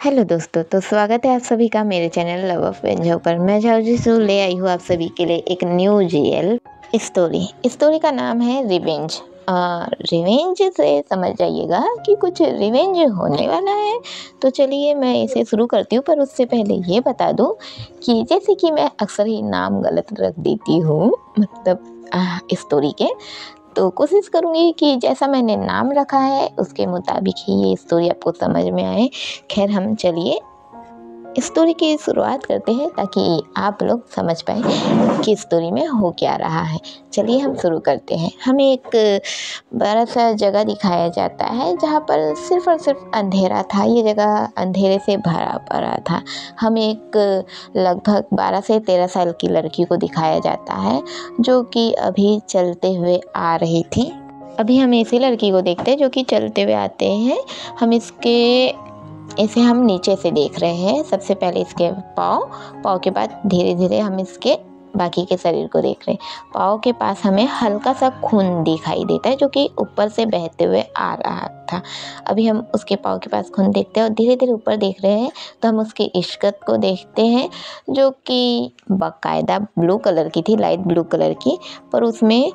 Hello दोस्तों, तो स्वागत है आप सभी का मेरे चैनल लव ऑफ व्यंजन पर। मैं झाउजीसू ले आई हूँ आप सभी के लिए एक न्यू जीएल स्टोरी का नाम है रिवेंज। रिवेंज से समझ जाइएगा कि कुछ रिवेंज होने वाला है। तो चलिए मैं इसे शुरू करती हूँ, पर उससे पहले ये बता दूँ कि जैसे कि मैं अक्सर ही नाम गलत रख देती हूँ, मतलब स्टोरी के, तो कोशिश करूँगी कि जैसा मैंने नाम रखा है उसके मुताबिक ही ये स्टोरी आपको समझ में आए। खैर, हम चलिए स्टोरी की शुरुआत करते हैं ताकि आप लोग समझ पाएँ कि स्टोरी में हो क्या रहा है। चलिए हम शुरू करते हैं। हमें एक बड़ा सा जगह दिखाया जाता है जहाँ पर सिर्फ और सिर्फ अंधेरा था। ये जगह अंधेरे से भरा पड़ा था। हमें एक लगभग 12 से 13 साल की लड़की को दिखाया जाता है जो कि अभी चलते हुए आ रही थी। अभी हम इसी लड़की को देखते हैं जो कि चलते हुए आते हैं। हम इसे हम नीचे से देख रहे हैं। सबसे पहले इसके पाँव के बाद धीरे धीरे हम इसके बाकी के शरीर को देख रहे हैं। पाँव के पास हमें हल्का सा खून दिखाई देता है जो कि ऊपर से बहते हुए आ रहा था। अभी हम उसके पाँव के पास खून देखते हैं और धीरे धीरे ऊपर देख रहे हैं तो हम उसकी इश्कत को देखते हैं जो कि बाकायदा ब्लू कलर की थी, लाइट ब्लू कलर की, पर उसमें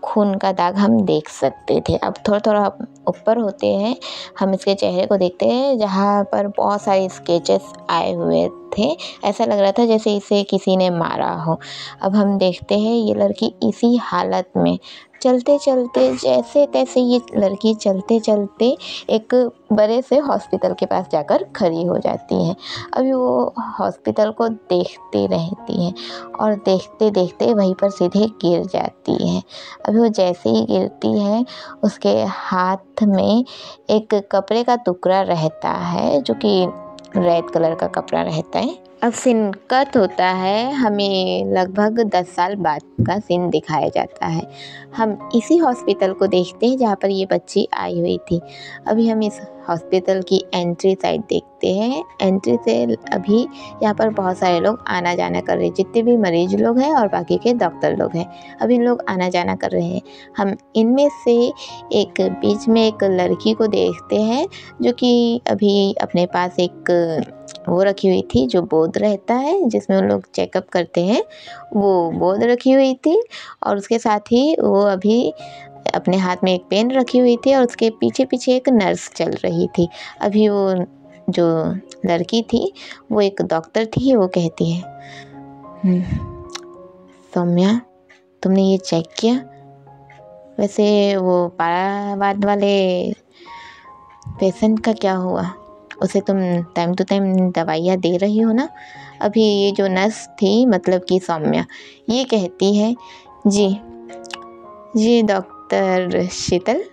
खून का दाग हम देख सकते थे। अब थोड़ा थोड़ा ऊपर होते हैं, हम इसके चेहरे को देखते हैं जहाँ पर बहुत सारे स्केचेस आए हुए थे। ऐसा लग रहा था जैसे इसे किसी ने मारा हो। अब हम देखते हैं ये लड़की इसी हालत में चलते चलते, जैसे तैसे ये लड़की चलते चलते एक बड़े से हॉस्पिटल के पास जाकर खड़ी हो जाती है। अभी वो हॉस्पिटल को देखती रहती हैं और देखते देखते वहीं पर सीधे गिर जाती है। अभी वो जैसे ही गिरती है उसके हाथ में एक कपड़े का टुकड़ा रहता है जो कि रेड कलर का कपड़ा रहता है। अब सीन कट होता है, हमें लगभग 10 साल बाद का सीन दिखाया जाता है। हम इसी हॉस्पिटल को देखते हैं जहाँ पर ये बच्ची आई हुई थी। अभी हम इस हॉस्पिटल की एंट्री साइड देखते हैं। एंट्री से अभी यहाँ पर बहुत सारे लोग आना जाना कर रहे हैं, जितने भी मरीज लोग हैं और बाकी के डॉक्टर लोग हैं। अभी लोग आना जाना कर रहे हैं। हम इनमें से एक बीच में एक लड़की को देखते हैं जो कि अभी अपने पास एक वो रखी हुई थी जो बोर्ड रहता है जिसमें वो लोग चेकअप करते हैं, वो बोर्ड रखी हुई थी। और उसके साथ ही वो अभी अपने हाथ में एक पेन रखी हुई थी और उसके पीछे पीछे एक नर्स चल रही थी। अभी वो जो लड़की थी वो एक डॉक्टर थी। वो कहती है, सौम्या, तुमने ये चेक किया? वैसे वो पारावाद वाले पेशेंट का क्या हुआ? उसे तुम टाइम टू टाइम दवाइयाँ दे रही हो ना? अभी ये जो नर्स थी, मतलब कि सौम्या, ये कहती है, जी डॉक्टर शीतल,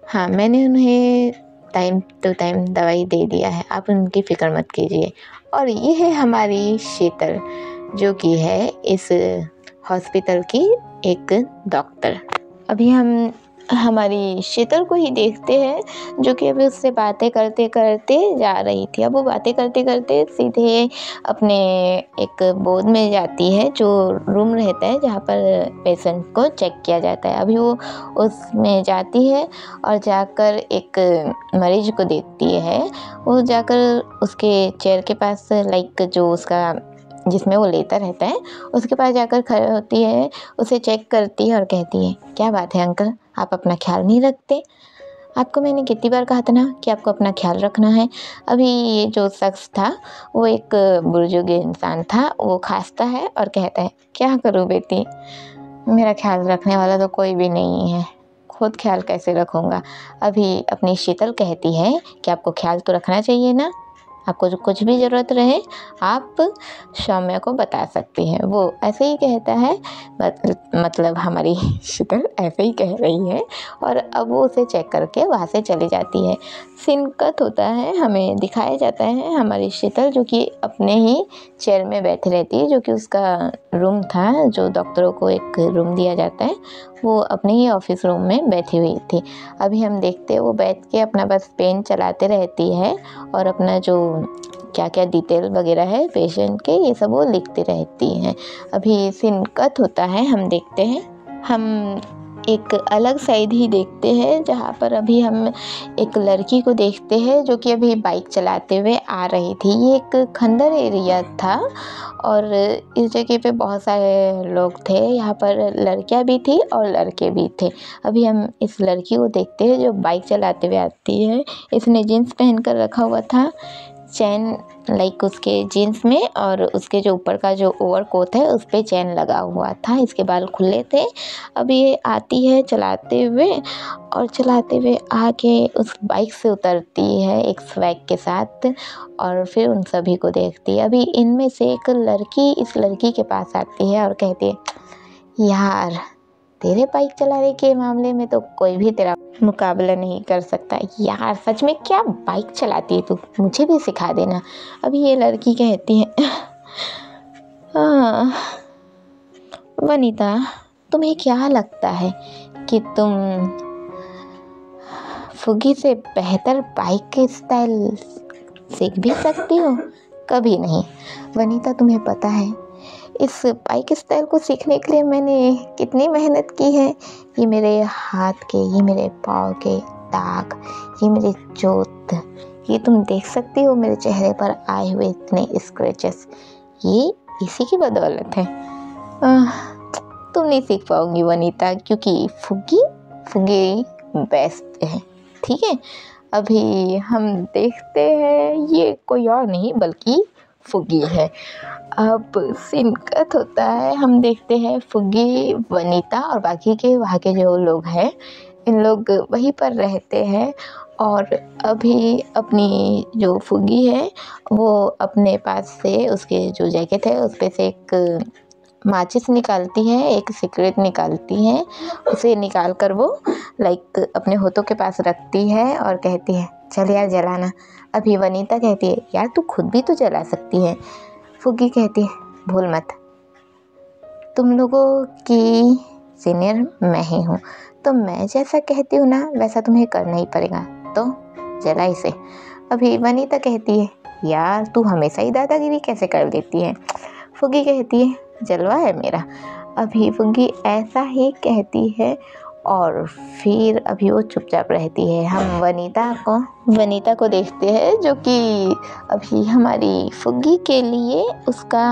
हाँ, मैंने उन्हें टाइम टू टाइम दवाई दे दिया है, आप उनकी फ़िक्र मत कीजिए। और ये है हमारी शीतल जो कि है इस हॉस्पिटल की एक डॉक्टर। अभी हम हमारी शीतल को ही देखते हैं जो कि अभी उससे बातें करते करते जा रही थी। अब वो बातें करते करते सीधे अपने एक बोर्ड में जाती है जो रूम रहता है जहाँ पर पेशेंट को चेक किया जाता है। अभी वो उसमें जाती है और जाकर एक मरीज को देखती है। वो जाकर उसके चेयर के पास, लाइक जो उसका जिसमें वो लेता रहता है, उसके पास जाकर खड़ी होती है, उसे चेक करती है और कहती है, क्या बात है अंकल, आप अपना ख्याल नहीं रखते? आपको मैंने कितनी बार कहा था ना कि आपको अपना ख्याल रखना है। अभी ये जो शख्स था वो एक बुजुर्ग इंसान था। वो खांसता है और कहता है, क्या करूँ बेटी, मेरा ख्याल रखने वाला तो कोई भी नहीं है, खुद ख्याल कैसे रखूँगा। अभी अपनी शीतल कहती है कि आपको ख्याल तो रखना चाहिए ना, आपको जो कुछ भी ज़रूरत रहे आप सौम्या को बता सकती हैं। वो ऐसे ही कहता है, मतलब हमारी शीतल ऐसे ही कह रही है और अब वो उसे चेक करके वहाँ से चली जाती है। सीन कट होता है, हमें दिखाया जाता है हमारी शीतल जो कि अपने ही चेयर में बैठी रहती है, जो कि उसका रूम था, जो डॉक्टरों को एक रूम दिया जाता है, वो अपने ही ऑफिस रूम में बैठी हुई थी। अभी हम देखते हैं वो बैठ के अपना बस पेन चलाते रहती है और अपना जो क्या क्या डिटेल वगैरह है पेशेंट के, ये सब वो लिखती रहती हैं। अभी सीन कट होता है, हम देखते हैं हम एक अलग साइड ही देखते हैं, जहाँ पर अभी हम एक लड़की को देखते हैं जो कि अभी बाइक चलाते हुए आ रही थी। ये एक खंडर एरिया था और इस जगह पे बहुत सारे लोग थे। यहाँ पर लड़कियाँ भी थी और लड़के भी थे। अभी हम इस लड़की को देखते हैं जो बाइक चलाते हुए आती है। इसने जीन्स पहन कर रखा हुआ था, चैन लाइक उसके जीन्स में, और उसके जो ऊपर का जो ओवरकोट है उस पर चैन लगा हुआ था। इसके बाल खुले थे। अब ये आती है चलाते हुए, और चलाते हुए आके उस बाइक से उतरती है एक स्वैग के साथ, और फिर उन सभी को देखती है। अभी इनमें से एक लड़की इस लड़की के पास आती है और कहती है, यार तेरे बाइक चलाने के मामले में तो कोई भी तेरा मुकाबला नहीं कर सकता। यार सच में क्या बाइक चलाती है तू, मुझे भी सिखा देना। अभी ये लड़की कहती है, हाँ वनीता, तुम्हें क्या लगता है कि तुम फुगी से बेहतर बाइक के स्टाइल सीख भी सकती हो? कभी नहीं वनीता, तुम्हें पता है इस बाइक स्टाइल को सीखने के लिए मैंने कितनी मेहनत की है। ये मेरे हाथ के, ये मेरे पाँव के दाग, ये मेरी चोट, ये तुम देख सकती हो मेरे चेहरे पर आए हुए इतने स्क्रैचेस, ये इसी की बदौलत है। तुम नहीं सीख पाओगी वनीता, क्योंकि फुगी बेस्ट है। ठीक है, अभी हम देखते हैं ये कोई और नहीं बल्कि फुगी है। अब सीन कट होता है, हम देखते हैं फुगी, वनीता और बाकी के वहाँ के जो लोग हैं, इन लोग वहीं पर रहते हैं। और अभी अपनी जो फुगी है वो अपने पास से उसके जो जैकेट है उस पर से एक माचिस निकालती है, एक सिगरेट निकालती है। उसे निकाल कर वो लाइक अपने होठों के पास रखती है और कहती है, चल यार जलाना। अभी वनीता कहती है, यार तू खुद भी तो जला सकती है। फुगी कहती है, भूल मत, तुम लोगों की सीनियर मैं ही हूँ, तो मैं जैसा कहती हूँ ना वैसा तुम्हें करना ही पड़ेगा, तो जला इसे। अभी वनीता कहती है, यार तू हमेशा ही दादागिरी कैसे कर देती है। फुगी कहती है, जलवा है मेरा। अभी फुगी ऐसा ही कहती है और फिर अभी वो चुपचाप रहती है। हम वनीता को देखते हैं जो कि अभी हमारी फुगी के लिए उसका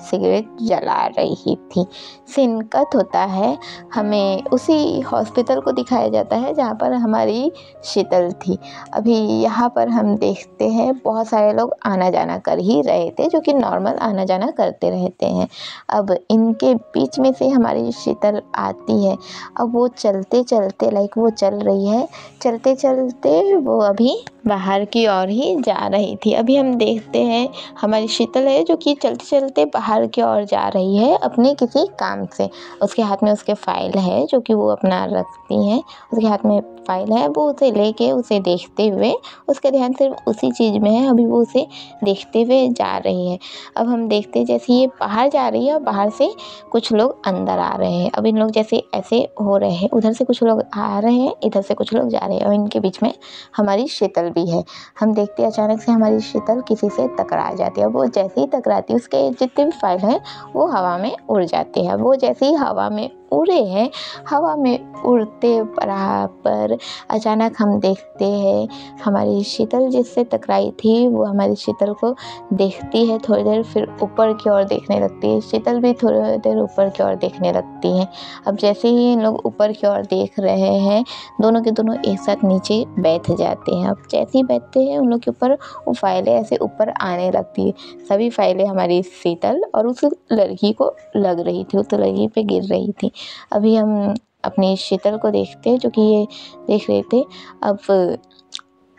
सिगरेट जला रही थी। सीन कट होता है, हमें उसी हॉस्पिटल को दिखाया जाता है जहाँ पर हमारी शीतल थी। अभी यहाँ पर हम देखते हैं बहुत सारे लोग आना जाना कर ही रहे थे, जो कि नॉर्मल आना जाना करते रहते हैं। अब इनके बीच में से हमारी शीतल आती है। अब वो चलते चलते लाइक वो चल रही है, चलते चलते वो अभी बाहर की ओर ही जा रही थी। अभी हम देखते हैं हमारी शीतल है जो कि चलते चलते बाहर की ओर जा रही है अपने किसी काम से। उसके हाथ में उसके फाइल है जो कि वो अपना रखती हैं। उसके हाथ में फाइल है, वो उसे लेके उसे देखते हुए, उसका ध्यान सिर्फ उसी चीज़ में है। अभी वो उसे देखते हुए जा रही है। अब हम देखते हैं जैसे ये बाहर जा रही है और बाहर से कुछ लोग अंदर आ रहे हैं। अब इन लोग जैसे ऐसे हो रहे हैं, उधर से कुछ लोग आ रहे हैं, इधर से कुछ लोग जा रहे हैं, और इनके बीच में हमारी शीतल भी है। हम देखते हैं अचानक से हमारी शीतल किसी से टकरा जाती है। वो जैसे ही टकराती है उसके जितने भी फाइल हैं वो हवा में उड़ जाते हैं। वो जैसे ही हवा में उड़े हैं, हवा में उड़ते बराबर अचानक हम देखते हैं हमारी शीतल जिससे टकराई थी वो हमारी शीतल को देखती है थोड़ी देर, फिर ऊपर की ओर देखने लगती है। शीतल भी थोड़ी देर ऊपर की ओर देखने लगती हैं। अब जैसे ही इन लोग ऊपर की ओर देख रहे हैं, दोनों के दोनों एक साथ नीचे बैठ जाते हैं। अब जैसे ही बैठते हैं उन लोग के ऊपर वो फाइलें ऐसे ऊपर आने लगती है। सभी फाइलें हमारी शीतल और उस लड़की को लग रही थी, उस लड़की पे गिर रही थी। अभी हम अपनी शीतल को देखते हैं जो कि ये देख रहे थे। अब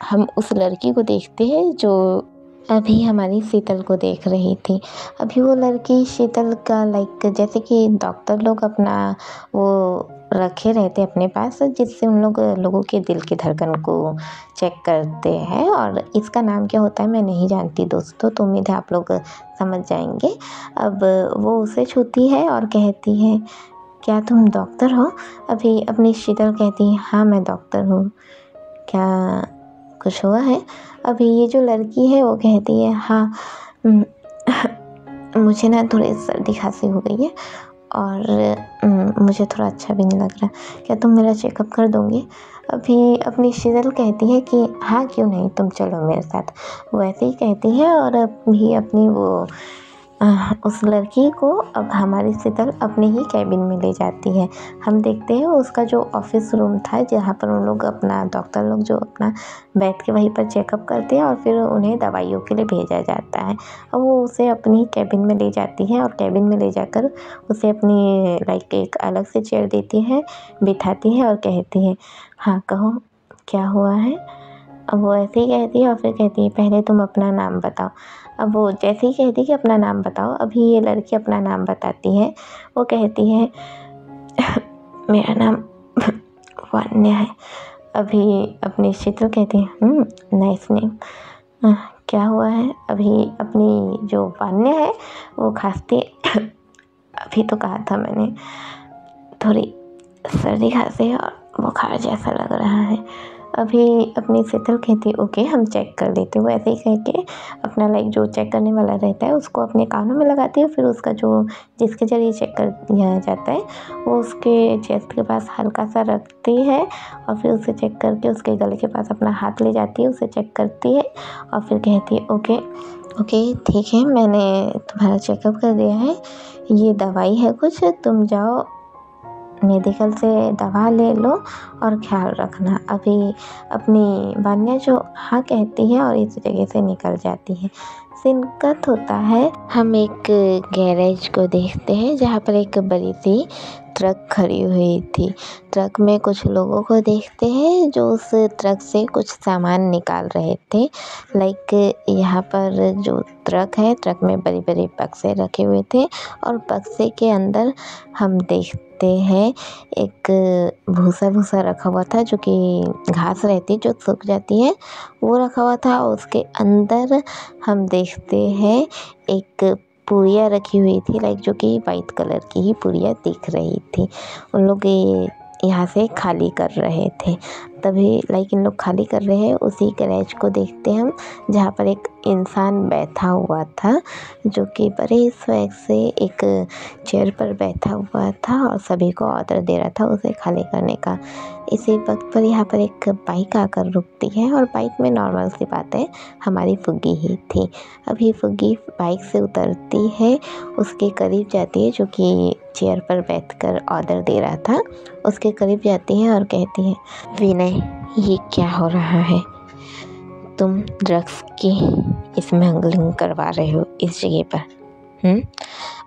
हम उस लड़की को देखते हैं जो अभी हमारी शीतल को देख रही थी। अभी वो लड़की शीतल का लाइक जैसे कि डॉक्टर लोग अपना वो रखे रहते अपने पास, जिससे उन लोगों के दिल की धड़कन को चेक करते हैं। और इसका नाम क्या होता है मैं नहीं जानती दोस्तों, तो उम्मीद है आप लोग समझ जाएंगे। अब वो उसे छूती है और कहती है, क्या तुम डॉक्टर हो? अभी अपनी शीतल कहती है, हाँ मैं डॉक्टर हूँ, क्या कुछ हुआ है? अभी ये जो लड़की है वो कहती है, हाँ मुझे ना थोड़ी सर्दी खांसी हो गई है और मुझे थोड़ा अच्छा भी नहीं लग रहा। क्या तुम मेरा चेकअप कर दोगे? अभी अपनी शीतल कहती है कि हाँ क्यों नहीं, तुम चलो मेरे साथ। वो ऐसे ही कहती है और अभी अपनी वो उस लड़की को अब हमारी शीतल अपने ही कैबिन में ले जाती है। हम देखते हैं उसका जो ऑफिस रूम था जहाँ पर उन लोग अपना डॉक्टर लोग जो अपना बैठ के वहीं पर चेकअप करते हैं और फिर उन्हें दवाइयों के लिए भेजा जाता है। और वो उसे अपनी कैबिन में ले जाती है और कैबिन में ले जाकर उसे अपनी लाइक एक अलग से चेयर देती है, बिठाती है और कहती है हाँ कहो क्या हुआ है। अब वो ऐसे ही कहती है और फिर कहती है पहले तुम अपना नाम बताओ। अब वो जैसे ही कहती है कि अपना नाम बताओ, अभी ये लड़की अपना नाम बताती है। वो कहती है मेरा नाम वान्या है। अभी अपनी शीतल कहती है नाइस नेम। क्या हुआ है? अभी अपनी जो वान्या है वो खांसती अभी तो कहा था मैंने, थोड़ी सर्दी खांसी है और बुखार जैसा लग रहा है। अभी अपनी शीतल कहती ओके हम चेक कर लेते। वो ऐसे ही कह के अपना लाइक जो चेक करने वाला रहता है उसको अपने कानों में लगाती है। फिर उसका जो जिसके जरिए चेक कर दिया जाता है वो उसके चेस्ट के पास हल्का सा रखती है और फिर उसे चेक करके उसके गले के पास अपना हाथ ले जाती है, उसे चेक करती है और फिर कहती है ओके ठीक है, मैंने तुम्हारा चेकअप कर दिया है, ये दवाई है कुछ, तुम जाओ मेडिकल से दवा ले लो और ख्याल रखना। अभी अपनी वान्या जो हाँ कहती है और इस जगह से निकल जाती है। सीन कट होता है, हम एक गैरेज को देखते हैं जहाँ पर एक बड़ी सी ट्रक खड़ी हुई थी। ट्रक में कुछ लोगों को देखते हैं जो उस ट्रक से कुछ सामान निकाल रहे थे। लाइक यहाँ पर जो ट्रक है, ट्रक में बड़े बड़े बक्से रखे हुए थे और बक्से के अंदर हम देखते हैं एक भूसा रखा हुआ था जो कि घास रहती है जो सूख जाती है, वो रखा हुआ था। और उसके अंदर हम देखते हैं एक पुड़िया रखी हुई थी, लाइक जो कि वाइट कलर की ही पुड़िया दिख रही थी। उन लोग यहाँ से खाली कर रहे थे। तभी लाइक इन लोग खाली कर रहे हैं, उसी गैरेज को देखते हैं हम जहाँ पर एक इंसान बैठा हुआ था जो कि बड़े स्वैग से एक चेयर पर बैठा हुआ था और सभी को ऑर्डर दे रहा था उसे खाली करने का। इसी वक्त पर यहाँ पर एक बाइक आकर रुकती है और बाइक में नॉर्मल सी बात है हमारी फुग्गी ही थी। अभी फुग्गी बाइक से उतरती है, उसके करीब जाती है जो कि चेयर पर बैठकर ऑर्डर दे रहा था, उसके करीब जाती है और कहती है विनय ये क्या हो रहा है? तुम ड्रग्स की स्मगलिंग करवा रहे हो इस जगह पर।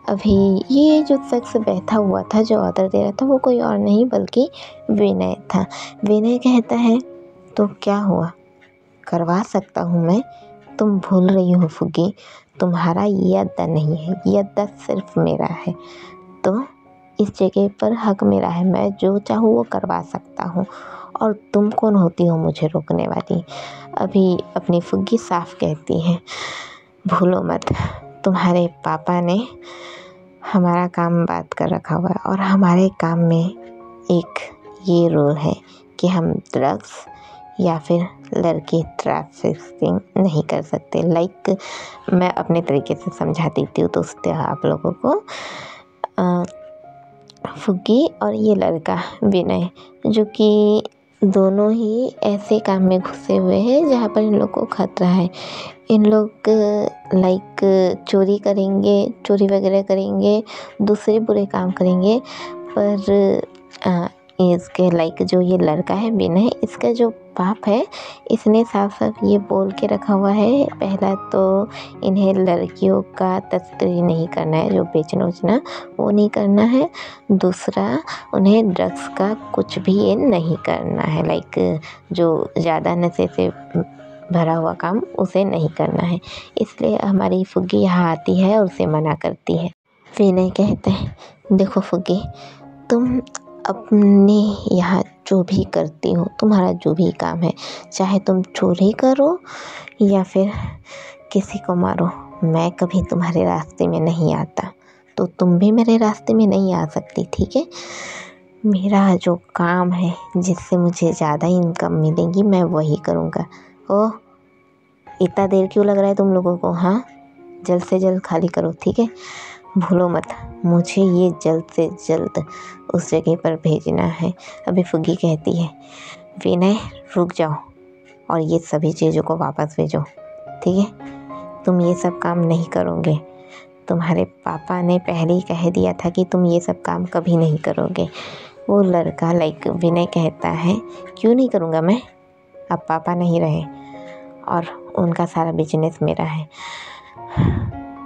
अभी ये जो शख्स बैठा हुआ था जो ऑर्डर दे रहा था वो कोई और नहीं बल्कि विनय था। विनय कहता है तो क्या हुआ, करवा सकता हूँ मैं। तुम भूल रही हो फुग्गी, तुम्हारा ये अद्दा नहीं है, ये अद्दा सिर्फ मेरा है। तो इस जगह पर हक मेरा है, मैं जो चाहूँ वो करवा सकता हूँ और तुम कौन होती हो मुझे रोकने वाली? अभी अपनी फुग्गी साफ कहती है भूलो मत, तुम्हारे पापा ने हमारा काम बात कर रखा हुआ है और हमारे काम में एक ये रूल है कि हम ड्रग्स या फिर लड़की ट्रैफिकिंग नहीं कर सकते। लाइक मैं अपने तरीके से समझा देती हूँ दोस्तों आप लोगों को। फुग्गी और ये लड़का विनय जो कि दोनों ही ऐसे काम में घुसे हुए हैं जहाँ पर इन लोग को खतरा है। इन लोग लाइक चोरी करेंगे, चोरी वगैरह करेंगे, दूसरे बुरे काम करेंगे, पर इसके लाइक जो ये लड़का है विनय, इसका जो बाप है इसने साफ साफ ये बोल के रखा हुआ है, पहला तो इन्हें लड़कियों का तस्करी नहीं करना है, जो बेचना उचना वो नहीं करना है। दूसरा उन्हें ड्रग्स का कुछ भी ये नहीं करना है, लाइक जो ज़्यादा नशे से भरा हुआ काम उसे नहीं करना है। इसलिए हमारी फुग्गी यहाँ आती है और उसे मना करती है। विनय कहते हैं देखो फुग्गी, तुम अपने यहाँ जो भी करती हो, तुम्हारा जो भी काम है, चाहे तुम चोरी करो या फिर किसी को मारो, मैं कभी तुम्हारे रास्ते में नहीं आता, तो तुम भी मेरे रास्ते में नहीं आ सकती, ठीक है? मेरा जो काम है जिससे मुझे ज़्यादा इनकम मिलेगी मैं वही करूँगा। ओह इतना देर क्यों लग रहा है तुम लोगों को? हाँ जल्द से जल्द खाली करो, ठीक है? भूलो मत, मुझे ये जल्द से जल्द उस जगह पर भेजना है। अभी फुग्गी कहती है, विनय रुक जाओ और ये सभी चीज़ों को वापस भेजो, ठीक है। तुम ये सब काम नहीं करोगे, तुम्हारे पापा ने पहले ही कह दिया था कि तुम ये सब काम कभी नहीं करोगे। वो लड़का विनय कहता है, क्यों नहीं करूँगा मैं, अब पापा नहीं रहे और उनका सारा बिजनेस मेरा है।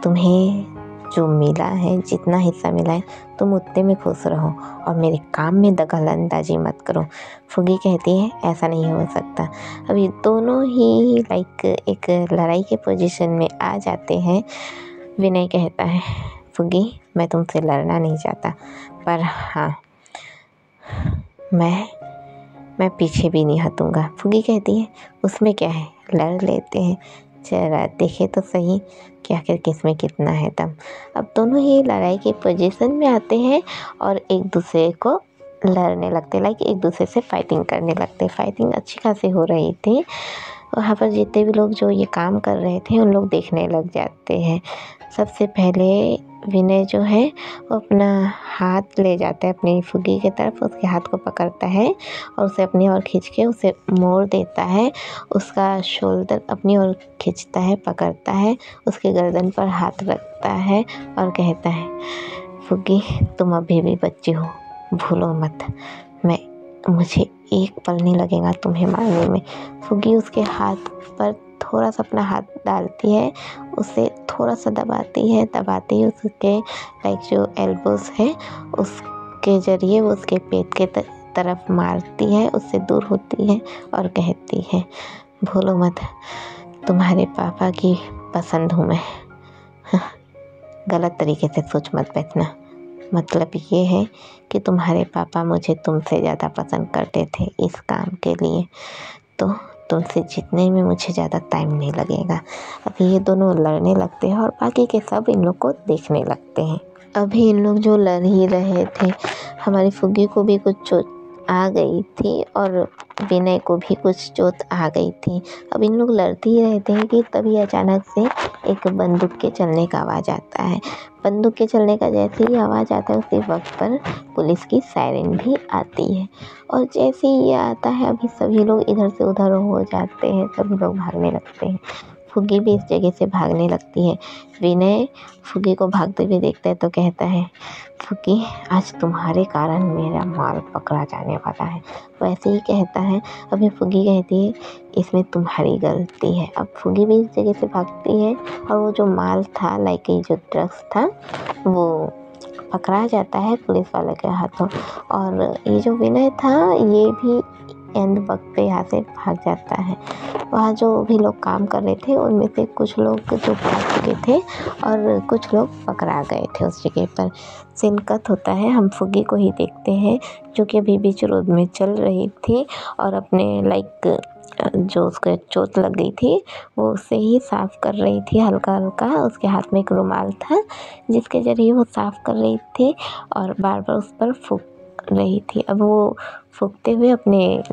तुम्हें जो मिला है, जितना हिस्सा मिला है, तुम उतने में खुश रहो और मेरे काम में दखल अंदाजी मत करो। फुग्गी कहती है, ऐसा नहीं हो सकता। अभी दोनों ही एक लड़ाई के पोजीशन में आ जाते हैं। विनय कहता है, फुग्गी मैं तुमसे लड़ना नहीं चाहता, पर हाँ मैं पीछे भी नहीं हटूंगा। फुग्गी कहती है, उसमें क्या है, लड़ लेते हैं, जरा देखे तो सही कि आखिर किसमें कितना है दम। अब दोनों ही लड़ाई के पोजीशन में आते हैं और एक दूसरे को लड़ने लगते, एक दूसरे से फाइटिंग करने लगते। फाइटिंग अच्छी खासी हो रही थी। वहाँ पर जितने भी लोग जो ये काम कर रहे थे उन लोग देखने लग जाते हैं। सबसे पहले विनय जो है वो अपना हाथ ले जाता है अपनी फुग्गी की तरफ, उसके हाथ को पकड़ता है और उसे अपनी ओर खींच के उसे मोड़ देता है। उसका शोल्डर अपनी ओर खींचता है, पकड़ता है, उसके गर्दन पर हाथ रखता है और कहता है, फुग्गी तुम अभी भी बच्ची हो, भूलो मत, मुझे एक पल नहीं लगेगा तुम्हें मारने में। फुग्गी उसके हाथ पर थोड़ा सा अपना हाथ डालती है, उसे थोड़ा सा दबाती है, उसके जो एल्बोस है उसके ज़रिए वो उसके पेट के तरफ मारती है, उससे दूर होती है और कहती है, भूलो मत, तुम्हारे पापा की पसंद हूँ मैं। गलत तरीके से सोच मत बैठना, मतलब ये है कि तुम्हारे पापा मुझे तुमसे ज़्यादा पसंद करते थे इस काम के लिए, तो तुमसे जीतने में मुझे ज़्यादा टाइम नहीं लगेगा। अभी ये दोनों लड़ने लगते हैं और बाकी के सब इन लोग को देखने लगते हैं। अभी इन लोग जो लड़ ही रहे थे, हमारी फुग्गी को भी कुछ चोट आ गई थी और विनय को भी कुछ चोट आ गई थी। अब इन लोग लड़ते ही रहते हैं कि तभी अचानक से एक बंदूक के चलने का आवाज़ आता है। बंदूक के चलने का जैसे ही आवाज़ आता है उसी वक्त पर पुलिस की सायरन भी आती है और जैसे ही ये आता है अभी सभी लोग इधर से उधर हो जाते हैं, सभी लोग भागने लगते हैं। फुग्गी भी इस जगह से भागने लगती है। विनय फुग्गी को भागते हुए देखता है तो कहता है, फुग्गी आज तुम्हारे कारण मेरा माल पकड़ा जाने वाला है। वैसे ही कहता है। अभी फुग्गी कहती है, इसमें तुम्हारी गलती है। अब फुग्गी भी इस जगह से भागती है और वो जो माल था ये जो ड्रग्स था वो पकड़ा जाता है पुलिस वाले के हाथों और ये जो विनय था ये भी एंड वक्त पे यहाँ से भाग जाता है। वहाँ जो भी लोग काम कर रहे थे उनमें से कुछ लोग जो भाग चुके थे और कुछ लोग पकड़ा गए थे उस जगह पर। सीन कट होता है, हम फुग्गी को ही देखते हैं जो कि अभी बीच रोड में चल रही थी और अपने जो उसके चोट लग गई थी वो उसे ही साफ़ कर रही थी हल्का हल्का। उसके हाथ में एक रुमाल था जिसके ज़रिए वो साफ़ कर रही थी और बार बार उस पर फूंक रही थी। अब वो फूंकते हुए अपने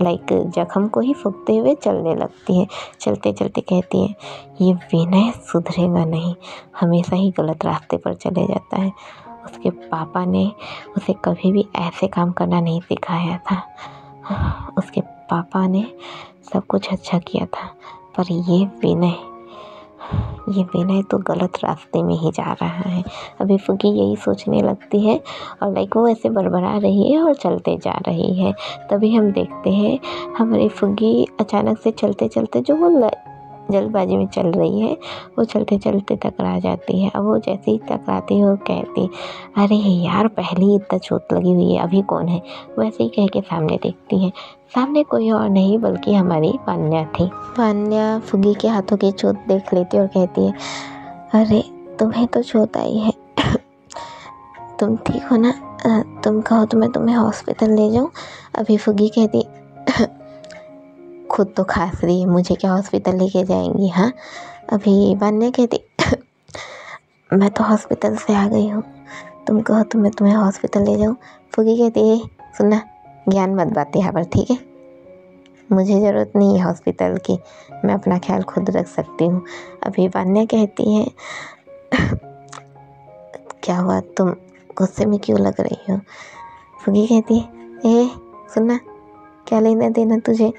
जख्म को ही फूंकते हुए चलने लगती है। चलते चलते कहती है, ये विनय सुधरेगा नहीं, हमेशा ही गलत रास्ते पर चले जाता है। उसके पापा ने उसे कभी भी ऐसे काम करना नहीं सिखाया था। उसके पापा ने सब कुछ अच्छा किया था, पर ये विनय तो गलत रास्ते में ही जा रहा है। अभी फुग्गी यही सोचने लगती है और वो ऐसे बड़बड़ा रही है और चलते जा रही है। तभी हम देखते हैं हमारी फुग्गी अचानक से चलते चलते जो वो जल्दबाजी में चल रही है वो चलते चलते टकरा जाती है। अब वो जैसे ही टकराती है वो कहती, अरे यार पहले ही इतना चोट लगी हुई है, अभी कौन है। वैसे ही कह के सामने देखती है, सामने कोई और नहीं बल्कि हमारी वान्या थी। वान्या फुग्गी के हाथों की चोट देख लेती और कहती है, अरे तुम्हें तो चोट आई है, तुम ठीक हो ना, तुम कहो तो मैं तुम्हें हॉस्पिटल ले जाऊँ। अभी फुग्गी कहती, खुद तो खांस रही है, मुझे क्या हॉस्पिटल लेके जाएंगी। हाँ, अभी वान्या कहती, मैं तो हॉस्पिटल से आ गई हूँ, तुम कहो तो मैं तुम्हें हॉस्पिटल ले जाऊँ। फुग्गी कहती है, सुनना, ज्ञान मत बात यहाँ पर, ठीक है, मुझे ज़रूरत नहीं है हॉस्पिटल की, मैं अपना ख्याल खुद रख सकती हूँ। अभी वान्या कहती है, क्या हुआ, तुम गुस्से में क्यों लग रही हो? फुगी कहती है ए सुनना, क्या लेना देना तुझे,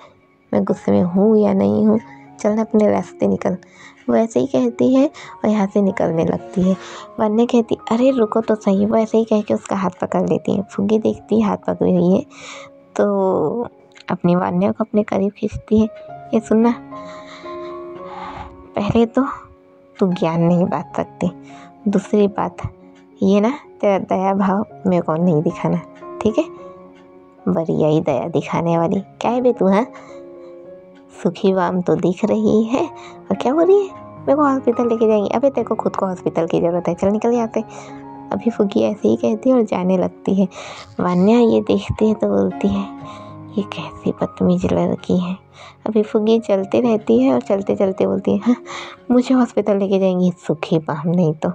मैं गुस्से में हूँ या नहीं हूँ, चलना अपने रास्ते निकल। वो ऐसे ही कहती है और यहाँ से निकलने लगती है। वन्य कहती अरे रुको तो सही, वो ऐसे ही कह के उसका हाथ पकड़ लेती है। फुगी देखती है हाथ पकड़ी हुई है तो अपनी वन्य को अपने करीब खींचती है। ये सुनना, पहले तो तू ज्ञान नहीं बांट सकती, दूसरी बात ये ना तेरा दया भाव मेरे को नहीं दिखाना, ठीक है? बढ़िया ही दया दिखाने वाली क्या है बे तू? हाँ, सुखी वाम तो दिख रही है और क्या बोल रही है, मेरे को हॉस्पिटल लेके जाएंगी। अबे तेरे को खुद को हॉस्पिटल की ज़रूरत है, चल निकल यहाँ से। अभी फुगी ऐसे ही कहती है और जाने लगती है। वान्या ये देखती है तो बोलती है ये कैसी बदतमीज लड़की है। अभी फुगी चलते रहती है और चलते चलते बोलती है हाँ, मुझे हॉस्पिटल लेके जाएंगी, सुखी वाम नहीं तो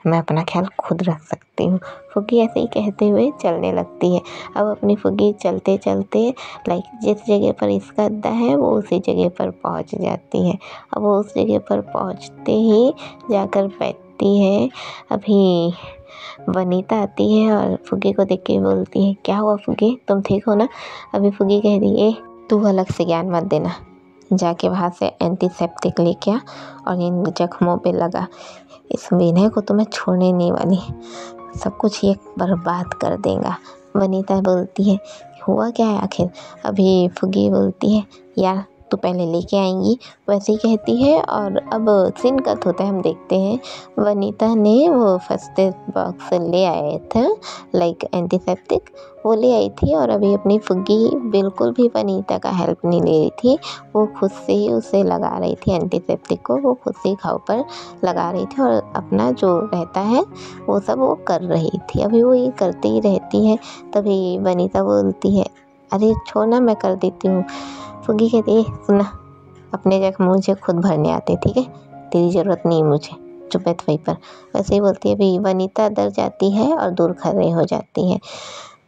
मैं अपना ख्याल खुद रख सकती हूँ। फुगी ऐसे ही कहते हुए चलने लगती है। अब अपनी फुगी चलते चलते लाइक जिस जगह पर इसका अड्डा है वो उसी जगह पर पहुँच जाती है। अब वो उस जगह पर पहुँचते ही जाकर बैठती है। अभी वनीता आती है और फुगी को देख के बोलती है क्या हुआ फुगी, तुम ठीक हो ना? अभी फुगी कह रही है तू अलग से ज्ञान मत देना, जाके वहाँ से एंटीसेप्टिक लेके आ और इन जख्मों पे लगा, इस विनय को तो मैं छोड़ने नहीं वाली, सब कुछ ये बर्बाद कर देगा। वनीता बोलती है हुआ क्या है आखिर? अभी फुगी बोलती है यार तू पहले लेके आएंगी, वैसे ही कहती है। और अब सीन कट होता है, हम देखते हैं वनीता ने वो फर्स्ट एड बॉक्स ले आए थे लाइक एंटीसेप्टिक, वो ले आई थी और अभी अपनी फुगी बिल्कुल भी वनीता का हेल्प नहीं ले रही थी, वो खुद से ही उसे लगा रही थी एंटीसेप्टिक को, वो खुद से ही घाव पर लगा रही थी और अपना जो रहता है वो सब वो कर रही थी। अभी वो ये करती ही रहती है। तभी वनीता बोलती है अरे छोड़ ना, मैं कर देती हूँ। फुगी कहती है सुना, अपने जख्म मुझे खुद भरने आते, ठीक है, तेरी ज़रूरत नहीं मुझे, चुप है वहीं पर। वैसे ही बोलती है। अभी वनीता डर जाती है और दूर खड़े हो जाती है।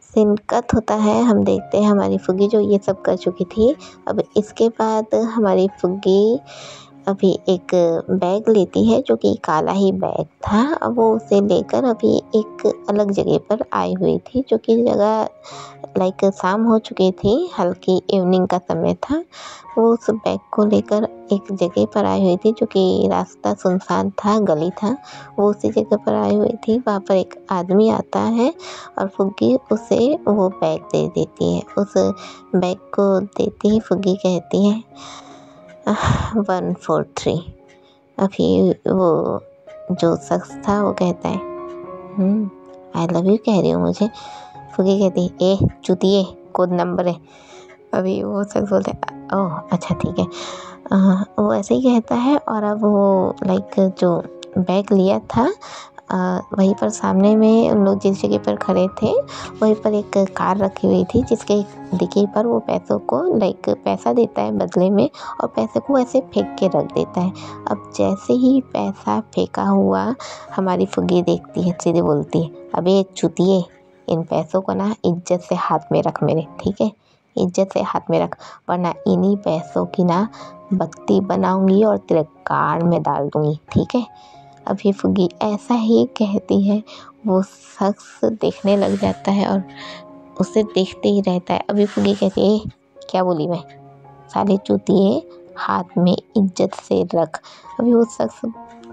सीन कट होता है, हम देखते हैं हमारी फुगी जो ये सब कर चुकी थी। अब इसके बाद हमारी फुगी अभी एक बैग लेती है जो कि काला ही बैग था। अब वो उसे लेकर अभी एक अलग जगह पर आई हुई थी, जो कि जगह लाइक शाम हो चुकी थी, हल्की इवनिंग का समय था। वो उस बैग को लेकर एक जगह पर आई हुई थी जो कि रास्ता सुनसान था, गली था, वो उसी जगह पर आई हुई थी। वहाँ पर एक आदमी आता है और फुग्गी उसे वो बैग दे देती है। उस बैग को देती ही फुग्गी कहती है 143। अभी वो जो शख्स था वो कहता है आई लव यू कह रही हूँ मुझे। फुगी कहती है ए चुतिए, कोड नंबर है। अभी वो शख्स बोलता है ओह अच्छा ठीक है। वो ऐसे ही कहता है और अब वो लाइक जो बैग लिया था वहीं पर सामने में उन लोग जिस जगह पर खड़े थे वहीं पर एक कार रखी हुई थी, जिसके डिक्की पर वो पैसों को लाइक पैसा देता है बदले में और पैसे को ऐसे फेंक के रख देता है। अब जैसे ही पैसा फेंका हुआ हमारी फुग्गी देखती है, सीधे बोलती है अबे चुतिए, इन पैसों को ना इज्जत से हाथ में रख मेरे, ठीक है, इज्जत से हाथ में रख, वरना इन्हीं पैसों की ना बत्ती बनाऊंगी और तेरे कार में डाल दूंगी, ठीक है। अभी फुग्गी ऐसा ही कहती है, वो शख्स देखने लग जाता है और उसे देखते ही रहता है। अभी फुग्गी कहती है क्या बोली मैं, साले चूतिए, हाथ में इज्जत से रख। अभी वो शख्स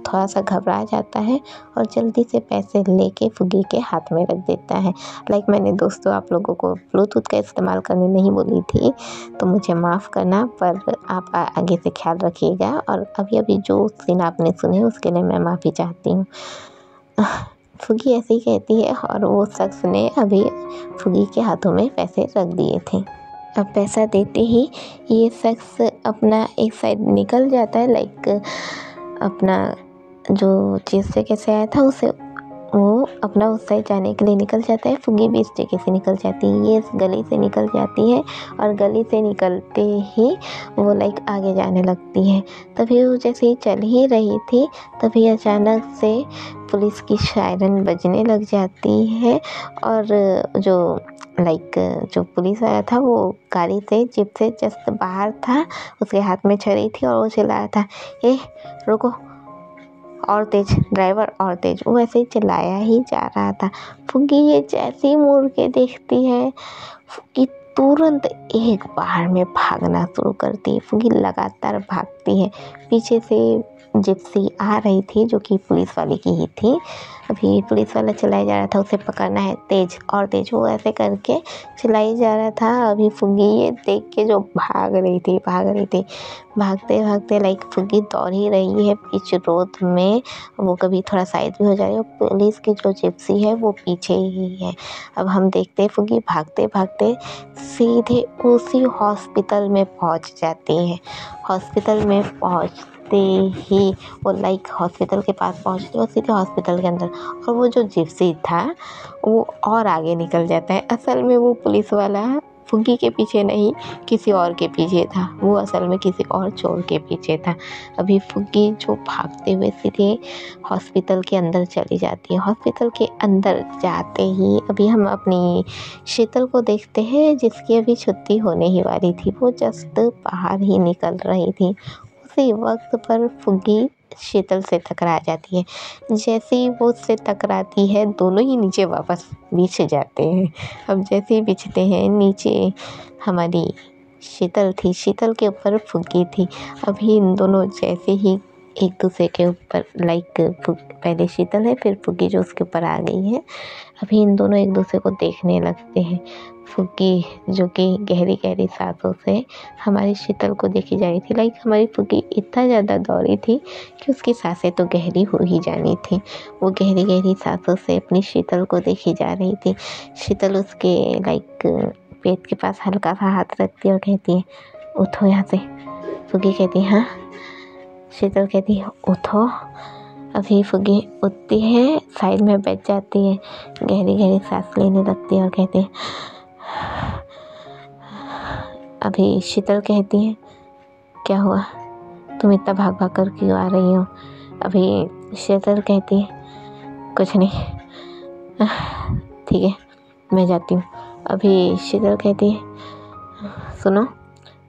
थोड़ा सा घबरा जाता है और जल्दी से पैसे लेके फुग्गी के हाथ में रख देता है। लाइक मैंने दोस्तों आप लोगों को ब्लूटूथ का इस्तेमाल करने नहीं बोली थी, तो मुझे माफ़ करना, पर आप आगे से ख्याल रखिएगा। और अभी जो सीन आपने सुने उसके लिए मैं माफ़ी चाहती हूँ। फुग्गी ऐसे ही कहती है और वो शख्स ने अभी फुग्गी के हाथों में पैसे रख दिए थे। अब पैसा देते ही ये शख्स अपना एक साइड निकल जाता है, लाइक अपना जो चीज़ से कैसे आया था उसे वो अपना उस साइड जाने के लिए निकल जाता है। फुग्गी भी इस जगह से निकल जाती है, ये इस गली से निकल जाती है और गली से निकलते ही वो लाइक आगे जाने लगती है। तभी वो जैसे ही चल ही रही थी तभी अचानक से पुलिस की सायरन बजने लग जाती है और जो लाइक जो पुलिस वाला था वो गाड़ी से जीप से जस्ट बाहर था, उसके हाथ में छड़ी थी और वो चिल्ला रहा था ए रुको, और तेज, ड्राइवर और तेज। वो ऐसे ही चलाया ही जा रहा था। फुग्गी ये जैसे ही मुड़ के देखती है, फुग्गी तुरंत एक बार में भागना शुरू करती है। फुग्गी लगातार भागती है। पीछे से जिप्सी आ रही थी जो कि पुलिस वाले की ही थी। अभी पुलिस वाला चलाया जा रहा था, उसे पकड़ना है, तेज और तेज। वो ऐसे करके चलाई जा रहा था। अभी फुग्गी ये देख के जो भाग रही थी, भागते भागते लाइक फुग्गी दौड़ ही रही है बीच रोड में। वो कभी थोड़ा साइड भी हो जा रही है। पुलिस की जो जिप्सी है वो पीछे ही है। अब हम देखते हैं फुग्गी भागते भागते सीधे उसी हॉस्पिटल में पहुंच जाती है। हॉस्पिटल में पहुंचते ही वो लाइक हॉस्पिटल के पास पहुंचती है और सीधे हॉस्पिटल के अंदर। और वो जो जिप्सी था वो और आगे निकल जाता है। असल में वो पुलिस वाला फुग्गी के पीछे नहीं, किसी और के पीछे था। वो असल में किसी और चोर के पीछे था। अभी फुग्गी जो भागते हुए सीधे हॉस्पिटल के अंदर चली जाती है। हॉस्पिटल के अंदर जाते ही अभी हम अपनी शीतल को देखते हैं, जिसकी अभी छुट्टी होने ही वाली थी। वो जस्ट बाहर ही निकल रही थी। उसी वक्त पर फुग्गी शीतल से टकरा जाती है। जैसे ही वो उससे टकराती है, दोनों ही नीचे वापस बिछ जाते हैं। अब जैसे ही बिछते हैं नीचे, हमारी शीतल थी, शीतल के ऊपर फुग्गी थी। अभी इन दोनों जैसे ही एक दूसरे के ऊपर लाइक पहले शीतल है, फिर फुग्गी जो उसके ऊपर आ गई है। अभी इन दोनों एक दूसरे को देखने लगते हैं। फुग्गी जो कि गहरी गहरी सांसों से हमारी शीतल को देखी जा रही थी। लाइक हमारी फुग्गी इतना ज़्यादा दौड़ी थी कि उसकी सांसें तो गहरी हो ही जानी थी। वो गहरी गहरी सांसों से अपनी शीतल को देखी जा रही थी। शीतल उसके लाइक पेट के पास हल्का सा हाथ रखती है और कहती है, उठो यहाँ से। फुग्गी कहती है, हाँ। शीतल कहती है, उठो। अभी फुग्गी उठती है, साइड में बैठ जाती है, गहरी गहरी सांस लेने लगती है और कहती है। अभी शीतल कहती है, क्या हुआ, तुम इतना भाग भाग कर क्यों आ रही हो? अभी शीतल कहती है, कुछ नहीं, ठीक है मैं जाती हूँ। अभी शीतल कहती है, सुनो।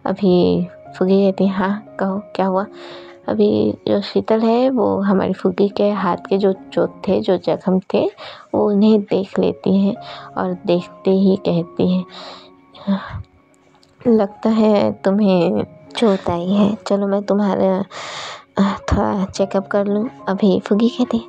अभी फुग्गी कहती है, हाँ कहो क्या हुआ। अभी जो शीतल है वो हमारी फुग्गी के हाथ के जो चोट थे, जो जख्म थे, वो उन्हें देख लेती है और देखते ही कहती है, लगता है तुम्हें चोट आई है, चलो मैं तुम्हारा थोड़ा चेकअप कर लूँ। अभी फुग्गी कहती है,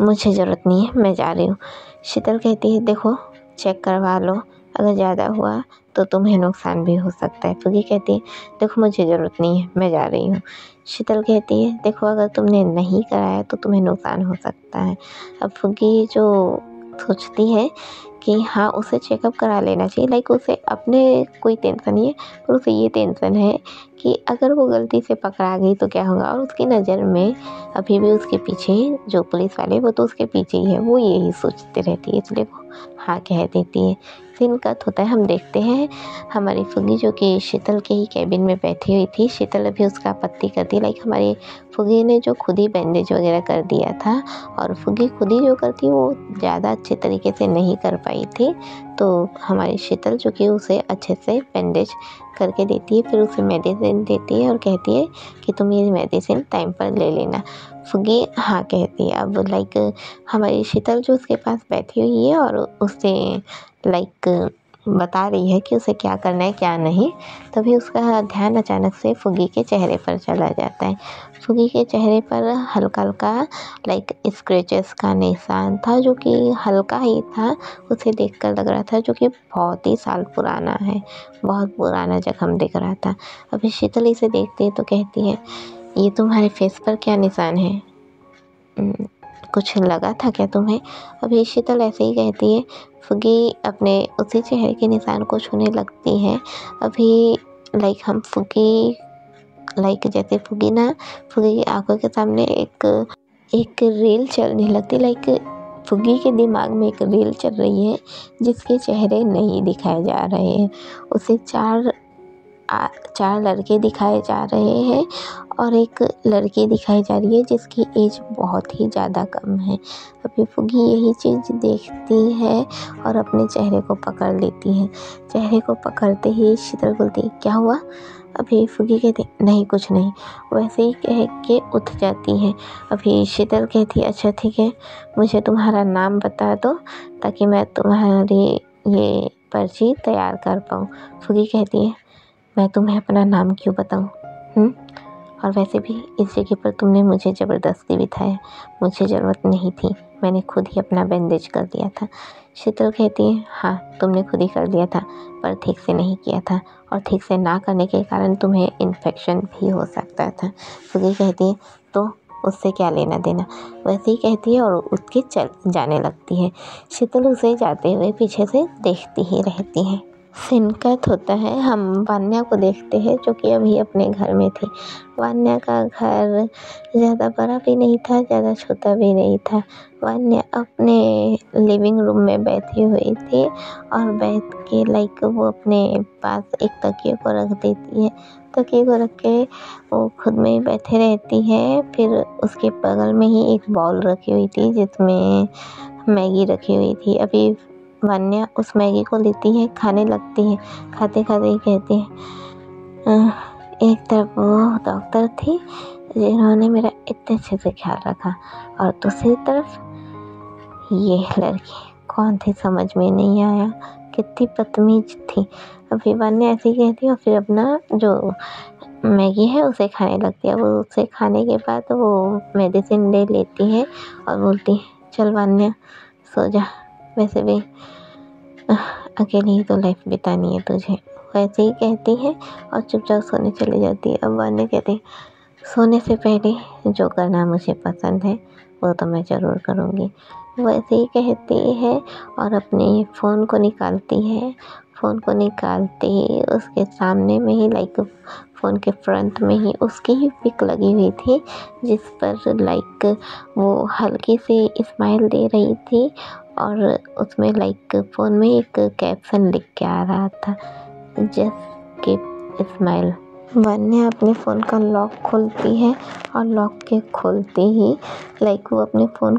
मुझे ज़रूरत नहीं है, मैं जा रही हूँ। शीतल कहती है, देखो चेक करवा लो, अगर ज़्यादा हुआ तो तुम्हें नुकसान भी हो सकता है। फुग्गी कहती है, देखो मुझे ज़रूरत नहीं है, मैं जा रही हूँ। शीतल कहती है, देखो अगर तुमने नहीं कराया तो तुम्हें नुकसान हो सकता है। अब फुग्गी जो सोचती है कि हाँ उसे चेकअप करा लेना चाहिए, लाइक उसे अपने कोई टेंशन नहीं है, पर उसे ये टेंशन है कि अगर वो गलती से पकड़ा गई तो क्या होगा। और उसकी नज़र में अभी भी उसके पीछे जो पुलिस वाले, वो तो उसके पीछे ही है, वो यही सोचते रहती है, इसलिए वो हाँ कह देती है। सीन कट होता है, हम देखते हैं हमारी फुग्गी जो कि शीतल के ही कैबिन में बैठी हुई थी। शीतल अभी उसका पत्ती करती है, लाइक हमारी फुग्गी ने जो खुद ही बैंडेज वगैरह कर दिया था, और फुग्गी खुद ही जो करती वो ज़्यादा अच्छे तरीके से नहीं कर पाई थी, तो हमारी शीतल जो कि उसे अच्छे से बैंडेज करके देती है, फिर उसे मेडिसिन देती है और कहती है कि तुम ये मेडिसिन टाइम पर ले लेना। फुग्गी हाँ कहती है। अब लाइक हमारी शीतल जो उसके पास बैठी हुई है और उसे लाइक बता रही है कि उसे क्या करना है क्या नहीं, तभी उसका ध्यान अचानक से फुग्गी के चेहरे पर चला जाता है। फुग्गी के चेहरे पर हल्का हल्का लाइक स्क्रैचेस का निशान था, जो कि हल्का ही था, उसे देखकर लग रहा था जो कि बहुत ही साल पुराना है, बहुत पुराना जख्म दिख रहा था। अभी शीतल इसे देखती है तो कहती है, ये तुम्हारे फेस पर क्या निशान है, कुछ लगा था क्या तुम्हें? अभी शीतल ऐसे ही कहती है। फुग्गी अपने उसी चेहरे के निशान को छूने लगती है। अभी लाइक हम फुग्गी लाइक जैसे फुग्गी की आंखों के सामने एक रील चलने लगती, लाइक फुग्गी के दिमाग में एक रील चल रही है जिसके चेहरे नहीं दिखाए जा रहे हैं। उसे चार लड़के दिखाए जा रहे हैं और एक लड़की दिखाई जा रही है जिसकी एज बहुत ही ज़्यादा कम है। अभी फुग्गी यही चीज़ देखती है और अपने चेहरे को पकड़ लेती है। चेहरे को पकड़ते ही शीतल बोलती है, क्या हुआ? अभी फुगी कहती नहीं कुछ नहीं, वैसे ही कह के उठ जाती है। अभी शीतल कहती अच्छा ठीक है, मुझे तुम्हारा नाम बता दो ताकि मैं तुम्हारी ये पर्ची तैयार कर पाऊँ। फुगी कहती है मैं तुम्हें अपना नाम क्यों बताऊँ, और वैसे भी इस जगह पर तुमने मुझे ज़बरदस्ती बिठाया, मुझे ज़रूरत नहीं थी, मैंने खुद ही अपना बैंडेज कर दिया था। शीतल कहती है हाँ तुमने खुद ही कर दिया था, पर ठीक से नहीं किया था, और ठीक से ना करने के कारण तुम्हें इन्फेक्शन भी हो सकता था। फुगी कहती है तो उससे क्या लेना देना, वैसे ही कहती है और उठ के चल जाने लगती है। शीतल उसे जाते हुए पीछे से देखती ही रहती है। सीन कट होता है, हम वान्या को देखते हैं जो कि अभी अपने घर में थी। वान्या का घर ज़्यादा बड़ा भी नहीं था, ज़्यादा छोटा भी नहीं था। वान्या अपने लिविंग रूम में बैठी हुई थी और बैठ के वो अपने पास एक तकिए को रख देती है। तकिए को रख के वो खुद में ही बैठे रहती है। फिर उसके बगल में ही एक बाउल रखी हुई थी जिसमें मैगी रखी हुई थी। अभी वान्या उस मैगी को लेती है, खाने लगती है। खाते खाते ही कहती है एक तरफ वो डॉक्टर थी जिन्होंने मेरा इतने अच्छे से ख्याल रखा, और दूसरी तरफ ये लड़की कौन थी समझ में नहीं आया, कितनी बदतमीज थी। अभी वान्या ऐसे ही कहती है और फिर अपना जो मैगी है उसे खाने लगती है। वो उसे खाने के बाद वो मेडिसिन ले लेती है और बोलती है चल वान्या सो जा, वैसे भी अकेली ही तो लाइफ बितानी है तुझे। वैसे ही कहती है और चुपचाप सोने चली जाती है। अब वान्या कहती है सोने से पहले जो करना मुझे पसंद है वो तो मैं ज़रूर करूँगी। वैसे ही कहती है और अपने फ़ोन को निकालती है। फ़ोन को निकालते ही उसके सामने में ही फ़ोन के फ्रंट में ही उसकी ही पिक लगी हुई थी जिस पर वो हल्की सी स्माइल दे रही थी, और उसमें फ़ोन में एक कैप्शन लिख के आ रहा था जस्ट कीप स्माइल। वान्या अपने फ़ोन का लॉक खोलती है और लॉक के खोलते ही वो अपने फ़ोन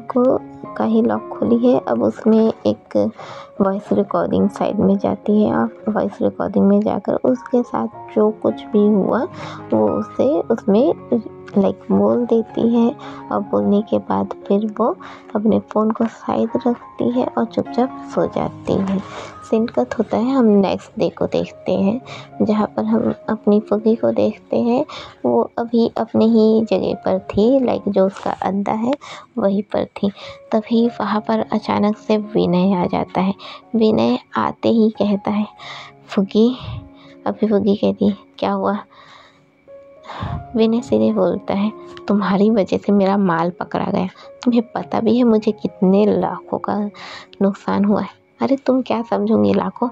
का ही लॉक खोली है। अब उसमें एक वॉइस रिकॉर्डिंग साइड में जाती है और वॉइस रिकॉर्डिंग में जाकर उसके साथ जो कुछ भी हुआ वो उसे उसमें बोल देती है, और बोलने के बाद फिर वो अपने फ़ोन को साइड रखती है और चुपचाप सो जाती है। सीन कट होता है, हम नेक्स्ट डे को देखते हैं जहाँ पर हम अपनी फुगी को देखते हैं। वो अभी अपने ही जगह पर थी, जो उसका अड्डा है वहीं पर थी। तभी वहाँ पर अचानक से विनय आ जाता है। विनय आते ही कहता है फुगी। अभी फुगी कहती है क्या हुआ। विनय सीधे बोलता है तुम्हारी वजह से मेरा माल पकड़ा गया, तुम्हें पता भी है मुझे कितने लाखों का नुकसान हुआ है। अरे तुम क्या समझोगी, लाखों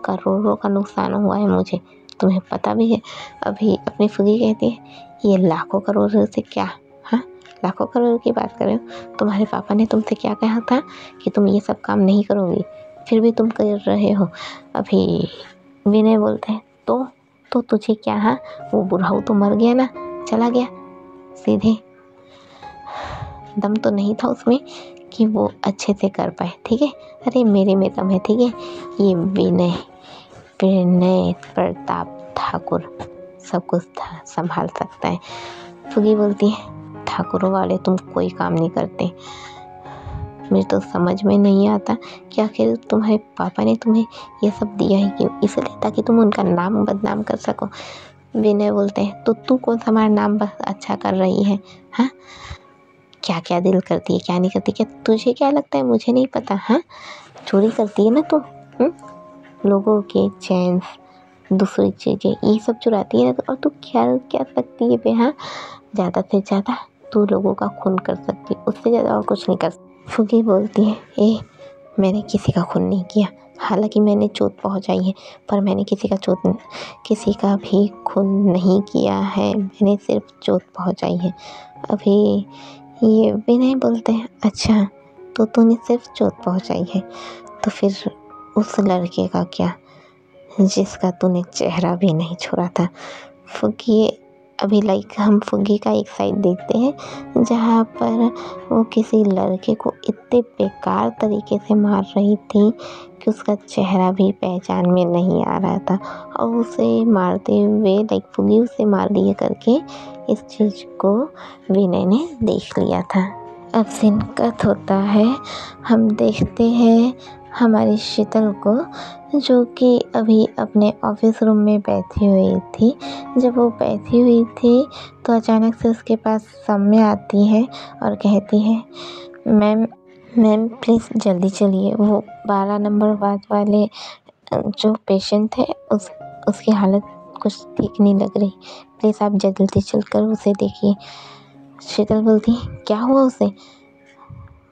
करोड़ों का नुकसान हुआ है मुझे, तुम्हें पता भी है। अभी अपनी फुगी कहती है ये लाखों करोड़ों से क्या, हाँ लाखों करोड़ की बात कर रहे हो, तुम्हारे पापा ने तुमसे क्या कहा था कि तुम ये सब काम नहीं करोगी, फिर भी तुम कर रहे हो। अभी विनय बोलते हैं तो तुझे क्या, हाँ वो बुढ़ाऊ तो मर गया ना, चला गया, सीधे दम तो नहीं था उसमें कि वो अच्छे से कर पाए, ठीक है। अरे मेरे में दम है, ठीक है। ये विनय प्रताप ठाकुर सब कुछ संभाल सकता है। फुगी बोलती है ठाकुरों वाले तुम कोई काम नहीं करते, मुझे तो समझ में नहीं आता कि आखिर तुम्हारे पापा ने तुम्हें ये सब दिया है क्यों, इसलिए ताकि तुम उनका नाम बदनाम कर सको। विनय बोलते हैं तो तू कौन सा हमारा नाम अच्छा कर रही है, हाँ क्या क्या दिल करती है क्या नहीं करती, क्या तुझे क्या लगता है मुझे नहीं पता, हाँ चोरी करती है ना तू, लोगों के चैन दूसरी चीज़ें ये सब चुराती है, और तू क्या सकती है बे, हाँ ज़्यादा से ज़्यादा तू लोगों का खून कर सकती है, उससे ज़्यादा और कुछ नहीं कर सकती। फुगी बोलती है मैंने किसी का खून नहीं किया, हालांकि मैंने चोट पहुंचाई है, पर मैंने किसी का भी खून नहीं किया है, मैंने सिर्फ चोट पहुंचाई है। अभी ये विनय बोलते हैं अच्छा तो तूने सिर्फ चोट पहुंचाई है, तो फिर उस लड़के का क्या जिसका तूने चेहरा भी नहीं छोड़ा था। फुगी अभी लाइक हम फुग्गी का एक साइड देखते हैं जहाँ पर वो किसी लड़के को इतने बेकार तरीके से मार रही थी कि उसका चेहरा भी पहचान में नहीं आ रहा था, और उसे मारते हुए लाइक फुग्गी उसे मार रही है करके इस चीज़ को विनय ने देख लिया था। अब सीन कट होता है, हम देखते हैं हमारी शीतल को जो कि अभी अपने ऑफिस रूम में बैठी हुई थी। जब वो बैठी हुई थी तो अचानक से उसके पास सौम्या आती है और कहती है, मैम प्लीज़ जल्दी चलिए, वो 12 नंबर वार्ड वाले जो पेशेंट थे उसकी हालत कुछ ठीक नहीं लग रही, प्लीज़ आप जल्दी चलकर उसे देखिए। शीतल बोलती है, क्या हुआ उसे?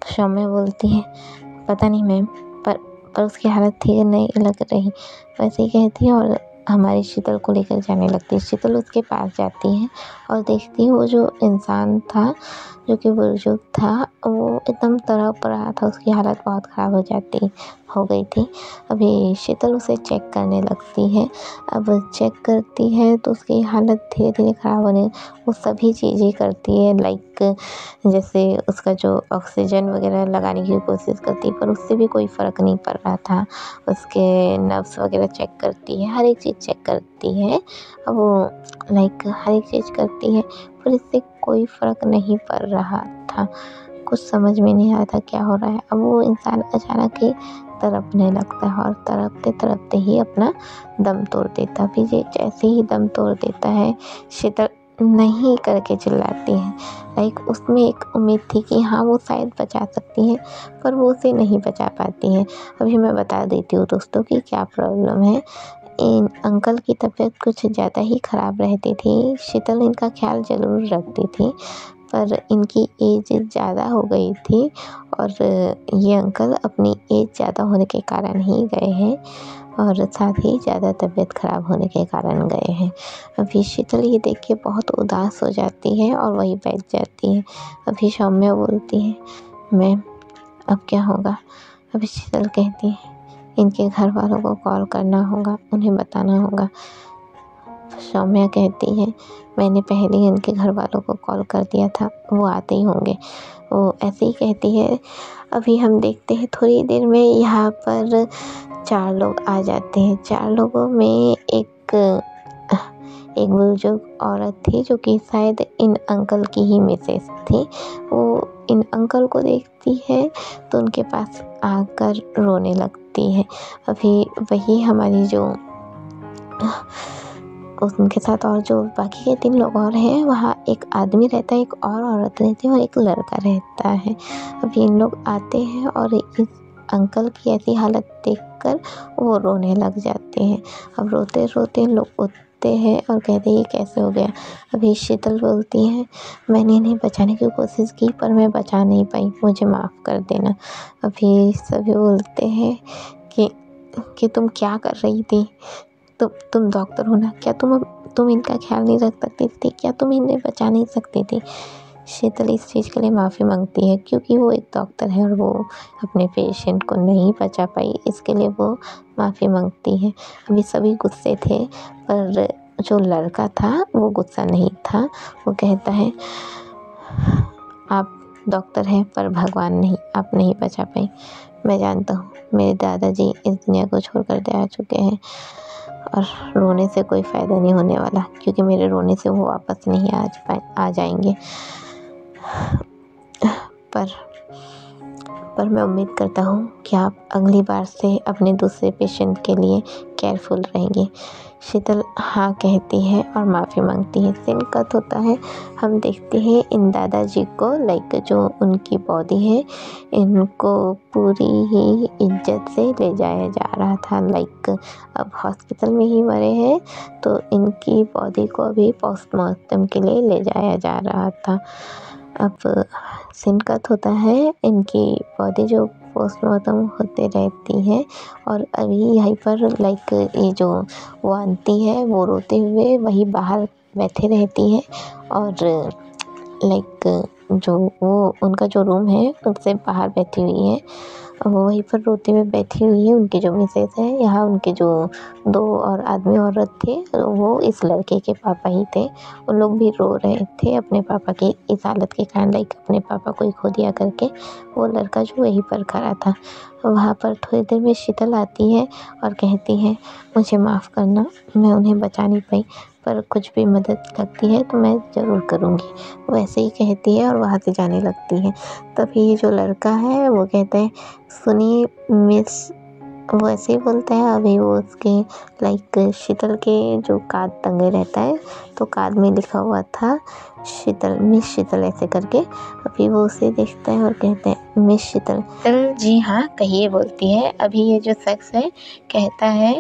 सौम्या बोलती है, पता नहीं मैम, पर उसकी हालत ठीक नहीं लग रही, वैसे ही कहती है और हमारी शीतल को लेकर जाने लगती है। शीतल उसके पास जाती है और देखती है वो जो इंसान था जो कि बुजुर्ग था वो एकदम तड़प रहा था, उसकी हालत बहुत ख़राब हो गई थी। अभी शीतल उसे चेक करने लगती है। अब चेक करती है तो उसकी हालत धीरे धीरे ख़राब होने, वो सभी चीज़ें करती है लाइक जैसे उसका जो ऑक्सीजन वगैरह लगाने की कोशिश करती है, पर उससे भी कोई फ़र्क नहीं पड़ रहा था। उसके नर्व्स वगैरह चेक करती है, हर एक चीज़ चेक करती है, अब वो लाइक हर एक चीज़ करती है, पर इससे कोई फ़र्क नहीं पड़ रहा था। कुछ समझ में नहीं आता क्या हो रहा है। अब वो इंसान अचानक ही तड़पने लगता है और तड़पते तड़पते ही अपना दम तोड़ देता। फिर ये जैसे ही दम तोड़ देता है, शीतल नहीं करके चिल्लाती है। लाइक उसमें एक उम्मीद थी कि हाँ वो शायद बचा सकती है, पर वो उसे नहीं बचा पाती है। अभी मैं बता देती हूँ दोस्तों कि क्या प्रॉब्लम है। इन अंकल की तबीयत कुछ ज़्यादा ही ख़राब रहती थी। शीतल इनका ख्याल ज़रूर रखती थी, पर इनकी एज ज़्यादा हो गई थी और ये अंकल अपनी एज ज़्यादा होने के कारण ही गए हैं और साथ ही ज़्यादा तबीयत ख़राब होने के कारण गए हैं। अभी शीतल ये देख के बहुत उदास हो जाती है और वहीं बैठ जाती है। अभी सौम्या बोलती है, मैम अब क्या होगा? अभी शीतल कहती है, इनके घर वालों को कॉल करना होगा, उन्हें बताना होगा। सौम्या कहती है, मैंने पहले ही इनके घर वालों को कॉल कर दिया था, वो आते ही होंगे। वो ऐसे ही कहती है। अभी हम देखते हैं थोड़ी देर में यहाँ पर 4 लोग आ जाते हैं। 4 लोगों में एक बुजुर्ग औरत थी जो कि शायद इन अंकल की ही मिसेस थी। वो इन अंकल को देखती है तो उनके पास आकर रोने लगती है। अभी वही हमारी जो उनके साथ और जो बाकी के 3 लोग और हैं, वहाँ एक आदमी रहता है, एक और औरत रहती है और एक लड़का रहता है। अभी इन लोग आते हैं और इस अंकल की ऐसी हालत देखकर वो रोने लग जाते हैं। अब रोते रोते इन लोग उठते हैं और कहते हैं, ये कैसे हो गया? अभी शीतल बोलती है, मैंने इन्हें बचाने की कोशिश की पर मैं बचा नहीं पाई, मुझे माफ़ कर देना। अभी सभी बोलते हैं कि तुम क्या कर रही थी? तुम डॉक्टर हो ना, क्या तुम इनका ख्याल नहीं रख सकती थी? क्या तुम इन्हें बचा नहीं सकती थी? शीतल इस चीज़ के लिए माफ़ी मांगती है क्योंकि वो एक डॉक्टर है और वो अपने पेशेंट को नहीं बचा पाई, इसके लिए वो माफ़ी मांगती है। अभी सभी गुस्से थे पर जो लड़का था वो गुस्सा नहीं था। वो कहता है, आप डॉक्टर हैं पर भगवान नहीं, आप नहीं बचा पाई। मैं जानता हूँ मेरे दादाजी इस दुनिया को छोड़कर जा चुके हैं और रोने से कोई फ़ायदा नहीं होने वाला क्योंकि मेरे रोने से वो वापस नहीं आ जाएंगे। पर मैं उम्मीद करता हूँ कि आप अगली बार से अपने दूसरे पेशेंट के लिए केयरफुल रहेंगे। शीतल हाँ कहती है और माफ़ी मांगती है। सीन कट होता है, हम देखते हैं इन दादाजी को लाइक जो उनकी बॉडी है इनको पूरी ही इज्जत से ले जाया जा रहा था। लाइक अब हॉस्पिटल में ही मरे हैं तो इनकी बॉडी को अभी पोस्टमार्टम के लिए ले जाया जा रहा था। अब सीन कट होता है, इनकी बॉडी जो पोस्टमार्टम होते रहती है और अभी यहीं पर लाइक ये जो वो आंटी है वो रोते हुए वहीं बाहर बैठे रहती है और लाइक जो वो उनका जो रूम है उससे बाहर बैठी हुई है वो वहीं पर रोते हुए बैठी हुई है। उनकी जो मिसेस है, यहाँ उनके जो 2 और आदमी औरत थे, वो इस लड़के के पापा ही थे। उन लोग भी रो रहे थे अपने पापा की इस हालत के कारण, लाइक अपने पापा को ही खो दिया करके। वो लड़का जो वहीं पर खड़ा था। वहाँ पर थोड़ी देर में शीतल आती है और कहती है, मुझे माफ़ करना, मैं उन्हें बचा नहीं पाई, पर कुछ भी मदद लगती है तो मैं ज़रूर करूँगी। वैसे ही कहती है और वहाँ से जाने लगती है। तभी जो लड़का है वो कहता है, सुनिए मिस, वो ऐसे ही बोलता है। अभी वो उसके लाइक शीतल के जो कार्ड टंगे रहता है, तो कार्ड में लिखा हुआ था शीतल, मिस शीतल ऐसे करके। अभी वो उसे देखता है और कहते हैं, मिस शीतल। शीतल जी हाँ कहिए बोलती है। अभी ये जो शख्स है कहता है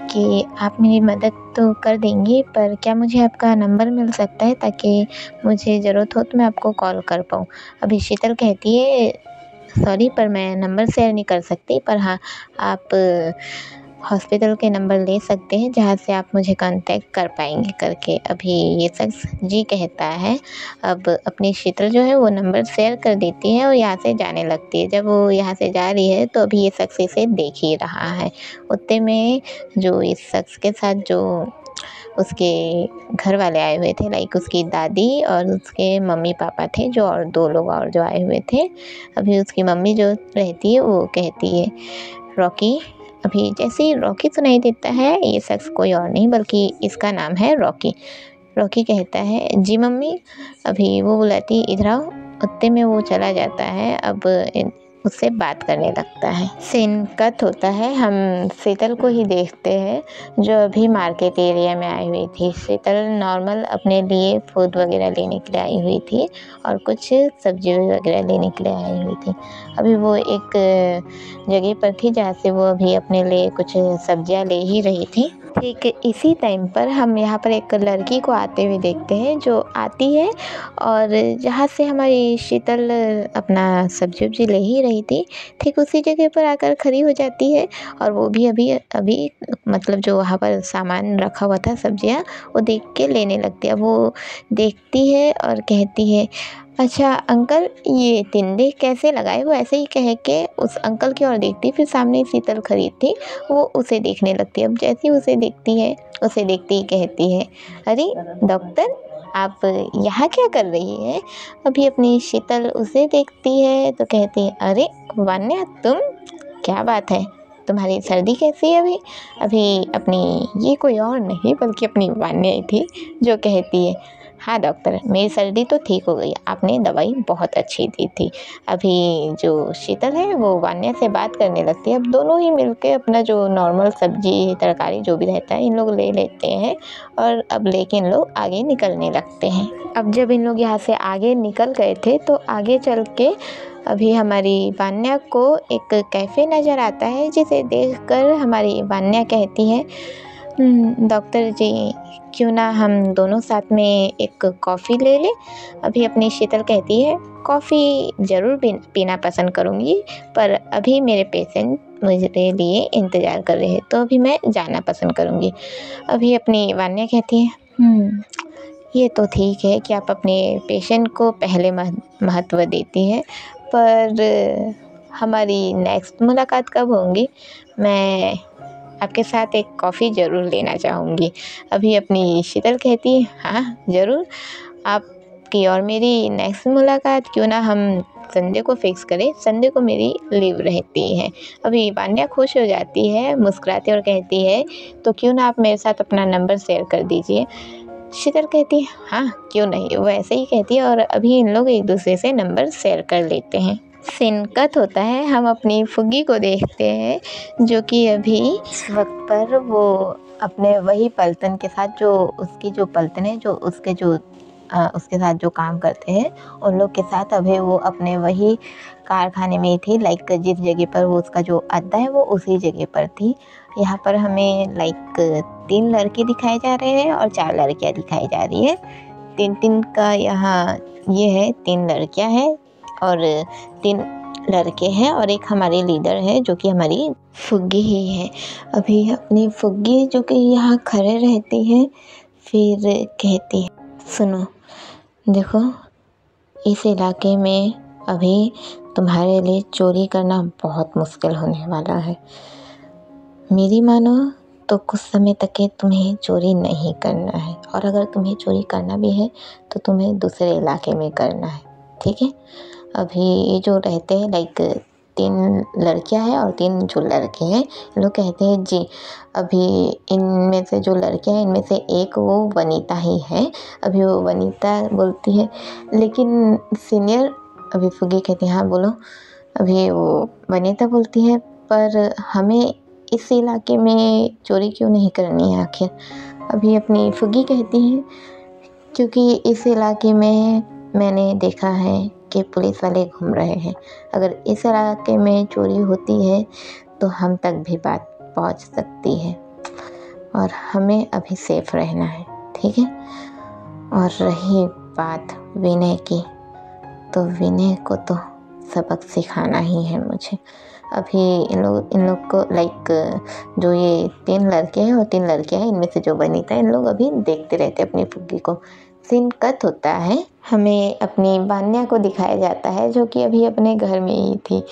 कि आप मेरी मदद तो कर देंगी, पर क्या मुझे आपका नंबर मिल सकता है ताकि मुझे ज़रूरत हो तो मैं आपको कॉल कर पाऊँ। अभी शीतल कहती है, सॉरी पर मैं नंबर शेयर नहीं कर सकती, पर हाँ आप हॉस्पिटल के नंबर ले सकते हैं जहाँ से आप मुझे कांटेक्ट कर पाएंगे करके। अभी ये शख्स जी कहता है। अब अपनी शीतल जो है वो नंबर शेयर कर देती है और यहाँ से जाने लगती है। जब वो यहाँ से जा रही है तो अभी ये शख्स इसे देख ही रहा है। उतने में जो इस शख्स के साथ जो उसके घर वाले आए हुए थे, लाइक उसकी दादी और उसके मम्मी पापा थे, जो और 2 लोग और जो आए हुए थे। अभी उसकी मम्मी जो रहती है वो कहती है, रॉकी। अभी जैसे ही रॉकी सुनाई देता है, ये शख्स कोई और नहीं बल्कि इसका नाम है रॉकी। रॉकी कहता है, जी मम्मी। अभी वो बुलाती, इधर आओ। उतने में वो चला जाता है। अब उससे बात करने लगता है। सीन कट होता है, हम शीतल को ही देखते हैं जो अभी मार्केट एरिया में आई हुई थी। शीतल नॉर्मल अपने लिए फूड वगैरह लेने के लिए आई हुई थी और कुछ सब्जी वगैरह लेने के लिए आई हुई थी। अभी वो एक जगह पर थी जहाँ से वो अभी अपने लिए कुछ सब्जियाँ ले ही रही थी। ठीक इसी टाइम पर हम यहाँ पर एक लड़की को आते हुए देखते हैं, जो आती है और जहाँ से हमारी शीतल अपना सब्जी वब्जी ले ही रही थी, ठीक उसी जगह पर आकर खड़ी हो जाती है। और वो भी अभी मतलब जो वहाँ पर सामान रखा हुआ था सब्जियाँ, वो देख के लेने लगती है। वो देखती है और कहती है, अच्छा अंकल ये तिनले कैसे लगाए। वो ऐसे ही कह के उस अंकल की ओर देखती, फिर सामने शीतल खड़ी थी, वो उसे देखने लगती है। अब जैसे ही उसे देखती है, उसे देखती ही कहती है, अरे डॉक्टर आप यहाँ क्या कर रही है। अभी अपनी शीतल उसे देखती है तो कहती है, अरे वान्या तुम, क्या बात है, तुम्हारी सर्दी कैसी है। अभी अपनी ये कोई और नहीं बल्कि अपनी वान्या ही थी, जो कहती है, हाँ डॉक्टर मेरी सर्दी तो ठीक हो गई, आपने दवाई बहुत अच्छी दी थी। अभी जो शीतल है वो वान्या से बात करने लगती है। अब दोनों ही मिलके अपना जो नॉर्मल सब्जी तरकारी जो भी रहता है इन लोग ले लेते हैं और अब लेके इन लोग आगे निकलने लगते हैं। अब जब इन लोग यहाँ से आगे निकल गए थे तो आगे चल के अभी हमारी वान्या को एक कैफ़े नज़र आता है, जिसे देखकर हमारी वान्या कहती है, डॉक्टर जी क्यों ना हम दोनों साथ में एक कॉफ़ी ले लें। अभी अपनी शीतल कहती है, कॉफ़ी ज़रूर पीना पसंद करूँगी, पर अभी मेरे पेशेंट मेरे लिए इंतज़ार कर रहे हैं, तो अभी मैं जाना पसंद करूँगी। अभी अपनी वान्या कहती है, ये तो ठीक है कि आप अपने पेशेंट को पहले महत्व देती हैं, पर हमारी नेक्स्ट मुलाकात कब होगी। मैं आपके साथ एक कॉफ़ी ज़रूर लेना चाहूँगी। अभी अपनी शीतल कहती है, हाँ ज़रूर, आपकी और मेरी नेक्स्ट मुलाकात क्यों ना हम संडे को फिक्स करें, संडे को मेरी लीव रहती है। अभी वान्या खुश हो जाती है, मुस्कुराती और कहती है, तो क्यों ना आप मेरे साथ अपना नंबर शेयर कर दीजिए। शीतल कहती है, हाँ क्यों नहीं। वो ऐसे ही कहती है और अभी इन लोग एक दूसरे से नंबर शेयर कर लेते हैं। सीन कट होता है, हम अपनी फुग्गी को देखते हैं, जो कि अभी इस वक्त पर वो अपने वही पलटन के साथ, जो उसकी जो पलटन है, जो उसके जो उसके साथ जो काम करते हैं उन लोग के साथ अभी वो अपने वही कारखाने में ही थी, लाइक जिस जगह पर वो उसका जो अड्डा है वो उसी जगह पर थी। यहाँ पर हमें लाइक 3 लड़के दिखाए जा रहे हैं और 4 लड़कियाँ दिखाई जा रही है। 3-3 का यहाँ ये है, 3 लड़कियाँ हैं और 3 लड़के हैं और एक हमारी लीडर है जो कि हमारी फुग्गी ही है। अभी अपनी फुग्गी जो कि यहाँ खड़े रहती है, फिर कहती है, सुनो देखो इस इलाके में अभी तुम्हारे लिए चोरी करना बहुत मुश्किल होने वाला है। मेरी मानो तो कुछ समय तक के तुम्हें चोरी नहीं करना है, और अगर तुम्हें चोरी करना भी है तो तुम्हें दूसरे इलाके में करना है, ठीक है। अभी ये जो रहते हैं लाइक 3 लड़कियां हैं और 3 जो लड़के हैं, लोग कहते हैं जी। अभी इनमें से जो लड़कियां हैं इनमें से एक वो वनीता ही है। अभी वो वनीता बोलती है, लेकिन सीनियर, अभी फुगी कहती है हाँ बोलो। अभी वो वनीता बोलती है, पर हमें इस इलाके में चोरी क्यों नहीं करनी है आखिर। अभी अपनी फुगी कहती है, क्योंकि इस इलाके में मैंने देखा है कि पुलिस वाले घूम रहे हैं। अगर इस इलाके में चोरी होती है तो हम तक भी बात पहुंच सकती है, और हमें अभी सेफ रहना है, ठीक है। और रही बात विनय की, तो विनय को तो सबक सिखाना ही है मुझे। अभी इन लोग को लाइक जो ये 3 लड़के हैं और 3 लड़कियां हैं, इनमें से जो वनीता है, इन लोग अभी देखते रहते हैं अपनी फुग्गी को। सीन कट होता है, हमें अपनी वान्या को दिखाया जाता है जो कि अभी अपने घर में ही थी।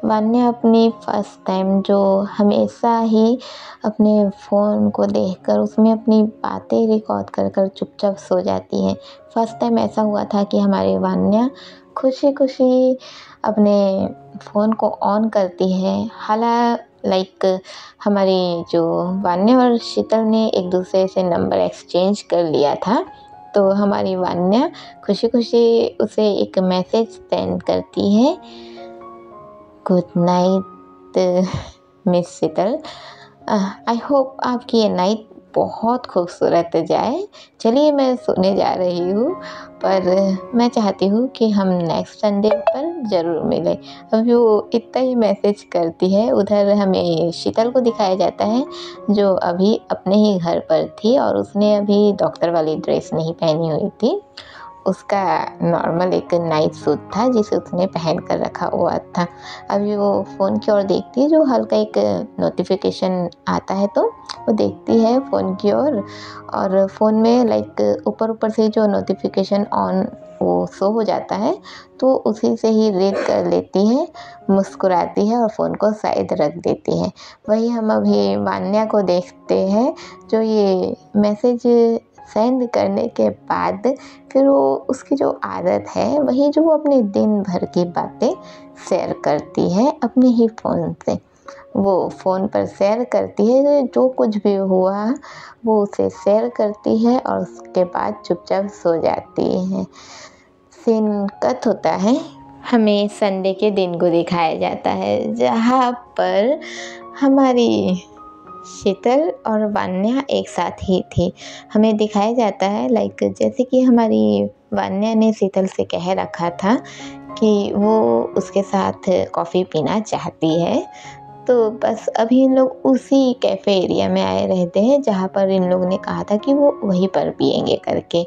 वान्या अपनी फर्स्ट टाइम जो हमेशा ही अपने फ़ोन को देखकर उसमें अपनी बातें रिकॉर्ड कर कर चुपचाप सो जाती है। फर्स्ट टाइम ऐसा हुआ था कि हमारी वान्या खुशी खुशी अपने फ़ोन को ऑन करती है। लाइक हमारी जो वान्या और शीतल ने एक दूसरे से नंबर एक्सचेंज कर लिया था, तो हमारी वान्या खुशी खुशी उसे एक मैसेज सेंड करती है, good night miss Sheetal, I hope आपकी ये नाइट बहुत खूबसूरत जाए। चलिए मैं सोने जा रही हूँ, पर मैं चाहती हूँ कि हम नेक्स्ट संडे पर ज़रूर मिलें। अभी वो इतना ही मैसेज करती है। उधर हमें शीतल को दिखाया जाता है जो अभी अपने ही घर पर थी, और उसने अभी डॉक्टर वाली ड्रेस नहीं पहनी हुई थी। उसका नॉर्मल एक नाइट सूट था जिसे उसने पहन कर रखा हुआ था। अभी वो फ़ोन की ओर देखती है, जो हल्का एक नोटिफिकेशन आता है तो वो देखती है फ़ोन की ओर, और फ़ोन में लाइक ऊपर से जो नोटिफिकेशन ऑन वो शो हो जाता है, तो उसी से ही रीड कर लेती है, मुस्कुराती है और फ़ोन को साइड रख देती है। वही हम अभी वान्या को देखते हैं जो ये मैसेज सेंड करने के बाद फिर वो उसकी जो आदत है वही, जो वो अपने दिन भर की बातें शेयर करती है अपने ही फ़ोन से। वो फ़ोन पर शेयर करती है, जो कुछ भी हुआ वो उसे शेयर करती है और उसके बाद चुपचाप सो जाती है। सीन कट होता है, हमें संडे के दिन को दिखाया जाता है जहाँ पर हमारी शीतल और वान्या एक साथ ही थी। हमें दिखाया जाता है लाइक जैसे कि हमारी वान्या ने शीतल से कह रखा था कि वो उसके साथ कॉफ़ी पीना चाहती है, तो बस अभी इन लोग उसी कैफ़े एरिया में आए रहते हैं जहाँ पर इन लोगों ने कहा था कि वो वहीं पर पिएंगे करके।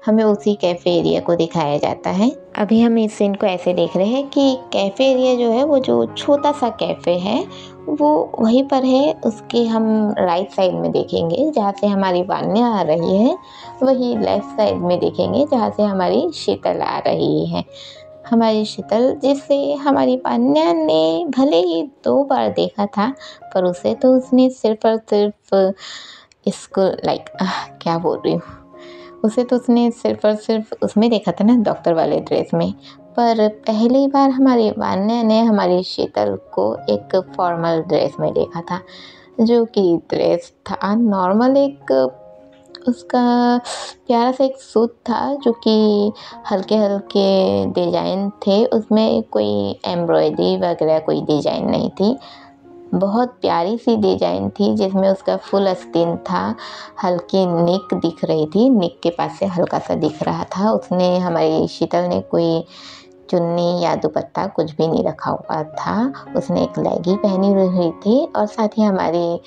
हमें उसी कैफ़े एरिया को दिखाया जाता है। अभी हम इस सीन को ऐसे देख रहे हैं कि कैफ़े एरिया जो है, वो जो छोटा सा कैफ़े है वो वहीं पर है। उसके हम राइट साइड में देखेंगे जहाँ से हमारी वान्या आ रही है, वही लेफ़्ट साइड में देखेंगे जहाँ से हमारी शीतल आ रही है। हमारी शीतल, जिसे हमारी वान्या ने भले ही 2 बार देखा था, पर उसे तो उसने सिर्फ और सिर्फ इसको लाइक क्या बोल रही हूँ, उसे तो उसने सिर्फ और सिर्फ उसमें देखा था ना, डॉक्टर वाले ड्रेस में। पर पहली बार हमारी वान्या ने हमारी शीतल को एक फॉर्मल ड्रेस में देखा था, जो कि ड्रेस था नॉर्मल, एक उसका प्यारा सा एक सूट था जो कि हल्के हल्के डिज़ाइन थे, उसमें कोई एम्ब्रॉयडरी वगैरह कोई डिज़ाइन नहीं थी। बहुत प्यारी सी डिज़ाइन थी जिसमें उसका फुल आस्तीन था, हल्की नेक दिख रही थी, नेक के पास से हल्का सा दिख रहा था। उसने हमारी शीतल ने कोई चुन्नी या दुपट्टा कुछ भी नहीं रखा हुआ था, उसने एक लेगी पहनी हुई थी, और साथ ही हमारी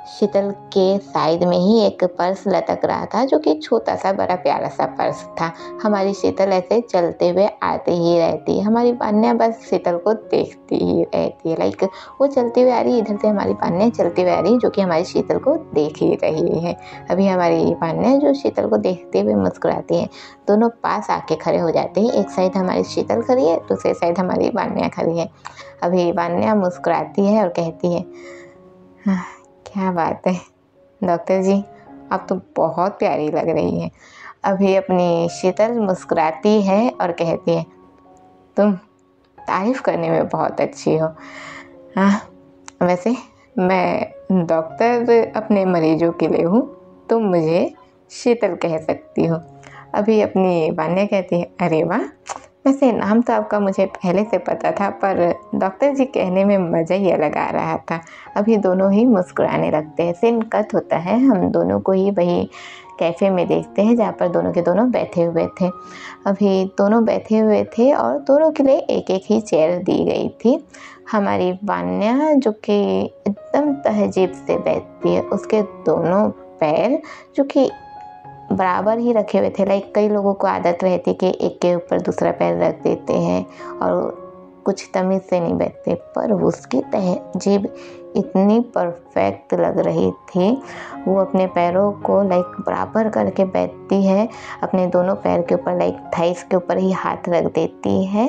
शीतल के साइड में ही एक पर्स लटक रहा था, जो कि छोटा सा बड़ा प्यारा सा पर्स था। हमारी शीतल ऐसे चलते हुए आते ही रहती है, हमारी वान्या बस शीतल को देखती ही रहती है। लाइक वो चलती हुई आ रही है, इधर से हमारी वान्या चलती हुई आ रही है, जो कि हमारी शीतल को देख ही रही है। अभी हमारी वान्या जो शीतल को देखते हुए मुस्कुराती है, दोनों पास आके खड़े हो जाते हैं। एक साइड हमारी शीतल खड़ी है, दूसरे साइड हमारी वान्या खड़ी है। अभी वान्या मुस्कुराती है और कहती है, हाँ, क्या बात है डॉक्टर जी, आप तो बहुत प्यारी लग रही हैं। अभी अपनी शीतल मुस्कुराती है और कहती है, तुम तारीफ करने में बहुत अच्छी हो। हाँ, वैसे मैं डॉक्टर अपने मरीजों के लिए हूँ, तुम मुझे शीतल कह सकती हो। अभी अपनी वान्या कहती है, अरे वाह, वैसे नाम तो आपका मुझे पहले से पता था, पर डॉक्टर जी कहने में मज़ा ही अलग आ रहा था। अभी दोनों ही मुस्कुराने लगते हैं। सीन कट होता है, हम दोनों को ही वही कैफ़े में देखते हैं जहाँ पर दोनों के दोनों बैठे हुए थे। अभी दोनों बैठे हुए थे और दोनों के लिए एक एक ही चेयर दी गई थी। हमारी वान्या जो कि एकदम तहजीब से बैठती है, उसके दोनों पैर जो कि बराबर ही रखे हुए थे। लाइक कई लोगों को आदत रहती है कि एक के ऊपर दूसरा पैर रख देते हैं और कुछ तमीज़ से नहीं बैठते, पर उसकी तहजीब इतनी परफेक्ट लग रही थी। वो अपने पैरों को लाइक बराबर करके बैठती है, अपने दोनों पैर के ऊपर लाइक थाइस के ऊपर ही हाथ रख देती है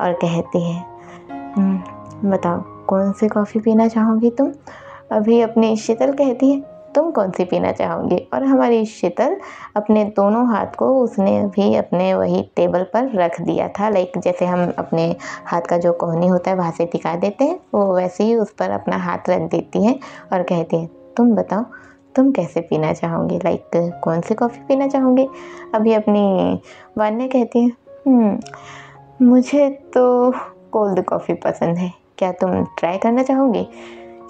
और कहती है, बताओ कौन सी कॉफ़ी पीना चाहोगी तुम? अभी अपनी शीतल कहती है, तुम कौन सी पीना चाहोगी? और हमारी शीतल अपने दोनों हाथ को उसने भी अपने वही टेबल पर रख दिया था। लाइक जैसे हम अपने हाथ का जो कोहनी होता है वहाँ से टिका देते हैं, वो वैसे ही उस पर अपना हाथ रख देती है और कहती है, तुम बताओ तुम कैसे पीना चाहोगी? लाइक कौन सी कॉफ़ी पीना चाहोगी? अभी अपनी वान्या कहती है, मुझे तो कोल्ड कॉफ़ी पसंद है, क्या तुम ट्राई करना चाहोगी?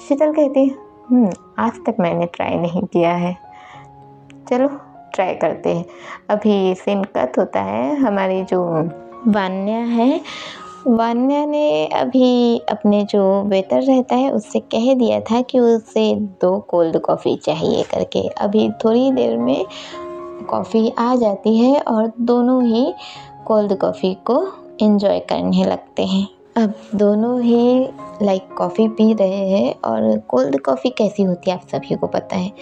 शीतल कहती है, आज तक मैंने ट्राई नहीं किया है, चलो ट्राई करते हैं। अभी सीन कट होता है, हमारी जो वान्या है, वान्या ने अभी अपने जो वेटर रहता है उससे कह दिया था कि उसे 2 कोल्ड कॉफ़ी चाहिए करके। अभी थोड़ी देर में कॉफ़ी आ जाती है और दोनों ही कोल्ड कॉफ़ी को एंजॉय करने लगते हैं। अब दोनों ही लाइक कॉफ़ी पी रहे हैं और कोल्ड कॉफ़ी कैसी होती है आप सभी को पता है,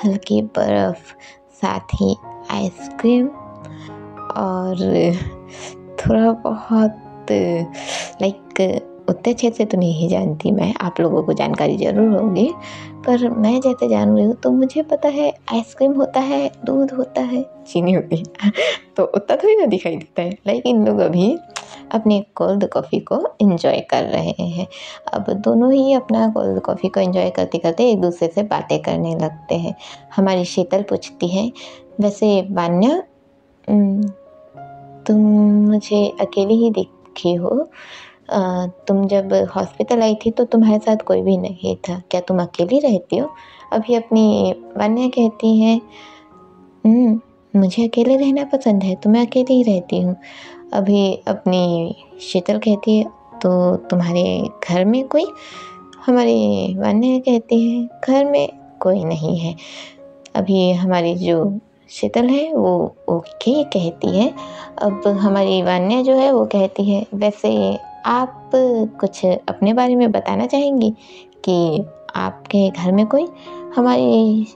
हल्की बर्फ़, साथ ही आइसक्रीम और थोड़ा बहुत लाइक उतने अच्छे से तो नहीं जानती मैं, आप लोगों को जानकारी ज़रूर होगी, पर मैं जैसे जान रही हूँ तो मुझे पता है आइसक्रीम होता है, दूध होता है, चीनी होती है तो उतना थोड़ी ना दिखाई देता है। लेकिन लोग अभी अपनी कोल्ड कॉफ़ी को एंजॉय कर रहे हैं। अब दोनों ही अपना कोल्ड कॉफ़ी को एंजॉय करते करते एक दूसरे से बातें करने लगते हैं। हमारी शीतल पूछती है, वैसे वान्या तुम मुझे अकेली ही दिखी हो, तुम जब हॉस्पिटल आई थी तो तुम्हारे साथ कोई भी नहीं था, क्या तुम अकेली रहती हो? अभी अपनी वान्या कहती है, मुझे अकेले रहना पसंद है तो मैं अकेली ही रहती हूँ। अभी अपनी शीतल कहती है, तो तुम्हारे घर में कोई? हमारी वान्या कहती है, घर में कोई नहीं है। अभी हमारी जो शीतल है वो ओके कहती है। अब हमारी वान्या जो है वो कहती है, वैसे आप कुछ अपने बारे में बताना चाहेंगी कि आपके घर में कोई? हमारी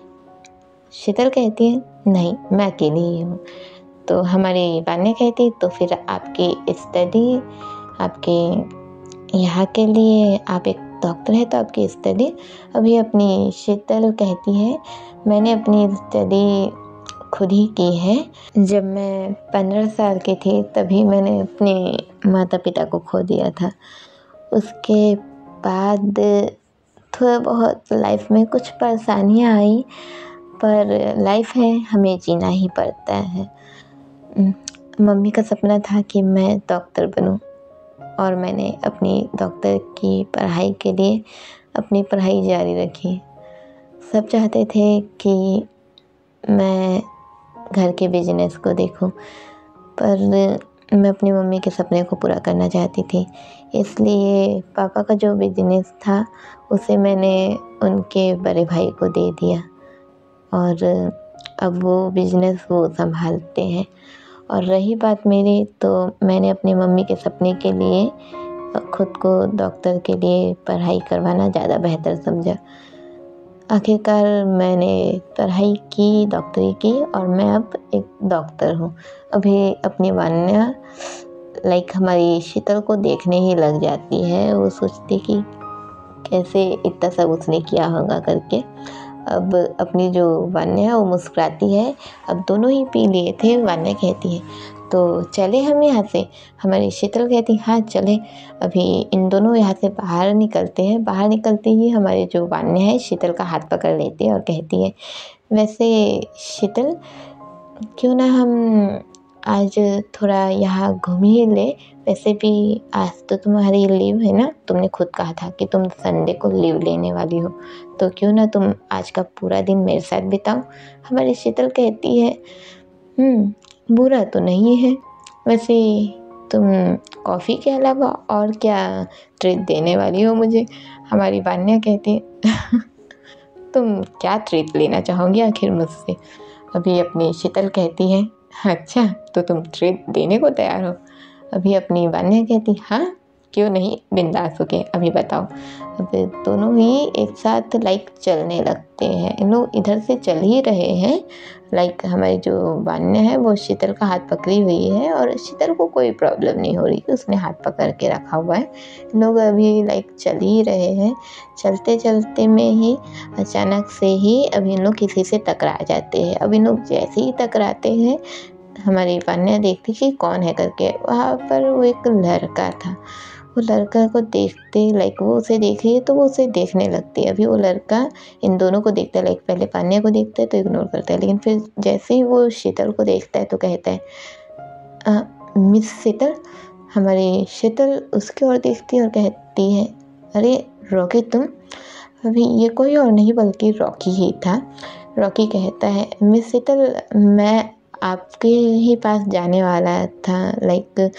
शीतल कहती है, नहीं मैं अकेली ही हूँ। तो हमारी वान्या कहती है, तो फिर आपकी स्टडी, आपके यहाँ के लिए आप एक डॉक्टर है तो आपकी स्टडी? अभी अपनी शीतल कहती है, मैंने अपनी स्टडी खुद ही की है। जब मैं 15 साल की थी तभी मैंने अपने माता पिता को खो दिया था। उसके बाद थोड़ा बहुत लाइफ में कुछ परेशानियाँ आई, पर लाइफ है, हमें जीना ही पड़ता है। मम्मी का सपना था कि मैं डॉक्टर बनूं और मैंने अपनी डॉक्टर की पढ़ाई के लिए अपनी पढ़ाई जारी रखी। सब चाहते थे कि मैं घर के बिजनेस को देखूं, पर मैं अपनी मम्मी के सपने को पूरा करना चाहती थी, इसलिए पापा का जो बिजनेस था उसे मैंने उनके बड़े भाई को दे दिया और अब वो बिजनेस वो संभालते हैं। और रही बात मेरी, तो मैंने अपनी मम्मी के सपने के लिए खुद को डॉक्टर के लिए पढ़ाई करवाना ज़्यादा बेहतर समझा। आखिरकार मैंने पढ़ाई की, डॉक्टरी की और मैं अब एक डॉक्टर हूँ। अभी अपनी वान्या हमारी शीतल को देखने ही लग जाती है। वो सोचती कि कैसे इतना सब उसने किया होगा करके। अब अपनी जो वान्या है वो मुस्कुराती है। अब दोनों ही पी लिए थे। वान्या कहती है तो चले हम यहाँ से। हमारी शीतल कहती हाँ चले। अभी इन दोनों यहाँ से बाहर निकलते हैं। बाहर निकलते ही हमारी जो वान्या है शीतल का हाथ पकड़ लेती है और कहती है वैसे शीतल, क्यों ना हम आज थोड़ा यहाँ घूम ही ले। वैसे भी आज तो तुम्हारी लीव है ना, तुमने खुद कहा था कि तुम संडे को लीव लेने वाली हो, तो क्यों ना तुम आज का पूरा दिन मेरे साथ बिताओ। हमारी शीतल कहती है बुरा तो नहीं है, वैसे तुम कॉफ़ी के अलावा और क्या ट्रीट देने वाली हो मुझे। हमारी वान्या कहती है तुम क्या ट्रीट लेना चाहोगी आखिर मुझसे। अभी अपनी शीतल कहती है अच्छा तो तुम ट्रीट देने को तैयार हो। अभी अपनी वान्या कहती हाँ क्यों नहीं, बिंदास होके अभी बताओ। अब दोनों ही एक साथ चलने लगते हैं। इन लोग इधर से चल ही रहे हैं। हमारी जो वान्या है वो शीतल का हाथ पकड़ी हुई है और शीतल को कोई प्रॉब्लम नहीं हो रही, उसने हाथ पकड़ के रखा हुआ है। लोग अभी चल ही रहे हैं। चलते चलते में ही अचानक से ही अभी इन लोग किसी से टकरा जाते हैं। अब इन लोग जैसे ही टकराते हैं हमारी वान्या देखती कि कौन है करके। वहाँ पर वो एक लड़का था। वो लड़का को देखते वो उसे देख रही है तो वो उसे देखने लगती है। अभी वो लड़का इन दोनों को देखता है। पहले वान्या को देखता है तो इग्नोर करता है, लेकिन फिर जैसे ही वो शीतल को देखता है तो कहता है मिस शीतल। हमारी शीतल उसकी ओर देखती है और कहती है अरे रॉकी तुम। अभी ये कोई और नहीं बल्कि रॉकी ही था। रॉकी कहता है मिस शीतल, मैं आपके ही पास जाने वाला था।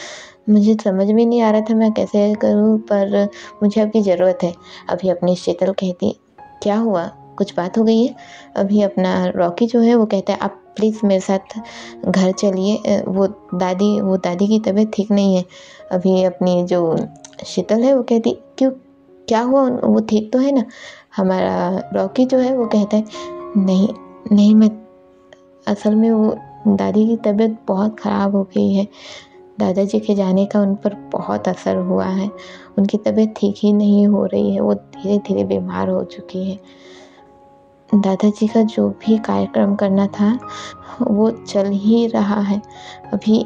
मुझे समझ में नहीं आ रहा था मैं कैसे करूँ, पर मुझे आपकी ज़रूरत है। अभी अपनी शीतल कहती क्या हुआ, कुछ बात हो गई है। अभी अपना रॉकी जो है वो कहता है आप प्लीज़ मेरे साथ घर चलिए, वो दादी की तबीयत ठीक नहीं है। अभी अपनी जो शीतल है वो कहती क्यों, क्या हुआ, वो ठीक तो है ना। हमारा रॉकी जो है वो कहता है नहीं मैं असल में वो दादी की तबीयत बहुत ख़राब हो गई है। दादाजी के जाने का उन पर बहुत असर हुआ है। उनकी तबीयत ठीक ही नहीं हो रही है, वो धीरे धीरे बीमार हो चुकी है। दादाजी का जो भी कार्यक्रम करना था वो चल ही रहा है। अभी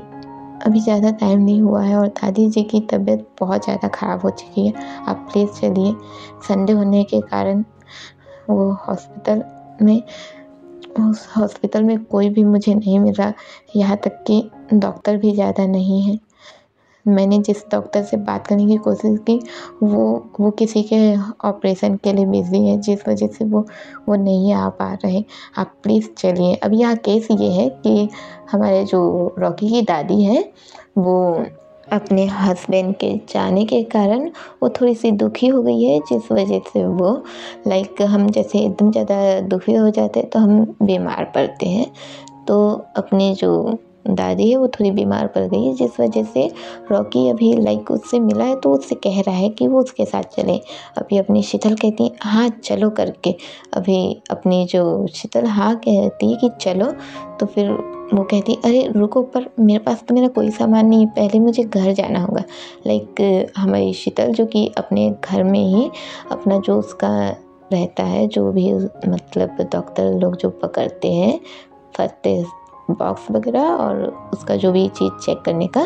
ज़्यादा टाइम नहीं हुआ है और दादी जी की तबीयत बहुत ज़्यादा ख़राब हो चुकी है। आप प्लीज़ चलिए। संडे होने के कारण वो उस हॉस्पिटल में कोई भी मुझे नहीं मिला, यहाँ तक कि डॉक्टर भी ज़्यादा नहीं है। मैंने जिस डॉक्टर से बात करने की कोशिश की वो किसी के ऑपरेशन के लिए बिज़ी है, जिस वजह से वो नहीं आ पा रहे। आप प्लीज़ चलिए। अब यहाँ केस ये है कि हमारे जो रॉकी की दादी है वो अपने हस्बैंड के जाने के कारण वो थोड़ी सी दुखी हो गई है, जिस वजह से वो हम जैसे एकदम ज़्यादा दुखी हो जाते हैं तो हम बीमार पड़ते हैं। तो अपने जो दादी है वो थोड़ी बीमार पड़ गई है, जिस वजह से रॉकी अभी उससे मिला है तो उससे कह रहा है कि वो उसके साथ चले। अभी अपनी शीतल कहती है हाँ चलो करके। अभी अपनी जो शीतल हाँ कहती है कि चलो, तो फिर वो कहती अरे रुको, पर मेरे पास तो मेरा कोई सामान नहीं है, पहले मुझे घर जाना होगा। हमारी शीतल जो कि अपने घर में ही अपना जो उसका रहता है, जो भी डॉक्टर लोग जो पकड़ते हैं फर्स्ट बॉक्स वगैरह और उसका जो भी चीज़ चेक करने का,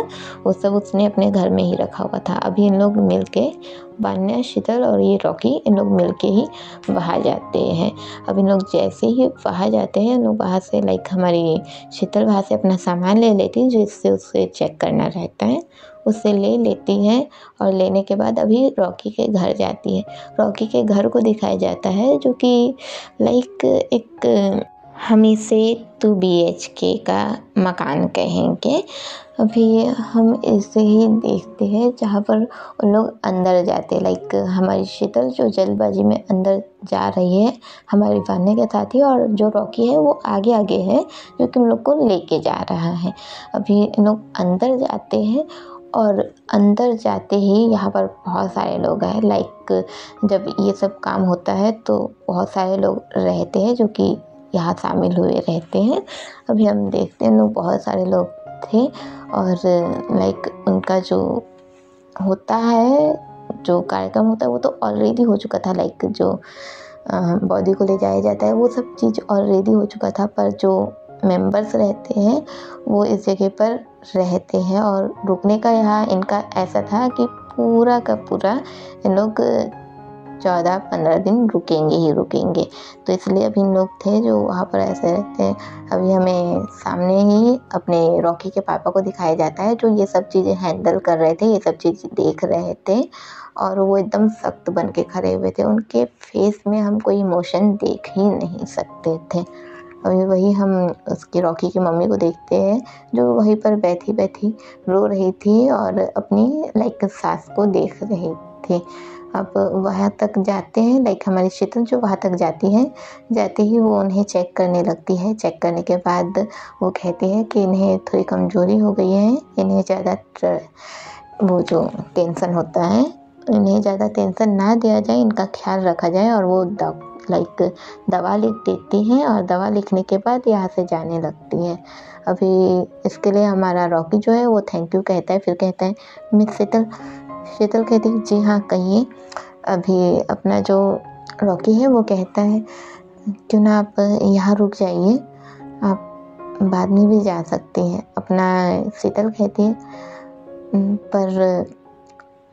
वो सब उसने अपने घर में ही रखा हुआ था। अभी इन लोग मिलके, वान्या, शीतल और ये रॉकी, इन लोग मिलके ही वहाँ जाते हैं। अब इन लोग जैसे ही वहाँ जाते हैं, इन लोग वहाँ से हमारी शीतल वहाँ से अपना सामान ले लेती है, जिससे उसे चेक करना रहता है, उससे ले लेती है। और लेने के बाद अभी रॉकी के घर जाती है। रॉकी के घर को दिखाया जाता है जो कि एक हम इसे 2 BHK का मकान कहेंगे। अभी हम इसे ही देखते हैं जहाँ पर उन लोग अंदर जाते हैं। लाइक हमारी शीतल जो जल्दबाजी में अंदर जा रही है हमारी वान्या के साथ ही, और जो रॉकी है वो आगे आगे है जो कि उन लोग को लेके जा रहा है। अभी इन लोग अंदर जाते हैं और अंदर जाते ही यहाँ पर बहुत सारे लोग हैं। लाइक जब ये सब काम होता है तो बहुत सारे लोग रहते हैं जो कि यहाँ शामिल हुए रहते हैं। अभी हम देखते हैं लोग बहुत सारे लोग थे, और लाइक उनका जो होता है, जो कार्यक्रम होता है वो तो ऑलरेडी हो चुका था। लाइक जो बॉडी को ले जाया जाता है वो सब चीज़ ऑलरेडी हो चुका था, पर जो मेंबर्स रहते हैं वो इस जगह पर रहते हैं। और रुकने का यहाँ इनका ऐसा था कि पूरा का पूरा इन लोग 14-15 दिन रुकेंगे ही रुकेंगे, तो इसलिए अभी इन लोग थे जो वहाँ पर ऐसे रहते हैं। अभी हमें सामने ही अपने रॉकी के पापा को दिखाया जाता है जो ये सब चीज़ें हैंडल कर रहे थे, ये सब चीज़ देख रहे थे, और वो एकदम सख्त बन के खड़े हुए थे। उनके फेस में हम कोई इमोशन देख ही नहीं सकते थे। अभी वही हम उसके रॉकी की मम्मी को देखते हैं जो वहीं पर बैठी बैठी रो रही थी और अपनी लाइक सास को देख रही थी। अब वहाँ तक जाते हैं, लाइक हमारी शीतल जो वहाँ तक जाती है, जाते ही वो उन्हें चेक करने लगती है। चेक करने के बाद वो कहती है कि इन्हें थोड़ी कमज़ोरी हो गई है, इन्हें ज़्यादा वो जो टेंशन होता है, इन्हें ज़्यादा टेंशन ना दिया जाए, इनका ख्याल रखा जाए। और वो लाइक दवा लिख देती हैं, और दवा लिखने के बाद यहाँ से जाने लगती है। अभी इसके लिए हमारा रॉकी जो है वो थैंक यू कहता है, फिर कहता है मिस शीतल। शीतल कहती है जी हाँ कहिए। अभी अपना जो रॉकी है वो कहता है क्यों ना आप यहाँ रुक जाइए, आप बाद में भी जा सकती हैं। अपना शीतल कहती है पर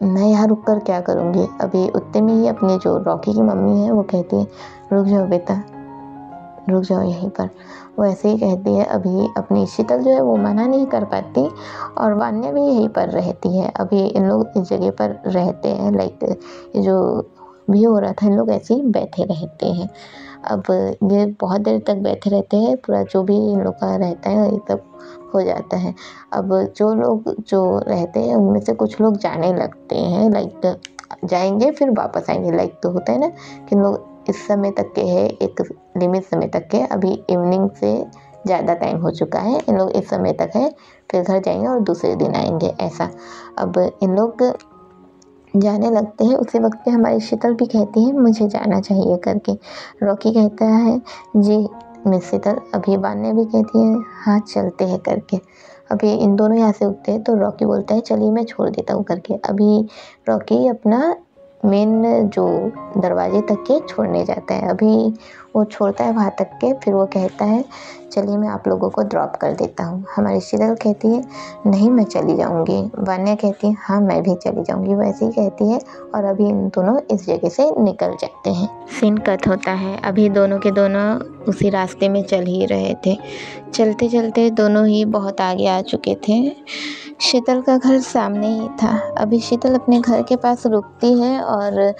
मैं यहाँ रुक कर क्या करूँगी। अभी उतने में ही अपने जो रॉकी की मम्मी है वो कहती है रुक जाओ बेटा, रुक जाओ यहीं पर। वो ऐसे ही कहती है। अभी अपनी शीतल जो है वो मना नहीं कर पाती, और वान्या भी यहीं पर रहती है। अभी इन लोग इस जगह पर रहते हैं, लाइक जो भी हो रहा था इन लोग ऐसे ही बैठे रहते हैं। अब ये बहुत देर तक बैठे रहते हैं, पूरा जो भी इन लोग का रहता है ये सब हो जाता है। अब जो लोग जो रहते हैं उनमें से कुछ लोग जाने लगते हैं, लाइक जाएंगे फिर वापस आएंगे। लाइक तो होता है ना कि लोग इस समय तक के है, एक लिमिट समय तक के, अभी इवनिंग से ज़्यादा टाइम हो चुका है, इन लोग इस समय तक है, फिर घर जाएंगे और दूसरे दिन आएंगे ऐसा। अब इन लोग जाने लगते हैं। उसी वक्त पे हमारी शीतल भी कहती है मुझे जाना चाहिए करके। रॉकी कहता है जी मिस शीतल। अभी वान्या भी कहती है हाँ चलते हैं करके। अभी इन दोनों यहाँ से उठते हैं तो रॉकी बोलता है चलिए मैं छोड़ देता हूँ करके। अभी रॉकी अपना मेन जो दरवाजे तक के छोड़ने जाता है। अभी वो छोड़ता है वहाँ तक के, फिर वो कहता है चलिए मैं आप लोगों को ड्रॉप कर देता हूँ। हमारी शीतल कहती है नहीं मैं चली जाऊँगी। वान्या कहती है हाँ मैं भी चली जाऊँगी, वैसे ही कहती है। और अभी इन दोनों इस जगह से निकल जाते हैं। सीन कट होता है। अभी दोनों के दोनों उसी रास्ते में चल ही रहे थे। चलते चलते दोनों ही बहुत आगे आ चुके थे। शीतल का घर सामने ही था। अभी शीतल अपने घर के पास रुकती है और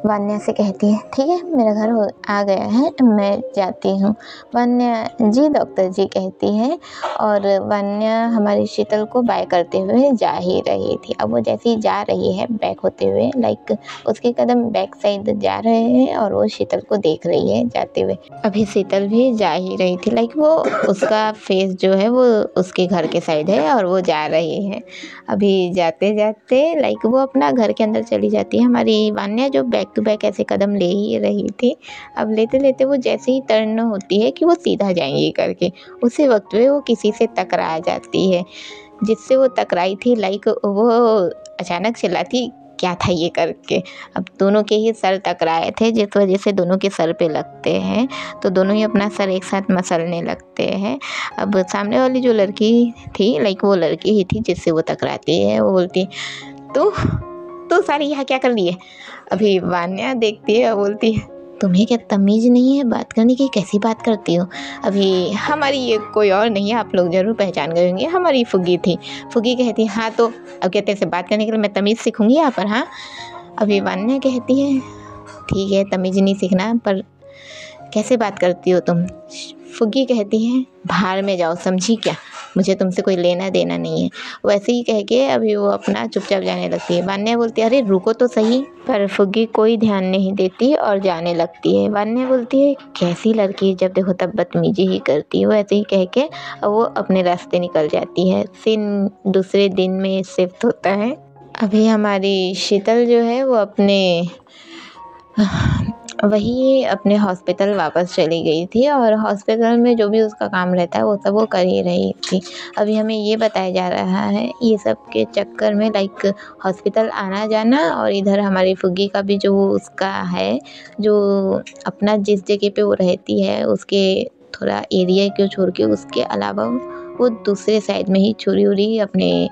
वान्या से कहती है ठीक है मेरा घर आ गया है, मैं जाती हूँ। वान्या जी डॉक्टर जी कहती है, और वान्या हमारी शीतल को बाय करते हुए जा ही रही थी। अब वो जैसे ही जा रही है बैक होते हुए, लाइक उसके कदम बैक साइड जा रहे हैं और वो शीतल को देख रही है जाते हुए। अभी शीतल भी जा ही रही थी, लाइक वो उसका फेस जो है वो उसके घर के साइड है और वो जा रही है। अभी जाते जाते लाइक वो अपना घर के अंदर चली जाती है। हमारी वान्या जो बैक टू बैक ऐसे कदम ले ही रही थी, अब लेते लेते वो जैसे ही टर्न होती है कि वो सीधा जाएंगी करके, उसी वक्त में वो किसी से टकरा जाती है। जिससे वो टकराई थी लाइक वो अचानक चिल्लाती क्या था ये करके। अब दोनों के ही सर टकराए थे, जिस वजह से दोनों के सर पे लगते हैं, तो दोनों ही अपना सर एक साथ मसलने लगते हैं। अब सामने वाली जो लड़की थी लाइक वो लड़की ही थी जिससे वो टकराती है। वो बोलती तो सारी यहाँ क्या कर रही है। अभी वान्या देखती है और बोलती है तुम्हें क्या तमीज़ नहीं है बात करने की, कैसी बात करती हो। अभी हमारी ये कोई और नहीं है, आप लोग ज़रूर पहचान गए होंगे, हमारी फुग्गी थी। फुग्गी कहती हाँ तो अब कहते हैं से बात करने के लिए मैं तमीज़ सीखूंगी यहाँ पर। हाँ अभी वान्या कहती है ठीक है तमीज़ नहीं सीखना, पर कैसे बात करती हो तुम? फुग्गी कहती है, बाहर में जाओ, समझी क्या, मुझे तुमसे कोई लेना देना नहीं है। वैसे ही कह के अभी वो अपना चुपचाप जाने लगती है। वान्या बोलती है, अरे रुको तो सही। पर फुग्गी कोई ध्यान नहीं देती और जाने लगती है। वान्या बोलती है, कैसी लड़की, जब देखो तब बदतमीजी ही करती है। वो ऐसे ही कह के वो अपने रास्ते निकल जाती है। सीन दूसरे दिन में शिफ्ट होता है। अभी हमारी शीतल जो है वो वही अपने हॉस्पिटल वापस चली गई थी और हॉस्पिटल में जो भी उसका काम रहता है वो सब वो कर ही रही थी। अभी हमें ये बताया जा रहा है ये सब के चक्कर में लाइक हॉस्पिटल आना जाना, और इधर हमारी फुग्गी का भी जो उसका है, जो अपना जिस जगह पे वो रहती है उसके थोड़ा एरिया को छोड़ के उसके अलावा वो दूसरे साइड में ही चोरी वोरी अपने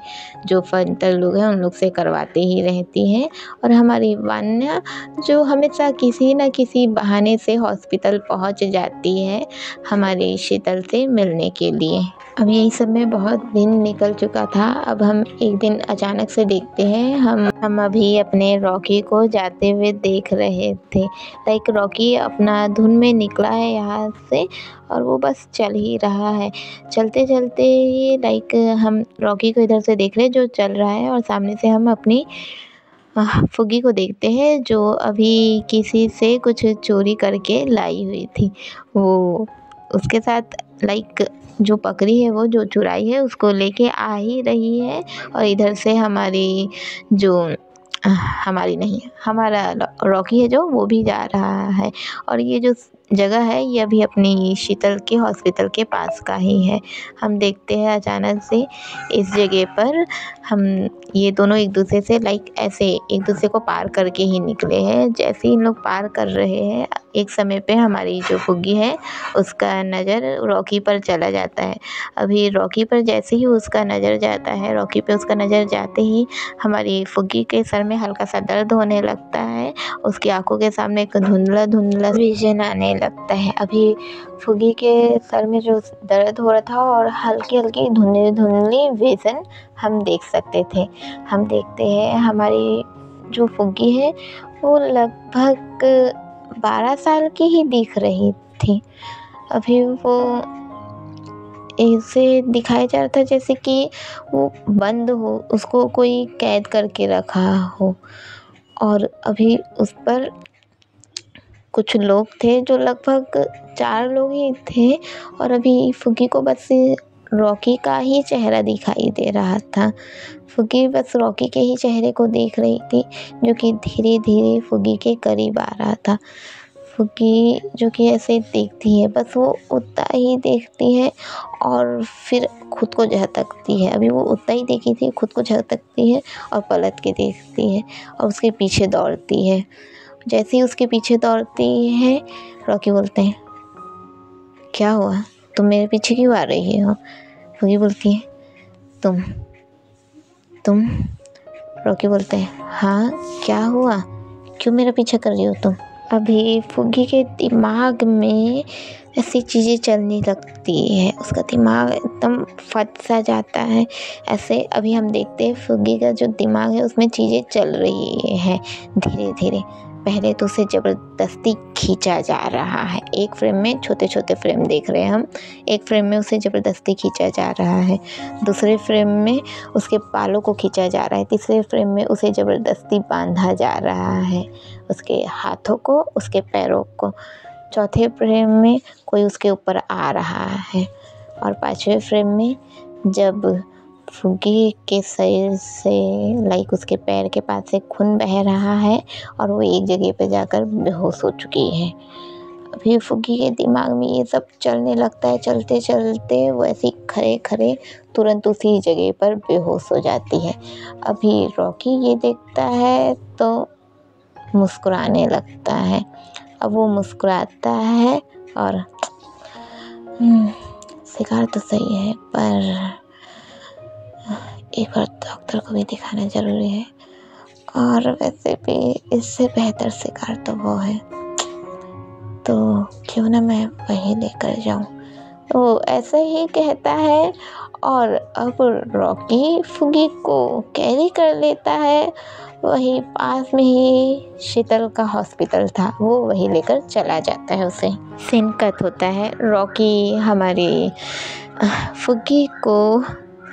जो फर्नीचर लोग हैं उन लोग से करवाते ही रहती हैं। और हमारी वान्या जो हमेशा किसी न किसी बहाने से हॉस्पिटल पहुंच जाती है हमारी शीतल से मिलने के लिए। अब यही सब में बहुत दिन निकल चुका था। अब हम एक दिन अचानक से देखते हैं हम अभी अपने रॉकी को जाते हुए देख रहे थे। लाइक रॉकी अपना धुन में निकला है यहाँ से और वो बस चल ही रहा है। चलते चलते ही लाइक हम रॉकी को इधर से देख रहे जो चल रहा है, और सामने से हम अपनी फुग्गी को देखते हैं जो अभी किसी से कुछ चोरी करके लाई हुई थी। वो उसके साथ लाइक जो पकड़ी है, वो जो चुराई है उसको लेके आ ही रही है। और इधर से हमारा रॉकी है जो वो भी जा रहा है। और ये जो जगह है ये अभी अपनी शीतल के हॉस्पिटल के पास का ही है। हम देखते हैं अचानक से इस जगह पर हम ये दोनों एक दूसरे से लाइक ऐसे एक दूसरे को पार करके ही निकले हैं। जैसे ही इन लोग पार कर रहे हैं एक समय पे हमारी जो फुग्गी है उसका नज़र रॉकी पर चला जाता है। अभी रॉकी पर जैसे ही उसका नज़र जाता है, रॉकी पे उसका नज़र जाते ही हमारी फुग्गी के सर में हल्का सा दर्द होने लगता है। उसकी आंखों के सामने एक धुंधला धुंधला विजन आने लगता है। अभी फुग्गी के सर में जो दर्द हो रहा था और हल्की हल्की धुंधली धुंधली विजन हम देख सकते थे। हम देखते हैं हमारी जो फुग्गी है वो लगभग 12 साल की ही दिख रही थी। अभी वो ऐसे दिखाया जा रहा था जैसे कि वो बंद हो, उसको कोई कैद करके रखा हो। और अभी उस पर कुछ लोग थे जो लगभग 4 लोग ही थे। और अभी फुग्गी को बस रॉकी का ही चेहरा दिखाई दे रहा था। फुग्गी बस रॉकी के ही चेहरे को देख रही थी जो कि धीरे धीरे फुग्गी के करीब आ रहा था। फुग्गी जो कि ऐसे देखती है, बस वो उतना ही देखती है और फिर खुद को झटकती है। अभी वो उतना ही देखी थी, खुद को झटकती है और पलट के देखती है और उसके पीछे दौड़ती है। जैसे ही उसके पीछे दौड़ती है रॉकी बोलते हैं, क्या हुआ, तुम मेरे पीछे क्यों आ रही हो? फुग्गी बोलती है, तुम रॉकी बोलते हैं, हाँ क्या हुआ, क्यों मेरा पीछा कर रही हो तुम? अभी फुग्गी के दिमाग में ऐसी चीज़ें चलने लगती है, उसका दिमाग एकदम फट सा जाता है ऐसे। अभी हम देखते हैं फुग्गी का जो दिमाग है उसमें चीज़ें चल रही हैं धीरे धीरे। पहले तो उसे ज़बरदस्ती खींचा जा रहा है। एक फ्रेम में छोटे छोटे फ्रेम देख रहे हैं हम, एक फ्रेम में उसे ज़बरदस्ती खींचा जा रहा है, दूसरे फ्रेम में उसके बालों को खींचा जा रहा है, तीसरे फ्रेम में उसे ज़बरदस्ती बांधा जा रहा है, उसके हाथों को, उसके पैरों को, चौथे फ्रेम में कोई उसके ऊपर आ रहा है, और पांचवें फ्रेम में जब फुग्गी के शरीर से लाइक उसके पैर के पास से खून बह रहा है और वो एक जगह पे जाकर बेहोश हो चुकी है। अभी फुग्गी के दिमाग में ये सब चलने लगता है। चलते चलते वो ऐसे खड़े खड़े तुरंत उसी जगह पर बेहोश हो जाती है। अभी रॉकी ये देखता है तो मुस्कुराने लगता है। अब वो मुस्कुराता है और शिकार तो सही है पर एक बार डॉक्टर को भी दिखाना ज़रूरी है, और वैसे भी इससे बेहतर शिकार तो वो है, तो क्यों ना मैं वही लेकर जाऊं। तो ऐसे ही कहता है और अब रॉकी फुग्गी को कैरी कर लेता है वही पास में ही शीतल का हॉस्पिटल था, वो वही लेकर चला जाता है उसे। सीन कट होता है, रॉकी हमारी फुग्गी को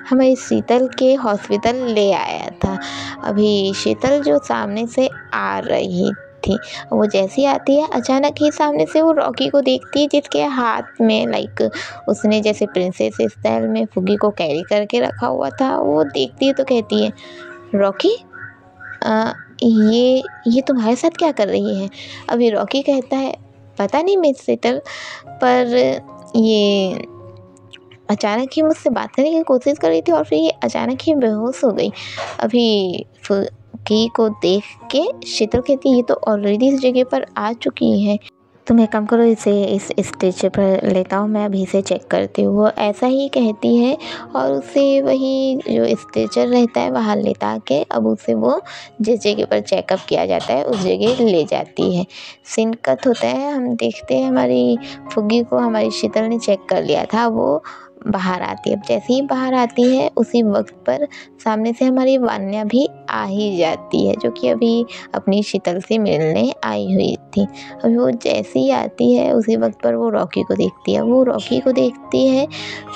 हमारी शीतल के हॉस्पिटल ले आया था। अभी शीतल जो सामने से आ रही थी, वो जैसी आती है अचानक ही सामने से वो रॉकी को देखती है, जिसके हाथ में लाइक उसने जैसे प्रिंसेस स्टाइल में फुग्गी को कैरी करके रखा हुआ था। वो देखती है तो कहती है, रॉकी ये तुम्हारे साथ क्या कर रही है? अभी रॉकी कहता है, पता नहीं मिस शीतल, पर ये अचानक ही मुझसे बात करने की कोशिश कर रही थी और फिर ये अचानक ही बेहोश हो गई। अभी फुग्गी को देख के शीतल कहती है, ये तो ऑलरेडी इस जगह पर आ चुकी है, तुम एक काम करो, इसे इस स्टेज पर लेता हूँ, मैं अभी इसे चेक करती हूँ। वो ऐसा ही कहती है और उसे वही जो स्ट्रेचर रहता है वहाँ लेटा के अब उसे वो जिस जगह पर चेकअप किया जाता है उस जगह ले जाती है। सीन कट होता है, हम देखते हैं हमारी फुग्गी को हमारी शीतल ने चेक कर लिया था, वो बाहर आती है। अब जैसे ही बाहर आती है उसी वक्त पर सामने से हमारी वान्या भी आ ही जाती है, जो कि अभी अपनी शीतल से मिलने आई हुई थी। अभी वो जैसे ही आती है उसी वक्त पर वो रॉकी को देखती है। वो रॉकी को देखती है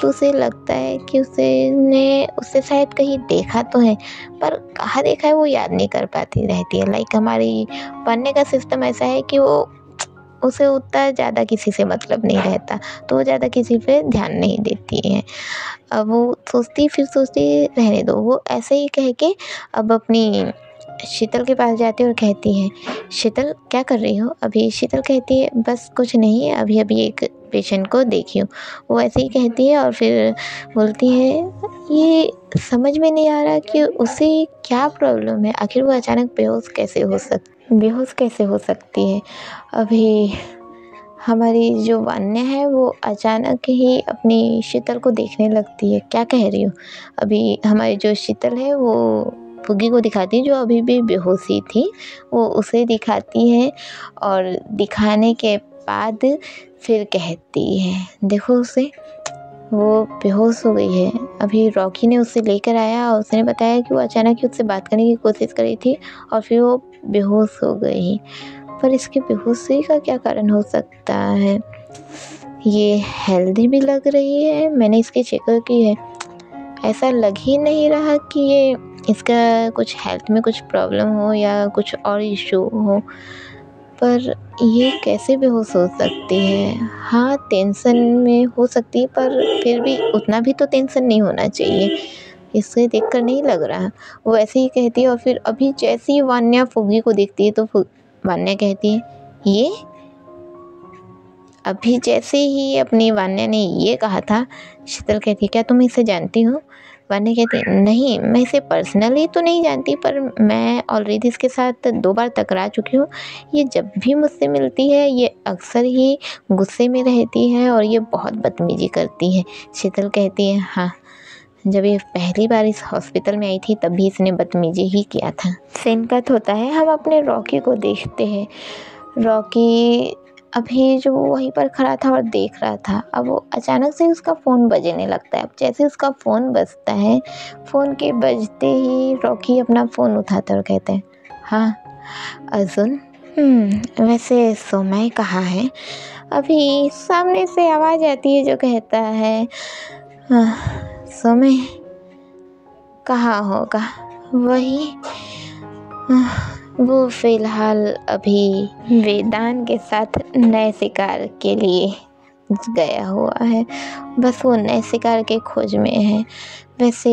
तो उसे लगता है कि उससे शायद कहीं देखा तो है, पर कहाँ देखा है वो याद नहीं कर पाती रहती है। लाइक हमारी पढ़ने का सिस्टम ऐसा है कि वो उसे उतना ज़्यादा किसी से मतलब नहीं रहता, तो वो ज़्यादा किसी पे ध्यान नहीं देती है। अब वो सोचती रहने दो। वो ऐसे ही कह के अब अपनी शीतल के पास जाती है और कहती है, शीतल क्या कर रही हो? अभी शीतल कहती है, बस कुछ नहीं, अभी एक पेशेंट को देखी हूँ। वो ऐसे ही कहती है और फिर बोलती है, ये समझ में नहीं आ रहा कि उसे क्या प्रॉब्लम है, आखिर वो अचानक बेहोश कैसे हो सकती है। अभी हमारी जो वान्या है वो अचानक ही अपनी शीतल को देखने लगती है, क्या कह रही हो? अभी हमारी जो शीतल है वो फुग्गी को दिखाती है, जो अभी भी बेहोशी थी, वो उसे दिखाती है और दिखाने के बाद फिर कहती है, देखो उसे, वो बेहोश हो गई है। अभी रॉकी ने उसे लेकर आया और उसने बताया कि वो अचानक ही उससे बात करने की कोशिश कर रही थी और फिर वो बेहोश हो गई। पर इसके बेहोशी का क्या कारण हो सकता है? ये हेल्दी भी लग रही है, मैंने इसकी चेकअप की है, ऐसा लग ही नहीं रहा कि ये इसका कुछ हेल्थ में कुछ प्रॉब्लम हो या कुछ और इशू हो, पर ये कैसे बेहोश हो सकती है? हाँ, टेंशन में हो सकती है, पर फिर भी उतना भी तो टेंशन नहीं होना चाहिए, इसे देखकर नहीं लग रहा। वो ऐसे ही कहती है और फिर अभी जैसे ही वान्या फुग्गी को देखती है तो वान्या कहती है, ये अभी जैसे ही अपनी वान्या ने ये कहा था, शीतल कहती है, क्या तुम इसे जानती हो? वान्या कहती है, नहीं, मैं इसे पर्सनली तो नहीं जानती, पर मैं ऑलरेडी इसके साथ 2 बार टकरा चुकी हूँ। ये जब भी मुझसे मिलती है ये अक्सर ही गुस्से में रहती है और ये बहुत बदतमीजी करती है। शीतल कहती है, हाँ, जब ये पहली बार इस हॉस्पिटल में आई थी तब भी इसने बदतमीजी ही किया था। सीन कट होता है, हम अपने रॉकी को देखते हैं। रॉकी अभी जो वहीं पर खड़ा था और देख रहा था, अब वो अचानक से उसका फ़ोन बजने लगता है। अब जैसे उसका फ़ोन बजता है, फ़ोन के बजते ही रॉकी अपना फ़ोन उठाता है और कहता है, हाँ अर्जुन, वैसे सोमय कहाँ है? अभी सामने से आवाज़ आती है जो कहता है, सोमय कहाँ होगा, वही वो फ़िलहाल अभी वेदांत के साथ नए शिकार के लिए गया हुआ है, बस वो नए शिकार के खोज में है। वैसे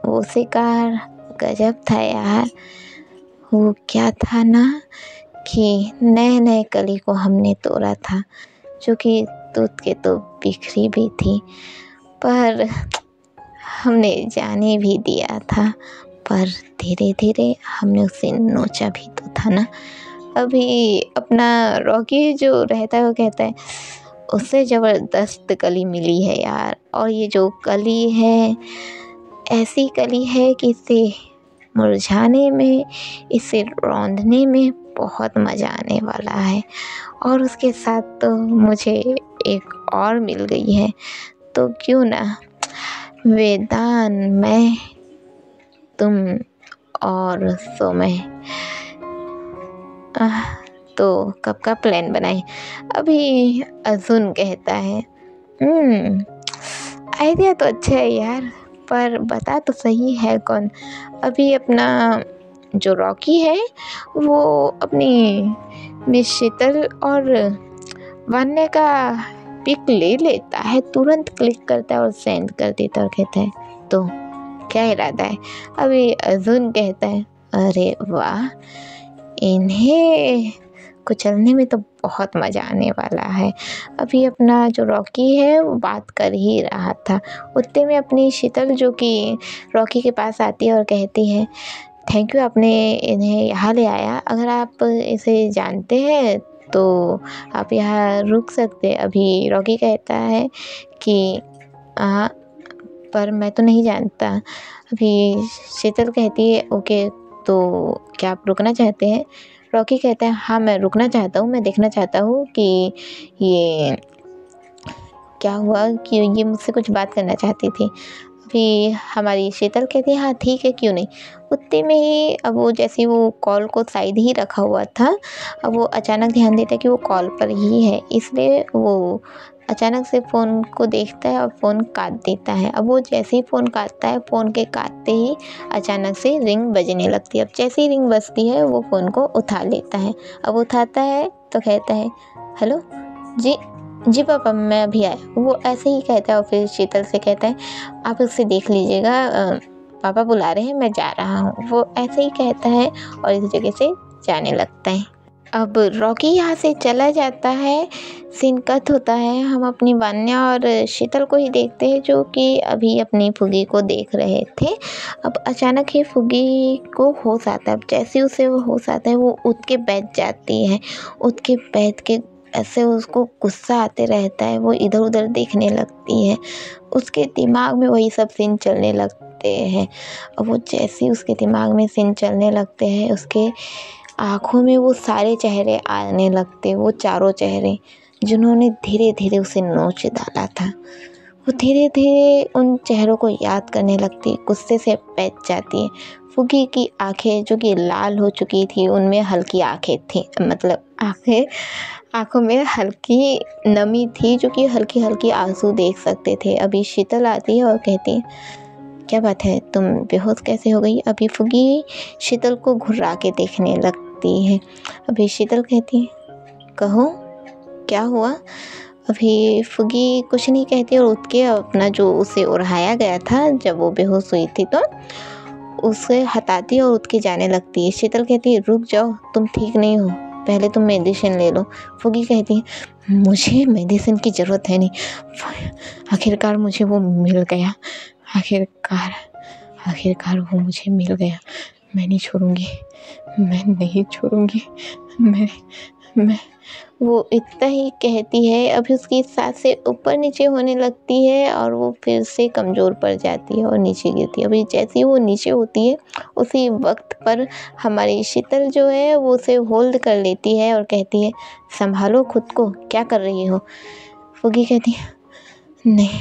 वो शिकार गजब था यार, वो क्या था ना कि नए कली को हमने तोड़ा था, जो कि दूध के तो बिखरी भी थी, पर हमने जाने भी दिया था, पर धीरे धीरे हमने उसे नोचा भी तो था ना। अभी अपना रॉकी जो रहता है वो कहता है, उससे ज़बरदस्त कली मिली है यार, और ये जो कली है ऐसी कली है कि इसे मुरझाने में, इसे रौंदने में बहुत मज़ा आने वाला है, और उसके साथ तो मुझे एक और मिल गई है, तो क्यों ना वेदांत, मैं, तुम और सो मैं तो कब का प्लान बनाए। अभी अर्जुन कहता है आइडिया तो अच्छा है यार, पर बता तो सही है कौन। अभी अपना जो रॉकी है वो अपनी मिस शीतल और वन्य का पिक ले लेता है, तुरंत क्लिक करता है और सेंड कर देता है और कहता है तो क्या इरादा है। अभी अर्जुन कहता है अरे वाह, इन्हें कुचलने में तो बहुत मज़ा आने वाला है। अभी अपना जो रॉकी है वो बात कर ही रहा था, उतने में अपनी शीतल जो कि रॉकी के पास आती है और कहती है थैंक यू, आपने इन्हें यहाँ ले आया। अगर आप इसे जानते हैं तो आप यहाँ रुक सकते हैं। अभी रॉकी कहता है कि पर मैं तो नहीं जानता। अभी शीतल कहती है ओके, तो क्या आप रुकना चाहते हैं। रॉकी कहता है हाँ मैं रुकना चाहता हूँ, मैं देखना चाहता हूँ कि ये क्या हुआ, कि ये मुझसे कुछ बात करना चाहती थी। अभी हमारी शीतल कहती है हाँ ठीक है क्यों नहीं। उतने में ही अब वो जैसे वो कॉल को साइड ही रखा हुआ था, अब वो अचानक ध्यान देता है कि वो कॉल पर ही है, इसलिए वो अचानक से फ़ोन को देखता है और फ़ोन काट देता है। अब वो जैसे ही फ़ोन काटता है, फ़ोन के काटते ही अचानक से रिंग बजने लगती है। अब जैसे ही रिंग बजती है वो फ़ोन को उठा लेता है। अब उठाता है तो कहता है हेलो जी जी पापा मैं अभी आया। वो ऐसे ही कहता है और फिर शीतल से कहता है आप उससे देख लीजिएगा, पापा बुला रहे हैं, मैं जा रहा हूँ। वो ऐसे ही कहता है और इस जगह से जाने लगता है। अब रॉकी यहाँ से चला जाता है, सीन कट होता है। हम अपनी वान्या और शीतल को ही देखते हैं जो कि अभी अपनी फुगी को देख रहे थे। अब अचानक ही फुगी को होश आता है। अब जैसे उसे वो होश आता है वो उठ के बैठ जाती है। उठ के बैठ के ऐसे उसको गुस्सा आते रहता है, वो इधर उधर देखने लगती है। उसके दिमाग में वही सब सीन चलने लगते हैं। और वो जैसे उसके दिमाग में सीन चलने लगते हैं, उसके आँखों में वो सारे चेहरे आने लगते, वो चारों चेहरे जिन्होंने धीरे धीरे उसे नोच डाला था। वो धीरे धीरे उन चेहरों को याद करने लगती, गुस्से से बैठ जाती है। फुगी की आंखें जो कि लाल हो चुकी थी, उनमें हल्की आंखें थी, मतलब आंखों में हल्की नमी थी जो कि हल्की हल्की आंसू देख सकते थे। अभी शीतल आती है और कहती है क्या बात है, तुम बेहोश कैसे हो गई। अभी फुगी शीतल को घुर्रा के देखने लगती है। अभी शीतल कहती है कहो क्या हुआ। अभी फुगी कुछ नहीं कहती और उठ के अपना जो उसे उड़ाया गया था जब वो बेहोश हुई थी तो उसे हटाती और उठ के जाने लगती है। शीतल कहती है रुक जाओ, तुम ठीक नहीं हो, पहले तुम मेडिसिन ले लो। फुगी कहती है मुझे मेडिसिन की ज़रूरत है नहीं, आखिरकार मुझे वो मिल गया, आखिरकार वो मुझे मिल गया। मैं नहीं छोड़ूंगी, मैं नहीं छोड़ूंगी, मैं वो इतना ही कहती है। अभी उसकी सांसें ऊपर नीचे होने लगती है और वो फिर से कमज़ोर पड़ जाती है और नीचे गिरती है। अभी जैसे ही वो नीचे होती है उसी वक्त पर हमारी शीतल जो है वो उसे होल्ड कर लेती है और कहती है संभालो खुद को, क्या कर रही हो। फुगी कहती है नहीं,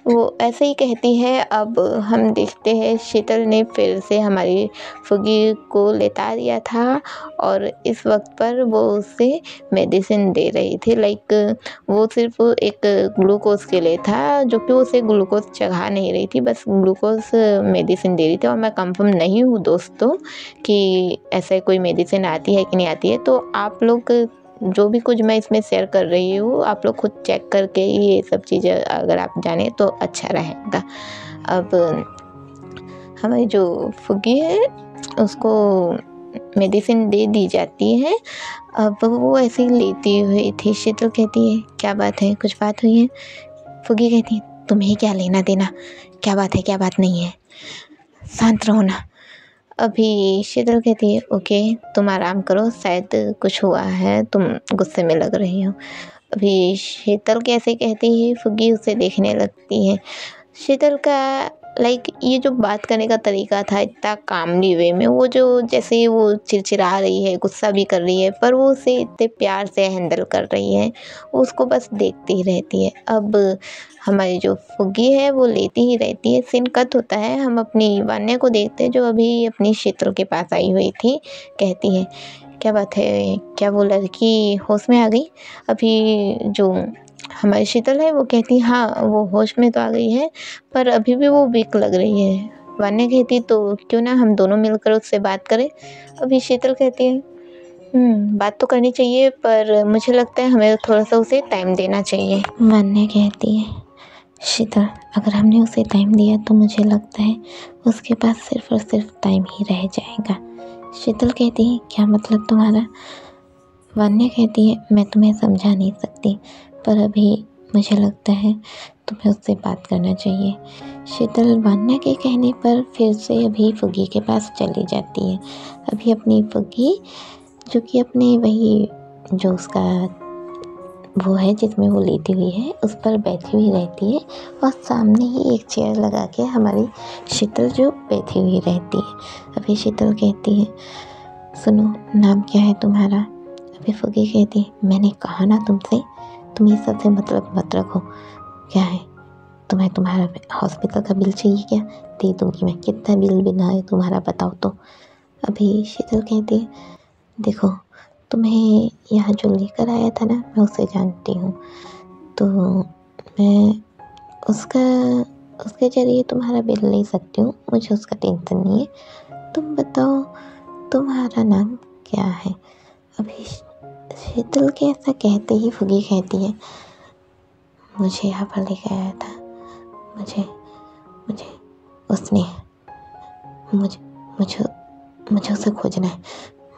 वो ऐसे ही कहती है। अब हम देखते हैं शीतल ने फिर से हमारी फुगी को लेटा दिया था और इस वक्त पर वो उसे मेडिसिन दे रही थी। लाइक वो सिर्फ एक ग्लूकोज के लिए था जो कि उसे ग्लूकोज चढ़ा नहीं रही थी, बस ग्लूकोज मेडिसिन दे रही थी। और मैं कंफर्म नहीं हूँ दोस्तों कि ऐसे कोई मेडिसिन आती है कि नहीं आती है, तो आप लोग जो भी कुछ मैं इसमें शेयर कर रही हूँ आप लोग खुद चेक करके ये सब चीज़ें अगर आप जाने तो अच्छा रहेगा। अब हमारी जो फुगी है उसको मेडिसिन दे दी जाती है। अब वो ऐसे ही लेती हुई थी। शीतल कहती है क्या बात है, कुछ बात हुई है। फुगी कहती है तुम्हें क्या लेना देना, क्या बात है क्या बात नहीं है, शांत रहो ना। अभी शीतल कहती है ओके तुम आराम करो, शायद कुछ हुआ है, तुम गुस्से में लग रही हो। अभी शीतल कैसे कहती है, फुगी उसे देखने लगती है। शीतल का लाइक ये जो बात करने का तरीका था इतना कामली वे में, वो जो जैसे वो चिड़चिड़ा रही है, गुस्सा भी कर रही है, पर वो उसे इतने प्यार से हैंडल कर रही है, वो उसको बस देखती ही रहती है। अब हमारी जो फुग्गी है वो लेती ही रहती है। सीन कट होता है, हम अपनी वान्या को देखते हैं जो अभी अपनी शीतल के पास आई हुई थी। कहती है, क्या बात है, क्या वो लड़की होश में आ गई? अभी जो हमारी शीतल है वो कहती हाँ वो होश में तो आ गई है, पर अभी भी वो वीक लग रही है। वान्या कहती तो क्यों ना हम दोनों मिलकर उससे बात करें। अभी शीतल कहती है बात तो करनी चाहिए, पर मुझे लगता है हमें थोड़ा सा उसे टाइम देना चाहिए। वान्या कहती है शीतल, अगर हमने उसे टाइम दिया तो मुझे लगता है उसके पास सिर्फ और सिर्फ टाइम ही रह जाएगा। शीतल कहती है क्या मतलब तुम्हारा? वान्या कहती है मैं तुम्हें समझा नहीं सकती, पर अभी मुझे लगता है तुम्हें उससे बात करना चाहिए। शीतल वान्या के कहने पर फिर से अभी फुग्गी के पास चली जाती है। अभी अपनी फुग्गी जो कि अपने वही जो उसका वो है जिसमें वो लेटी हुई है उस पर बैठी हुई रहती है, और सामने ही एक चेयर लगा के हमारी शीतल जो बैठी हुई रहती है। अभी शीतल कहती है सुनो नाम क्या है तुम्हारा? अभी फुग्गी कहती है मैंने कहा ना तुमसे, तुम ये सबसे मतलब मत रखो। क्या है, तुम्हें तुम्हारा हॉस्पिटल का बिल चाहिए क्या? दे दूँगी मैं, कितना बिल बिना है तुम्हारा बताओ तो। अभी शीतल कहती है देखो तुम्हें यहाँ जो लेकर आया था ना मैं उसे जानती हूँ, तो मैं उसके ज़रिए तुम्हारा बिल ले सकती हूँ, मुझे उसका टेंशन नहीं है। तुम बताओ तुम्हारा नाम क्या है? अभी शीतल के ऐसा कहते ही फुग्गी कहती है मुझे यहाँ पर लेकर आया था, मुझे उसने मुझे मुझे मुझे उसे खोजना है,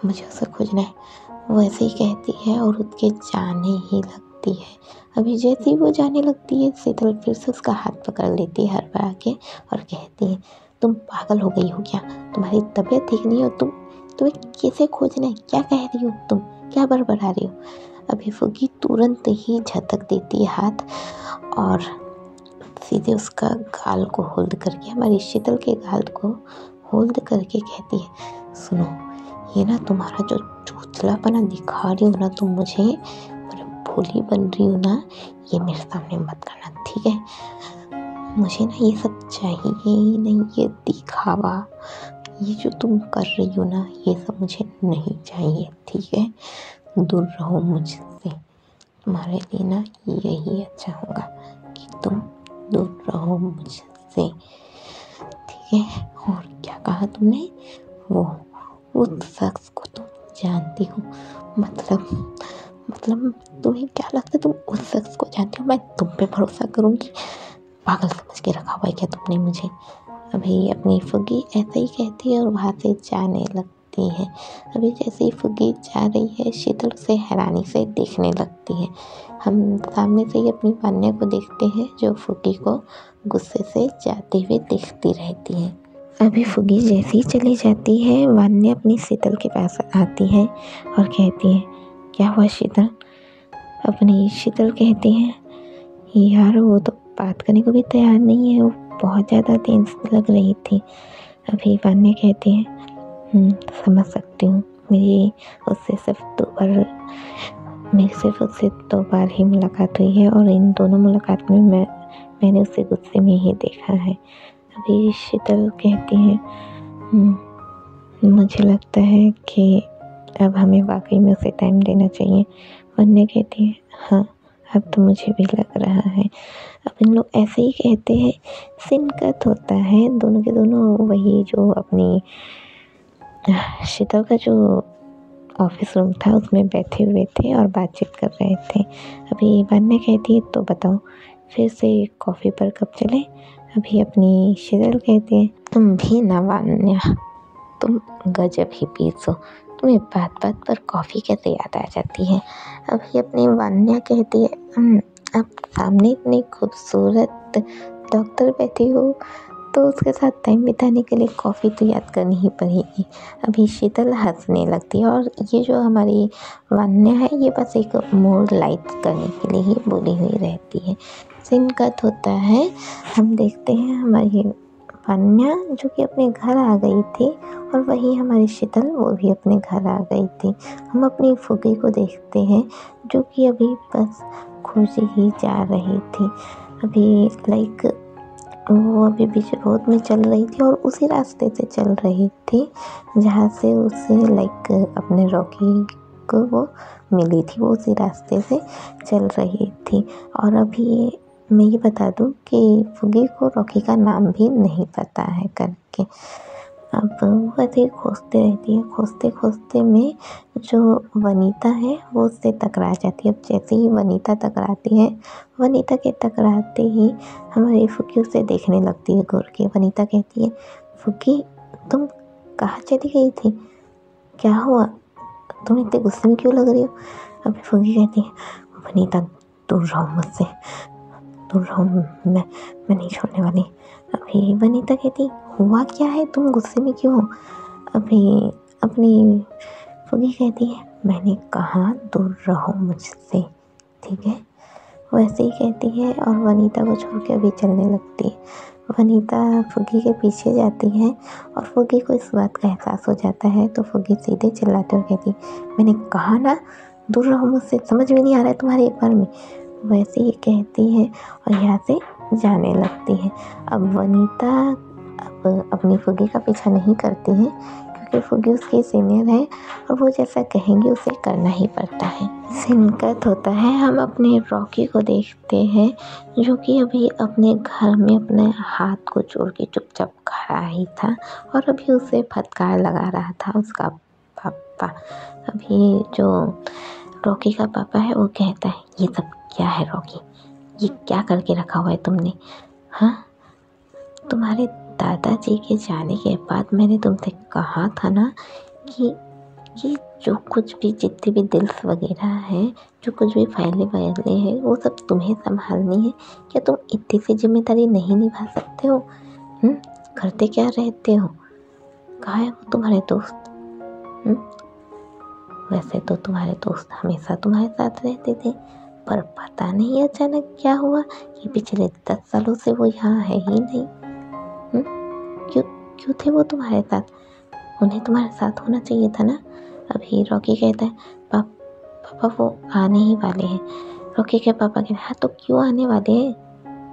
मुझे उसे खोजना है। वो ऐसे ही कहती है और उसके जाने ही लगती है। अभी जैसे ही वो जाने लगती है शीतल फिर से उसका हाथ पकड़ लेती है हड़बड़ा के और कहती है तुम पागल हो गई हो क्या? तुम्हारी तबीयत ठीक नहीं हो, तुम्हें कैसे खोजना है? क्या कह रही हो तुम? क्या बड़बड़ा रही हो? अभी फुग्गी तुरंत ही झटक देती है हाथ और सीधे उसका गाल को होल्ड करके, हमारी शीतल के गाल को होल्ड करके कहती है सुनो ये ना तुम्हारा जो चूचलापना दिखा रही हो ना तुम मुझे, भोली बन रही हो ना, ये मेरे सामने मत करना ठीक है? मुझे ना ये सब चाहिए ही नहीं, ये दिखावा, ये जो तुम कर रही हो ना ये सब मुझे नहीं चाहिए ठीक है? दूर रहो मुझसे, तुम्हारे लिए ना यही अच्छा होगा कि तुम दूर रहो मुझसे ठीक है? और क्या कहा तुमने? वो उस शख्स को तुम जानती हो? मतलब तुम्हें क्या लगता है तुम उस शख्स को जानती हो? मैं तुम पे भरोसा करूँगी? पागल समझ के रखा हुआ है क्या तुमने मुझे? अभी अपनी फुग्गी ऐसे ही कहती है और वहाँ से जाने लगती है। अभी जैसे ही फुग्गी जा रही है शीतल उसे हैरानी से देखने लगती है। हम सामने से ही अपनी वान्या को देखते हैं जो फुग्गी को गुस्से से जाते हुए देखती रहती है। अभी फुग्गी जैसे ही चली जाती है वान्या अपनी शीतल के पास आती है और कहती है क्या हुआ शीतल? अपनी शीतल कहती है यार वो तो बात करने को भी तैयार नहीं है, वो बहुत ज़्यादा टेंस लग रही थी। अभी वान्या कहती है समझ सकती हूँ, मेरी सिर्फ उससे 2 बार ही मुलाकात हुई है और इन दोनों मुलाकात में मैंने उसे गुस्से में ही देखा है। अभी शीतल कहती है मुझे लगता है कि अब हमें वाकई में उसे टाइम देना चाहिए। वान्या कहती है हाँ अब तो मुझे भी लग रहा है। अब इन लोग ऐसे ही कहते हैं, सीन कट होता है, दोनों के दोनों वही जो अपनी शीतल का जो ऑफिस रूम था उसमें बैठे हुए थे और बातचीत कर रहे थे। अभी वान्या कहती है तो बताओ फिर से कॉफ़ी पर कब चले? अभी अपनी शीतल कहती है तुम भी ना वान्या, तुम गजब ही पीस हो, तुम्हें बात बात पर कॉफ़ी कैसे याद आ जाती है? अभी अपनी वान्या कहती है अब सामने इतनी खूबसूरत डॉक्टर बैठी हो तो उसके साथ टाइम बिताने के लिए कॉफ़ी तो याद करनी ही पड़ेगी। अभी शीतल हंसने लगती है और ये जो हमारी वान्या है ये बस एक मूड लाइट करने के लिए ही बोली हुई रहती है। सीन कट होता है, हम देखते हैं हमारी पान्या जो कि अपने घर आ गई थी और वही हमारी शीतल वो भी अपने घर आ गई थी। हम अपनी फुग्गी को देखते हैं जो कि अभी बस खोजी ही जा रही थी। अभी वो अभी बीच रोड में चल रही थी और उसी रास्ते से चल रही थी जहाँ से उसे अपने रॉकी को वो मिली थी। वो उसी रास्ते से चल रही थी। और अभी मैं ये बता दूँ कि फुग्गी को रॉकी का नाम भी नहीं पता है करके। अब वो ऐसे ही खोजते रहती है। खोजते खोजते में जो वनीता है वो उससे टकरा जाती है। अब जैसे ही वनीता टकराती है, वनीता के टकराते ही हमारी फुग्गी उसे देखने लगती है घूर के। वनीता कहती है, फुग्गी तुम कहाँ चली गई थी? क्या हुआ? तुम इतने गुस्से में क्यों लग रही हो? अभी फुग्गी कहती है, वनीता दूर रहो मुझसे, दूर रहो, मैं नहीं छोड़ने वाली। अभी वनीता कहती, हुआ क्या है, तुम गुस्से में क्यों हो? अभी अपनी फुग्गी कहती है, मैंने कहा दूर रहो मुझसे, ठीक है। वैसे ही कहती है और वनीता को छोड़ के अभी चलने लगती है। वनीता फुग्गी के पीछे जाती है और फुग्गी को इस बात का एहसास हो जाता है तो फुग्गी सीधे चिल्लाते हुए कहती, मैंने कहा ना दूर रहो मुझसे, समझ में नहीं आ रहा है तुम्हारे एक बार में। वैसे ही कहती है और यहाँ से जाने लगती है। अब वनीता अब अपनी फुग्गी का पीछा नहीं करती है क्योंकि फुग्गी उसकी सीनियर है और वो जैसा कहेंगी उसे करना ही पड़ता है। सीन कट होता है, हम अपने रॉकी को देखते हैं जो कि अभी अपने घर में अपने हाथ को जोड़ के चुपचाप खड़ा ही था और अभी उसे फटकार लगा रहा था उसका पापा। अभी जो रॉकी का पापा है वो कहता है, ये सब क्या है रॉकी, ये क्या करके रखा हुआ है तुमने? हाँ, तुम्हारे दादाजी के जाने के बाद मैंने तुमसे कहा था ना कि ये जो कुछ भी जितने भी दिल्स वगैरह हैं, जो कुछ भी फाइलें वगैरह हैं, वो सब तुम्हें संभालनी है। क्या तुम इतनी सी जिम्मेदारी नहीं निभा सकते हो? करते क्या रहते हो? कहाँ है वो तुम्हारे दोस्त? वैसे तो तुम्हारे दोस्त हमेशा तुम्हारे साथ रहते थे, पर पता नहीं अचानक क्या हुआ कि पिछले 10 सालों से वो यहाँ है ही नहीं। क्यों थे वो तुम्हारे साथ? उन्हें तुम्हारे साथ होना चाहिए था ना। अभी रॉकी कहता है, पापा वो आने ही वाले हैं। रॉकी के पापा कहते हैं, हाँ तो क्यों आने वाले हैं?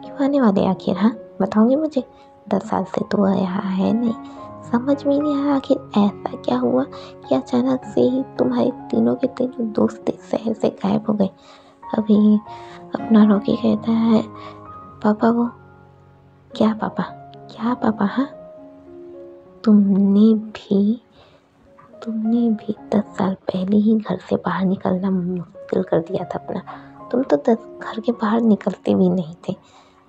क्यों आने वाले आखिर? हाँ बताओगे मुझे? 10 साल से तो यहाँ है नहीं, समझ में नहीं आया आखिर ऐसा क्या हुआ कि अचानक से ही तुम्हारे तीनों के तीनों दोस्त शहर से गायब हो गए। अभी अपना रॉकी कहता है, पापा वो क्या पापा? हाँ तुमने भी 10 साल पहले ही घर से बाहर निकलना मुश्किल कर दिया था अपना। तुम तो घर के बाहर निकलते भी नहीं थे,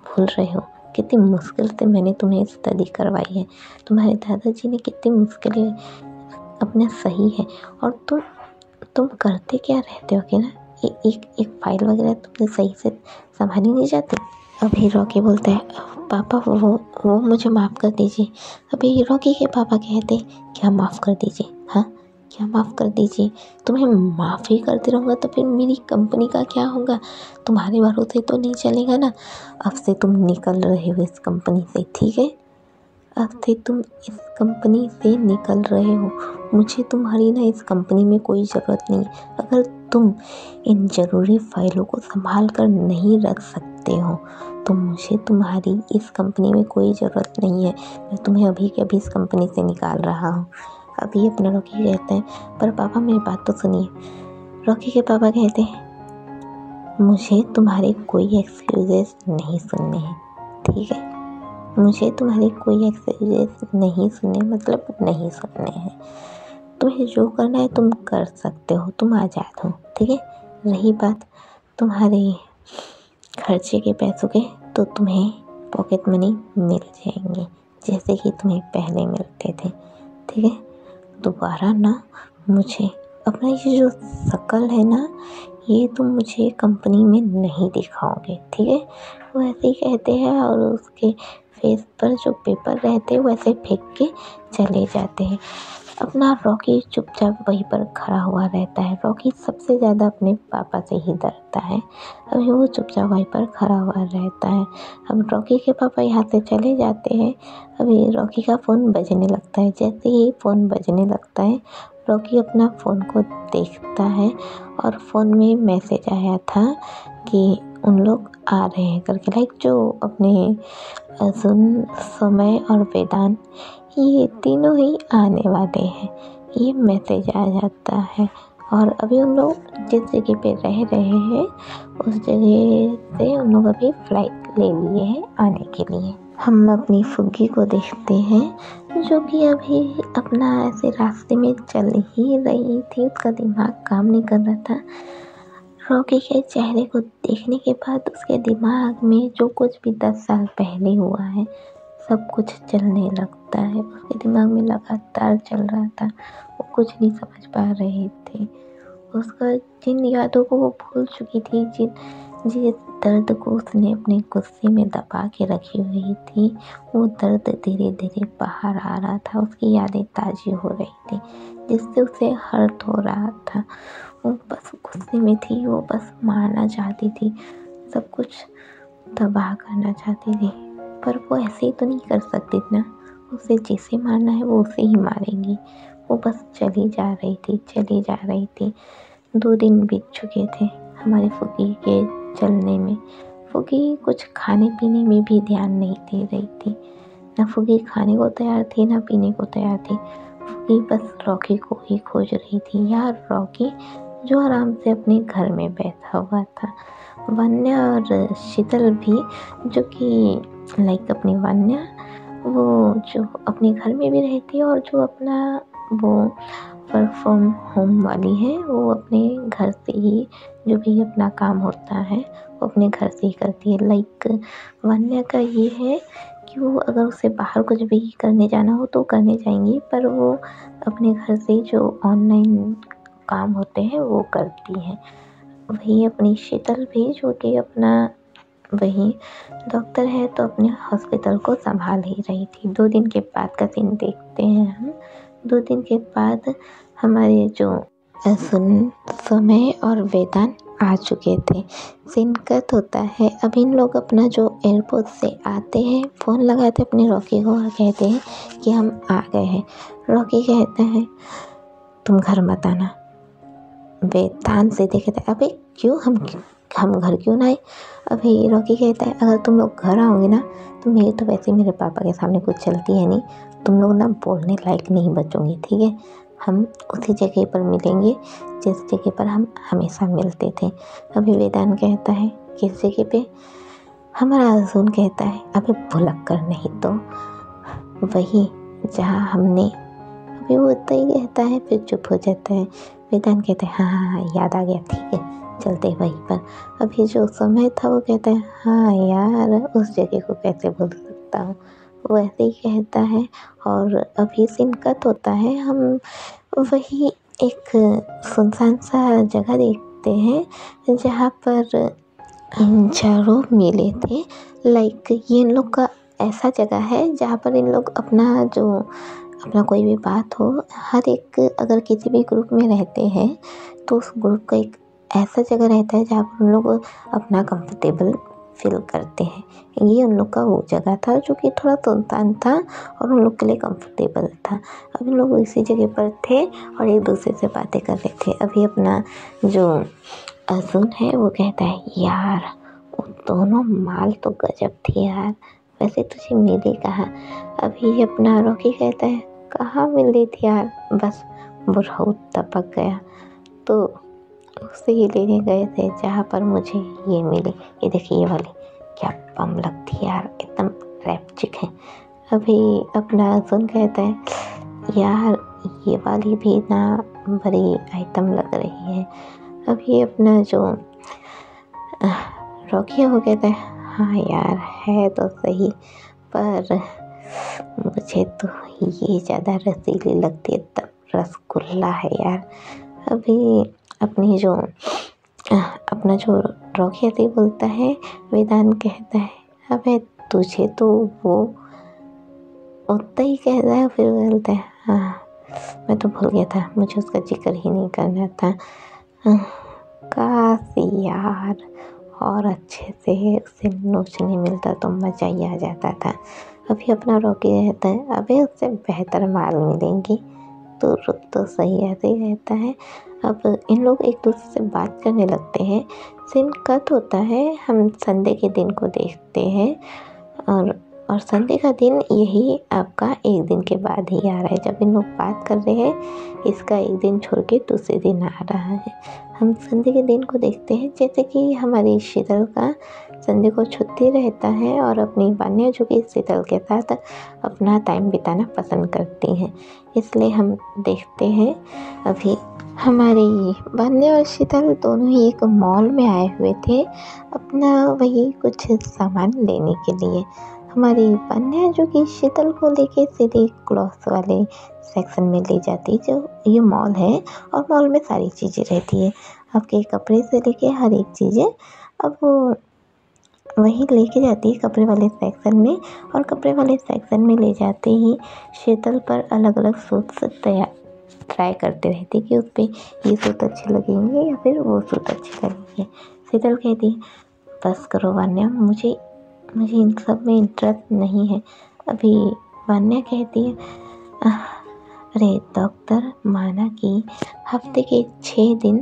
भूल रहे हो कितनी मुश्किल से मैंने तुम्हें स्टडी करवाई है। तुम्हारे दादाजी ने कितनी मुश्किलें अपना सही है और तुम करते क्या रहते हो कि ना एक फाइल वगैरह तुमने सही से संभाली नहीं जाती। अभी रॉकी बोलता है, पापा वो मुझे माफ़ कर दीजिए। अभी रॉकी के पापा कहते, क्या माफ़ कर दीजिए? हाँ क्या माफ़ कर दीजिए? तुम्हें माफ़ ही करते रहूँगा तो फिर मेरी कंपनी का क्या होगा? तुम्हारे भरोसे तो नहीं चलेगा ना। अब से तुम निकल रहे हो इस कंपनी से, ठीक है? अब से तुम इस कंपनी से निकल रहे हो। मुझे तुम्हारी ना इस कंपनी में कोई ज़रूरत नहीं। अगर तुम इन ज़रूरी फाइलों को संभाल कर नहीं रख सकते हो तो मुझे तुम्हारी इस कंपनी में कोई ज़रूरत नहीं है। मैं तुम्हें अभी के अभी इस कंपनी से निकाल रहा हूँ। अभी अपना रॉकी कहते हैं, पर पापा मेरी बात तो सुनिए। रॉकी के पापा कहते हैं, मुझे तुम्हारे कोई एक्सक्यूजेस नहीं सुनने हैं, ठीक है? मुझे तुम्हारे कोई एक्सक्यूजेस नहीं सुनने, मतलब नहीं सुनने हैं। तुम्हें जो करना है तुम कर सकते हो, तुम आज़ाद हो, ठीक है? रही बात तुम्हारे खर्चे के पैसों के, तो तुम्हें पॉकेट मनी मिल जाएंगे जैसे कि तुम्हें पहले मिलते थे, ठीक है? दोबारा ना मुझे अपना ये जो शक्ल है ना, ये तुम मुझे कंपनी में नहीं दिखाओगे, ठीक है? वो ऐसे ही कहते हैं और उसके फेस पर जो पेपर रहते हैं वैसे फेंक के चले जाते हैं। अपना रॉकी चुपचाप वहीं पर खड़ा हुआ रहता है। रॉकी सबसे ज़्यादा अपने पापा से ही डरता है। अभी वो चुपचाप वहीं पर खड़ा हुआ रहता है। अब रॉकी के पापा यहाँ से चले जाते हैं। अभी रॉकी का फ़ोन बजने लगता है। जैसे ही फ़ोन बजने लगता है, रॉकी अपना फ़ोन को देखता है और फ़ोन में मैसेज आया था कि उन लोग आ रहे हैं करके, लाइक जो अपने अर्जुन, समय और वेदांत, ये तीनों ही आने वाले हैं, ये मैसेज आ जाता है। और अभी उन लोग जिस जगह पे रह रहे हैं उस जगह से उन लोग अभी फ्लाइट ले लिए हैं आने के लिए। हम अपनी फुग्गी को देखते हैं जो कि अभी अपना ऐसे रास्ते में चल ही रही थी। उसका दिमाग काम नहीं कर रहा था। रॉकी के चेहरे को देखने के बाद उसके दिमाग में जो कुछ भी 10 साल पहले हुआ है सब कुछ चलने लगता है। उसके दिमाग में लगातार चल रहा था, वो कुछ नहीं समझ पा रहे थे। उसका जिन यादों को वो भूल चुकी थी, जिस दर्द को उसने अपने गुस्से में दबा के रखी हुई थी, वो दर्द धीरे धीरे बाहर आ रहा था। उसकी यादें ताज़ी हो रही थी जिससे उसे हर्ट हो रहा था। वो बस गुस्से में थी, वो बस मारना चाहती थी, सब कुछ तबाह करना चाहती थी, पर वो ऐसे ही तो नहीं कर सकती ना। उसे जिसे मारना है वो उसे ही मारेंगी। वो बस चली जा रही थी। 2 दिन बीत चुके थे हमारी फुग्गी के चलने में। फुग्गी कुछ खाने पीने में भी ध्यान नहीं दे रही थी। ना फुग्गी खाने को तैयार थी, ना पीने को तैयार थी। फुग्गी बस रॉकी को ही खोज रही थी। यार रॉकी जो आराम से अपने घर में बैठा हुआ था। वन्या और शीतल भी, जो कि लाइक अपनी वन्या, वो जो अपने घर में भी रहती है और जो अपना वो वर्क फ्रॉम होम वाली है, वो अपने घर से ही जो भी अपना काम होता है वो अपने घर से ही करती है। लाइक वन्या का ये है कि वो अगर उसे बाहर कुछ भी करने जाना हो तो करने जाएंगी, पर वो अपने घर से जो ऑनलाइन काम होते हैं वो करती हैं। वही अपनी शीतल भी, जो कि अपना वही डॉक्टर है तो अपने हॉस्पिटल को संभाल ही रही थी। 2 दिन के बाद का सीन देखते हैं हम। 2 दिन के बाद हमारे जो अर्जुन, समय और वेदांत आ चुके थे। सीन कट होता है। अब इन लोग अपना जो एयरपोर्ट से आते हैं, फ़ोन लगाते अपने रॉकी को और कहते हैं कि हम आ गए हैं। रॉकी कहता है तुम घर मत आना। वेदांत से कहता है अबे क्यों, हम घर क्यों ना आए। अभी रॉकी कहता है अगर तुम लोग घर आओगे ना तो मेरी तो वैसे मेरे पापा के सामने कुछ चलती है नहीं, तुम लोग ना बोलने लायक नहीं बचोगे, ठीक है। हम उसी जगह पर मिलेंगे जिस जगह पर हम हमेशा मिलते थे। अभी वेदांत कहता है किस जगह पे। हमारा अर्जुन कहता है अबे भुलक कर नहीं तो वही जहाँ हमने। अभी वो इतना ही कहता है फिर चुप हो जाता है। वेदांत कहते हैं हाँ याद आ गया, ठीक है चलते वहीं पर। अभी जो समय था वो कहता है हाँ यार उस जगह को कैसे भूल सकता हूँ, वो ऐसे ही कहता है। और अभी सीन कट होता है, हम वही एक सुनसान सा जगह देखते हैं जहाँ पर इन चारों मिले थे। लाइक ये इन लोग का ऐसा जगह है जहाँ पर इन लोग अपना कोई भी बात हो, हर एक अगर किसी भी ग्रुप में रहते हैं तो उस ग्रुप का एक ऐसा जगह रहता है जहाँ पर उन लोग अपना कंफर्टेबल फील करते हैं। ये उन लोग का वो जगह था जो कि थोड़ा सुनसान था और उन लोग के लिए कंफर्टेबल था। अब इन लोग इसी जगह पर थे और एक दूसरे से बातें कर रहे थे। अभी अपना जो अर्जुन है वो कहता है यार वो दोनों माल तो गजब थी यार, वैसे तुझे मिली कहाँ। अभी अपना रॉकी कहता है कहाँ मिल रही थी यार, बस बुढ़ऊ टपक गया तो उसे ही लेने गए थे जहाँ पर मुझे ये मिली। ये देखिए ये वाली क्या बम लगती है यार, एकदम रैपचिक है। अभी अपना अर्जुन कहता है यार ये वाली भी ना बड़ी आइटम लग रही है। अभी अपना जो रॉकी है वो कहता है हाँ यार है तो सही, पर मुझे तो ये ज़्यादा रसीली लगती है, एकदम रसगुल्ला है यार। अभी अपना जो रॉकी ऐसे बोलता है, वेदांत कहता है अबे तुझे तो वो उतना ही कहता है। फिर बोलता है हाँ मैं तो भूल गया था, मुझे उसका जिक्र ही नहीं करना था। काश यार और अच्छे से उसे नोचने मिलता तो मज़ा ही आ जाता था। अभी अपना रॉकी रहता है, अभी उससे बेहतर माल मिलेंगी। तो रुक तो सही, ऐसे ही रहता है। अब इन लोग एक दूसरे से बात करने लगते हैं। सीन कट होता है, हम संडे के दिन को देखते हैं और संडे का दिन यही आपका एक दिन के बाद ही आ रहा है। जब इन लोग बात कर रहे हैं, इसका एक दिन छोड़ के दूसरे दिन आ रहा है। हम संडे के दिन को देखते हैं, जैसे कि हमारी शीतल का संडे को छुट्टी रहता है और अपनी वान्या जो कि शीतल के साथ अपना टाइम बिताना पसंद करती हैं, इसलिए हम देखते हैं अभी हमारी वान्या और शीतल दोनों ही एक मॉल में आए हुए थे अपना वही कुछ सामान लेने के लिए। हमारी वान्या जो कि शीतल को लेके सीधे क्लॉथ्स वाले सेक्शन में ले जाती, जो ये मॉल है और मॉल में सारी चीज़ें रहती है, आपके कपड़े से लेके हर एक चीज़ें। अब वो वहीं लेके जाती है कपड़े वाले सेक्शन में, और कपड़े वाले सेक्शन में ले जाते ही शीतल पर अलग अलग सूट्स ट्राई करते रहती कि उस पर ये सूट अच्छे लगेंगे या फिर वो सूट अच्छे लगेंगे। शीतल कहती बस करो वान्या, मुझे इन सब में इंटरेस्ट नहीं है। अभी वान्या कहती है अरे डॉक्टर माना कि हफ्ते के 6 दिन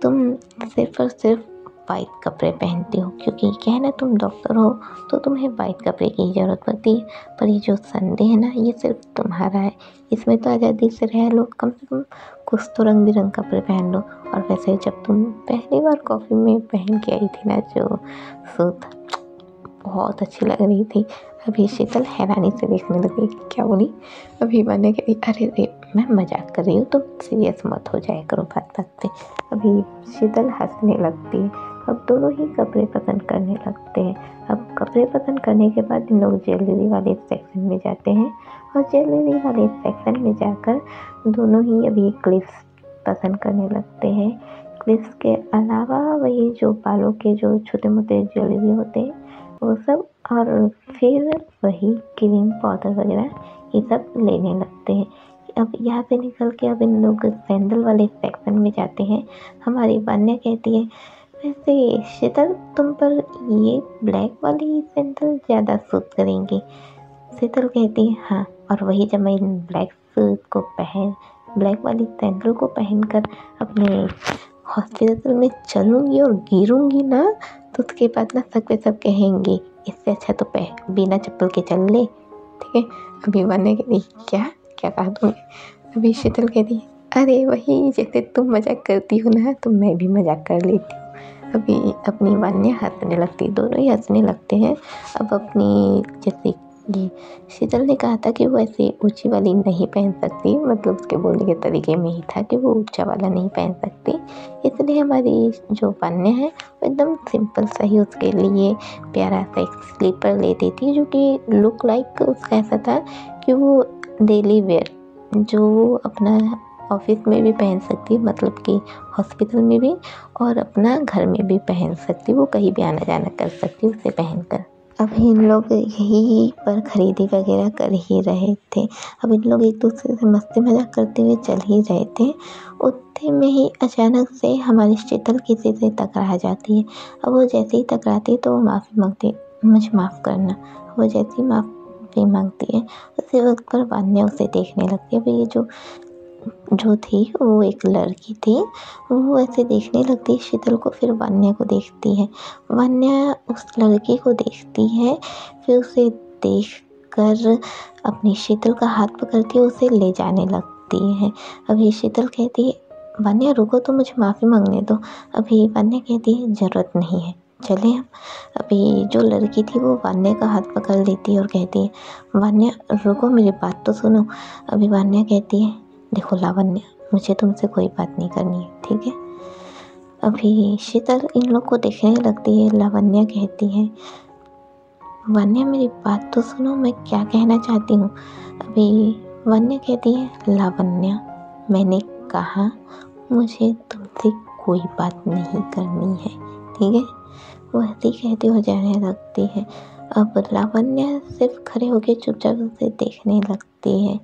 तुम सिर्फ और सिर्फ वाइट कपड़े पहनती हो, क्योंकि क्या है ना, तुम डॉक्टर हो तो तुम्हें वाइट कपड़े की ज़रूरत पड़ती है। पर ये जो संडे है ना, ये सिर्फ तुम्हारा है, इसमें तो आज़ादी से रह लो, कम से कम कुछ तो रंग बिरंग कपड़े पहन लो। और वैसे जब तुम पहली बार कॉफ़ी में पहन के आई थी ना जो सूट, बहुत अच्छी लग रही थी। अभी शीतल हैरानी से देखने लगी, क्या बोली? अभी मैंने कही अरे मैं मजाक कर रही हूँ, तुम सीरियस मत हो जाया करो बात बात पे। अभी शीतल हंसने लगती है। अब दोनों ही कपड़े पसंद करने लगते हैं। अब कपड़े पसंद करने के बाद इन लोग ज्वेलरी वाले सेक्शन में जाते हैं, और ज्वेलरी वाले सेक्शन में जाकर दोनों ही अभी क्लिप्स पसंद करने लगते हैं। क्लिप्स के अलावा वही जो बालों के जो छोटे मोटे ज्वेलरी होते हैं वो सब, और फिर वही क्रीम पाउडर वगैरह ये सब लेने लगते हैं। अब यहाँ से निकल के अब इन लोग सैंडल वाले सेक्शन में जाते हैं। हमारी वान्या कहती है वैसे शीतल तुम पर ये ब्लैक वाली सैंडल ज़्यादा सूट करेंगी। शीतल कहती है हाँ, और वही जब मैं इन ब्लैक वाली सैंडल को पहनकर अपने हॉस्पिटल में चलूँगी और गिरूँगी ना, तो उसके बाद ना सब कहेंगे इससे अच्छा तो बिना चप्पल के चल ले, ठीक है। अभी वान्या कहती क्या कहा तुमने? अभी शीतल कहती अरे वही जैसे तुम मजाक करती हो ना, तो मैं भी मजाक कर लेती हूँ। अभी अपनी वान्या हंसने लगती, दोनों ही हंसने लगते हैं। अब अपनी जैसे ये शीतल ने कहा था कि वो ऐसे ऊंची वाली नहीं पहन सकती, मतलब उसके बोलने के तरीके में ही था कि वो ऊंचा वाला नहीं पहन सकती, इसलिए हमारी जो वान्या है वो एकदम सिंपल सा ही उसके लिए प्यारा सा एक स्लीपर ले दी थी, जो कि लुक लाइक उसका ऐसा था कि वो डेली वेयर जो अपना ऑफिस में भी पहन सकती, मतलब कि हॉस्पिटल में भी और अपना घर में भी पहन सकती, वो कहीं भी आना जाना कर सकती उसे पहनकर। अभी इन लोग यही पर खरीदी वगैरह कर ही रहे थे। अब इन लोग एक दूसरे से मस्ती मजाक करते हुए चल ही रहे थे, उतने में ही अचानक से हमारी शीतल किसी से टकरा जाती है। अब वो जैसे ही टकराती तो वो माफ़ी मांगती, मुझे माफ़ करना। वो जैसे ही माफ़ी मांगती है उसी वक्त पर वान्या उसे देखने लगती है। अब ये जो थी वो एक लड़की थी, वो ऐसे देखने लगती है शीतल को, फिर वान्या को देखती है। वान्या उस लड़की को देखती है, फिर उसे देखकर अपनी शीतल का हाथ पकड़ती है, उसे ले जाने लगती है। अभी शीतल कहती है वान्या रुको, तो मुझे माफ़ी मांगने दो। अभी वान्या कहती है ज़रूरत नहीं है, चले हम। अभी जो लड़की थी वो वान्या का हाथ पकड़ लेती है और कहती है वान्या रुको, मेरी बात तो सुनो। अभी वान्या कहती है देखो लावण्य, मुझे तुमसे कोई बात नहीं करनी है, ठीक है। अभी शीतल इन लोग को देखने लगती है। लावण्य कहती है वान्या मेरी बात तो सुनो, मैं क्या कहना चाहती हूँ। अभी वान्या कहती है लावण्य मैंने कहा मुझे तुमसे कोई बात नहीं करनी है, ठीक है। वो ऐसे ही कहती हो जाने लगती है। अब लावण्य सिर्फ खड़े होकर चुपचाप उसे देखने लगती है।